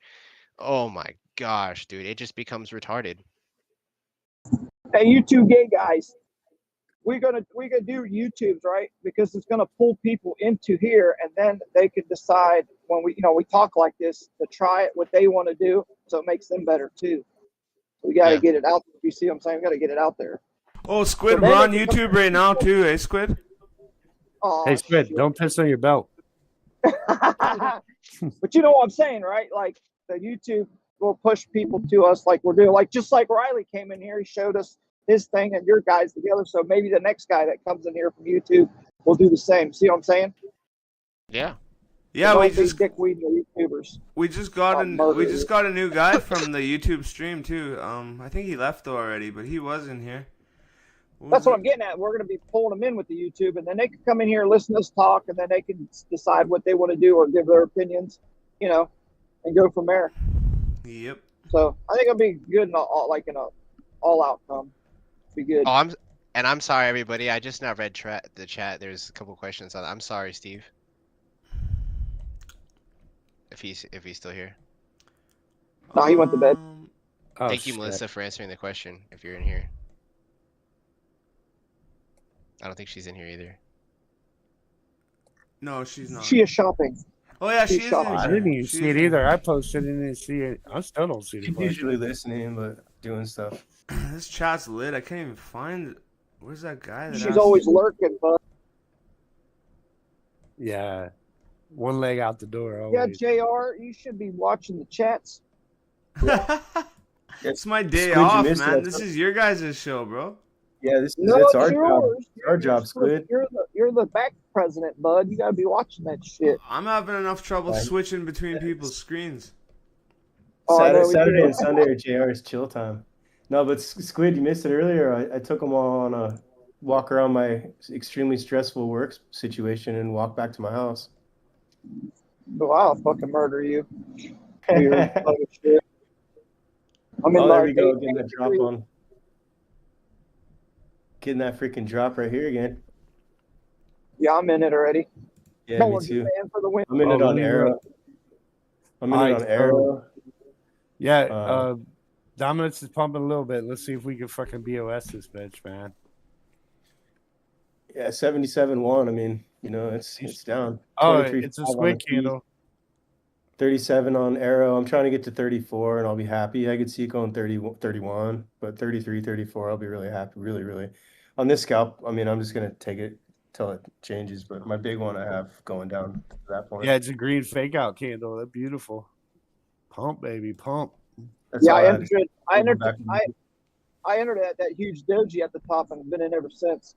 oh my gosh, dude, it just becomes retarded. Hey, you two gay guys, we're gonna do YouTubes, right? Because it's gonna pull people into here, and then they can decide when we talk like this to try it what they want to do, so it makes them better too. We got to get it out. You see what I'm saying? We got to get it out there. Oh, Squid, we're on YouTube right now too, eh, Squid? Oh, hey, Squid, shit. don't piss on your belt. But you know what I'm saying, right? Like the YouTube will push people to us like we're doing, like just like Riley came in here, he showed us his thing and your guys together. So maybe the next guy that comes in here from YouTube will do the same. See what I'm saying? Yeah. Yeah, we just YouTubers. We just got a new guy from the YouTube stream too. I think he left already, but he was in here. That's what I'm getting at. We're going to be pulling them in with the YouTube, and then they can come in here, listen to us talk, and then they can decide what they want to do or give their opinions, and go from there. Yep. So I think it'll be good in all outcome. Be good. Oh, I'm sorry, everybody. I just now read the chat. There's a couple questions on. I'm sorry, Steve. If he's still here. No, he went to bed. Thank you, Melissa, for answering the question. If you're in here. I don't think she's in here either. No, she's not. She is shopping. Oh yeah, she's shopping. I didn't even see it either. I posted it and didn't see it. I still don't see She's it. usually listening, but doing stuff. This chat's lit. I can't even find. Where's that guy? She's always lurking, bud. Yeah, one leg out the door. Always. Yeah, JR, you should be watching the chats. It's my day off, man. This is your guys' show, bro. Yeah, it's our job. Our job, Squid. You're the president, bud. You gotta be watching that shit. I'm having enough trouble Right. switching between people's screens. Oh, I know we Saturday do. and Sunday are JR's chill time. No, but Squid, you missed it earlier. I took them all on a walk around my extremely stressful work situation and walk back to my house. Oh, I'll fucking murder you. Weird fucking shit. I'm in Oh, there my we go, day- getting that drop on. Getting that freaking drop right here again. Yeah, I'm in it already. Yeah, No me one's too. paying for the win. I'm in it on Arrow. I'm in it on Arrow. Yeah, Dominance is pumping a little bit. Let's see if we can fucking BOS this bitch, man. Yeah, 77.1. I mean, it's down. Oh, 23.5 it's a on the squid T, candle. 37 on Arrow. I'm trying to get to 34 and I'll be happy. I could see it going 30, 31, but 33, 34, I'll be really happy. Really, really. On this scalp, I mean, I'm just going to take it till it changes, but my big one I have going down to that point. Yeah, it's a green fake out candle. That's beautiful. Pump, baby, pump. That's Yeah, all I had. entered that huge doji at the top and been in ever since.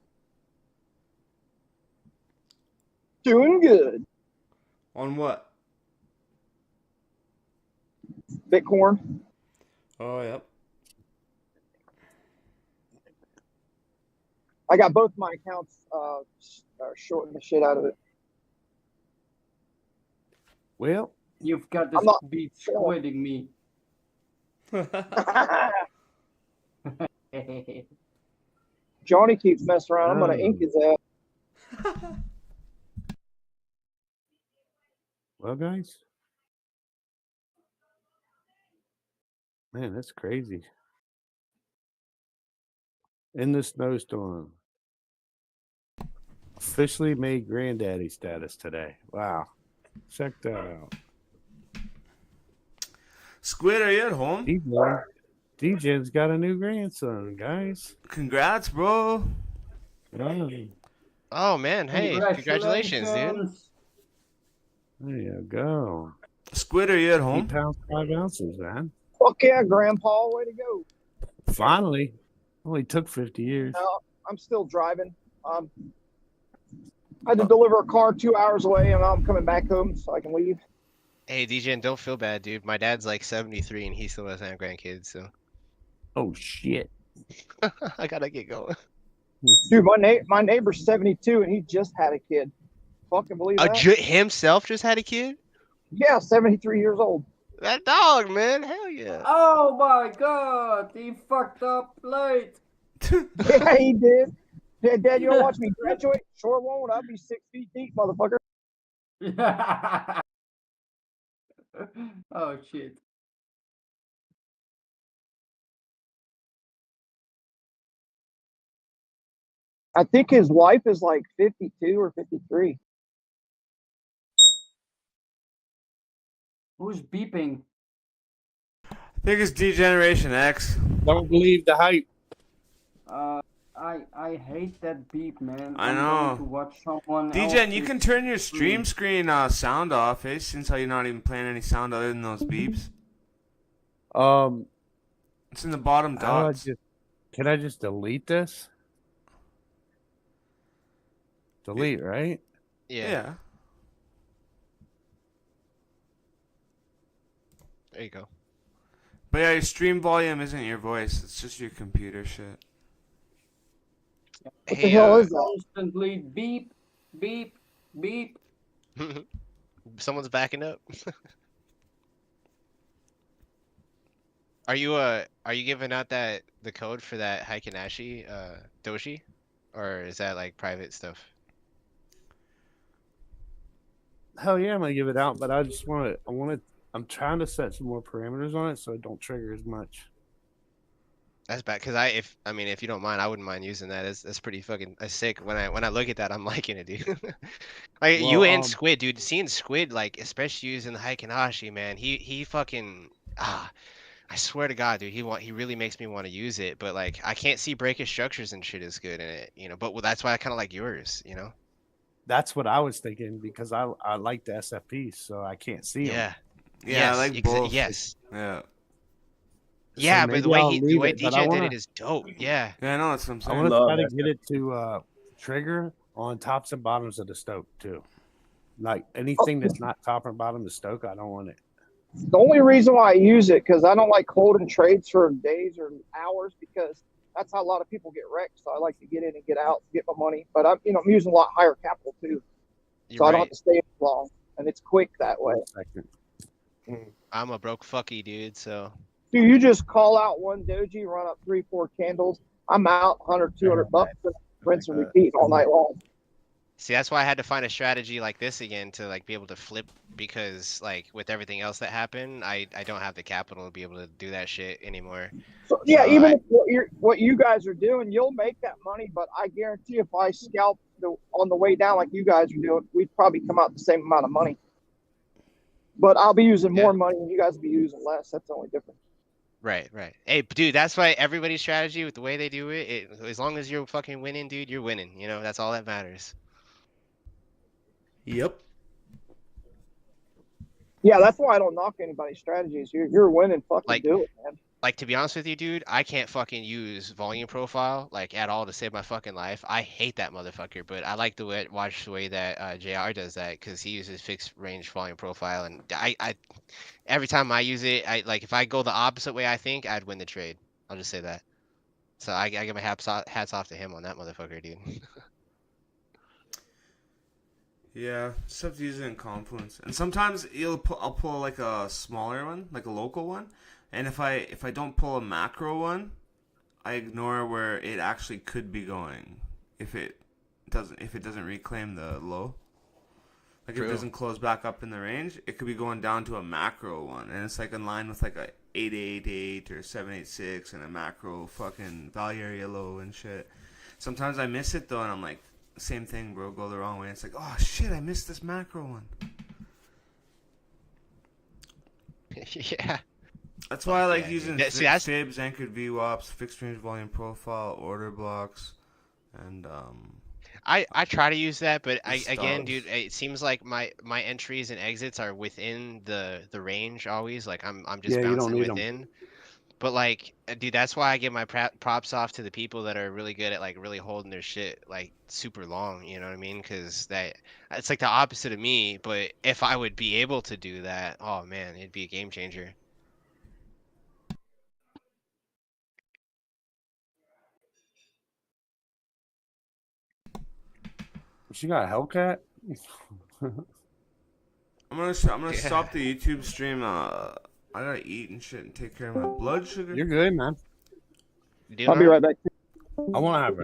Doing good. On what? Bitcoin. Oh, yep. I got both my accounts shorting the shit out of it. Well, You've got this I'm not- beat squidding me. Johnny keeps messing around. I'm gonna ink his ass. well, guys. Man, that's crazy. In the snowstorm. Officially made granddaddy status today. Wow. Check that out. Squid, are you at home? DJ's got a new grandson, guys. Congrats, bro. Oh man, hey, congratulations, dude. There you go. Squid, are you at home? 8 pounds, 5 ounces, man. Fuck yeah, Grandpa. Way to go. Finally. Only took 50 years. No, I'm still driving. I had to deliver a car 2 hours away, and I'm coming back home so I can leave. Hey, DJ, don't feel bad, dude. My dad's like 73 and he still doesn't have grandkids, so Oh, shit. I gotta get going. Dude, my neighbor's 72, and he just had a kid. Fucking believe that? Himself just had a kid? Yeah, 73 years old. That dog, man. Hell yeah. Oh my god, he fucked up late. Yeah, he did. Yeah, Dad, you don't watch me graduate? Sure won't. I'll be 6 feet deep, motherfucker. Oh shit. I think his wife is like 52 or 53. Who's beeping? I think it's Degeneration X. Don't believe the hype. I hate that beep, man. I I'm know. going to watch someone DGen, you else's can turn your stream stream. screen sound off, eh? Since how you're not even playing any sound other than those beeps. It's in the bottom how do I dots. can I just delete this? Delete, right? Yeah. There you go. But yeah, your stream volume isn't your voice. It's just your computer shit. What the Hey, hell is that? Constantly beep, beep, beep. Someone's backing up. Are you giving out the code for that Haikinashi doji? Or is that like private stuff? Hell yeah, I'm gonna give it out, but I just I'm trying to set some more parameters on it so it don't trigger as much. That's bad, cause if you don't mind, I wouldn't mind using that. That's pretty fucking sick. When I look at that, I'm liking it, dude. Like Well, you and Squid, dude. Seeing Squid, like especially using the Haikinashi, man. He fucking I swear to God, dude. He really makes me want to use it, but like I can't see breakage structures and shit is good in it, you know. But that's why I kind of like yours, you know. That's what I was thinking because I like the SFP, so I can't see them. Yeah. Yeah, Yes, I like both. yes. Yeah. Yeah, So but the maybe way I'll leave it, but I DJ did wanna- it is dope. Yeah. Yeah, I know that's what I'm I saying. want to love try to that get it to trigger on tops and bottoms of the stoke too. Like anything that's not top or bottom of the stoke, I don't want it. The only reason why I use it because I don't like holding trades for days or hours because that's how a lot of people get wrecked. So I like to get in and get out, get my money. But I'm using a lot higher capital too, so I don't have to stay long, and it's quick that way. I'm a broke fucky dude, so. Dude, you just call out one doji, run up 3-4 candles. I'm out 100, 200 bucks, rinse and repeat all night long. See, that's why I had to find a strategy like this again to like be able to flip because like with everything else that happened, I don't have the capital to be able to do that shit anymore. So yeah, even what you guys are doing, you'll make that money. But I guarantee if I scalp on the way down like you guys are doing, we'd probably come out the same amount of money. But I'll be using more money and you guys will be using less. That's the only difference. Right. Hey, dude, that's why everybody's strategy with the way they do it, as long as you're fucking winning, dude, you're winning. You know, that's all that matters. Yep. Yeah, that's why I don't knock anybody's strategies. You're winning, fucking do it, man. Like, to be honest with you, dude, I can't fucking use volume profile like at all to save my fucking life. I hate that motherfucker, but I like to watch the way that JR does that because he uses fixed range volume profile, and I every time I use it, like if I go the opposite way, I think I'd win the trade. I'll just say that. So I give my hats off to him on that motherfucker, dude. Yeah, stuff to use it in Confluence, and sometimes I'll pull like a smaller one, like a local one, and if I don't pull a macro one, I ignore where it actually could be going if it doesn't reclaim the low. Like if it doesn't close back up in the range, it could be going down to a macro one, and it's like in line with like a 888 or 786 and a macro fucking value area low and shit. Sometimes I miss it though, and I'm like, same thing, bro. Go the wrong way. It's like, oh shit, I missed this macro one. Yeah. That's why I like using dude. fibs, anchored VWAPs, fixed range volume profile, order blocks, and I try to use that, but again, stubs. dude, it seems like my entries and exits are within the range always. Like I'm just Yeah, you don't bouncing need 'em. within. But like, dude, that's why I give my props off to the people that are really good at like really holding their shit like super long. You know what I mean? Because it's like the opposite of me. But if I would be able to do that, oh man, it'd be a game changer. She got a Hellcat? I'm gonna stop the YouTube stream. I gotta eat and shit and take care of my blood sugar. You're good, man. I'll be right back. I want to have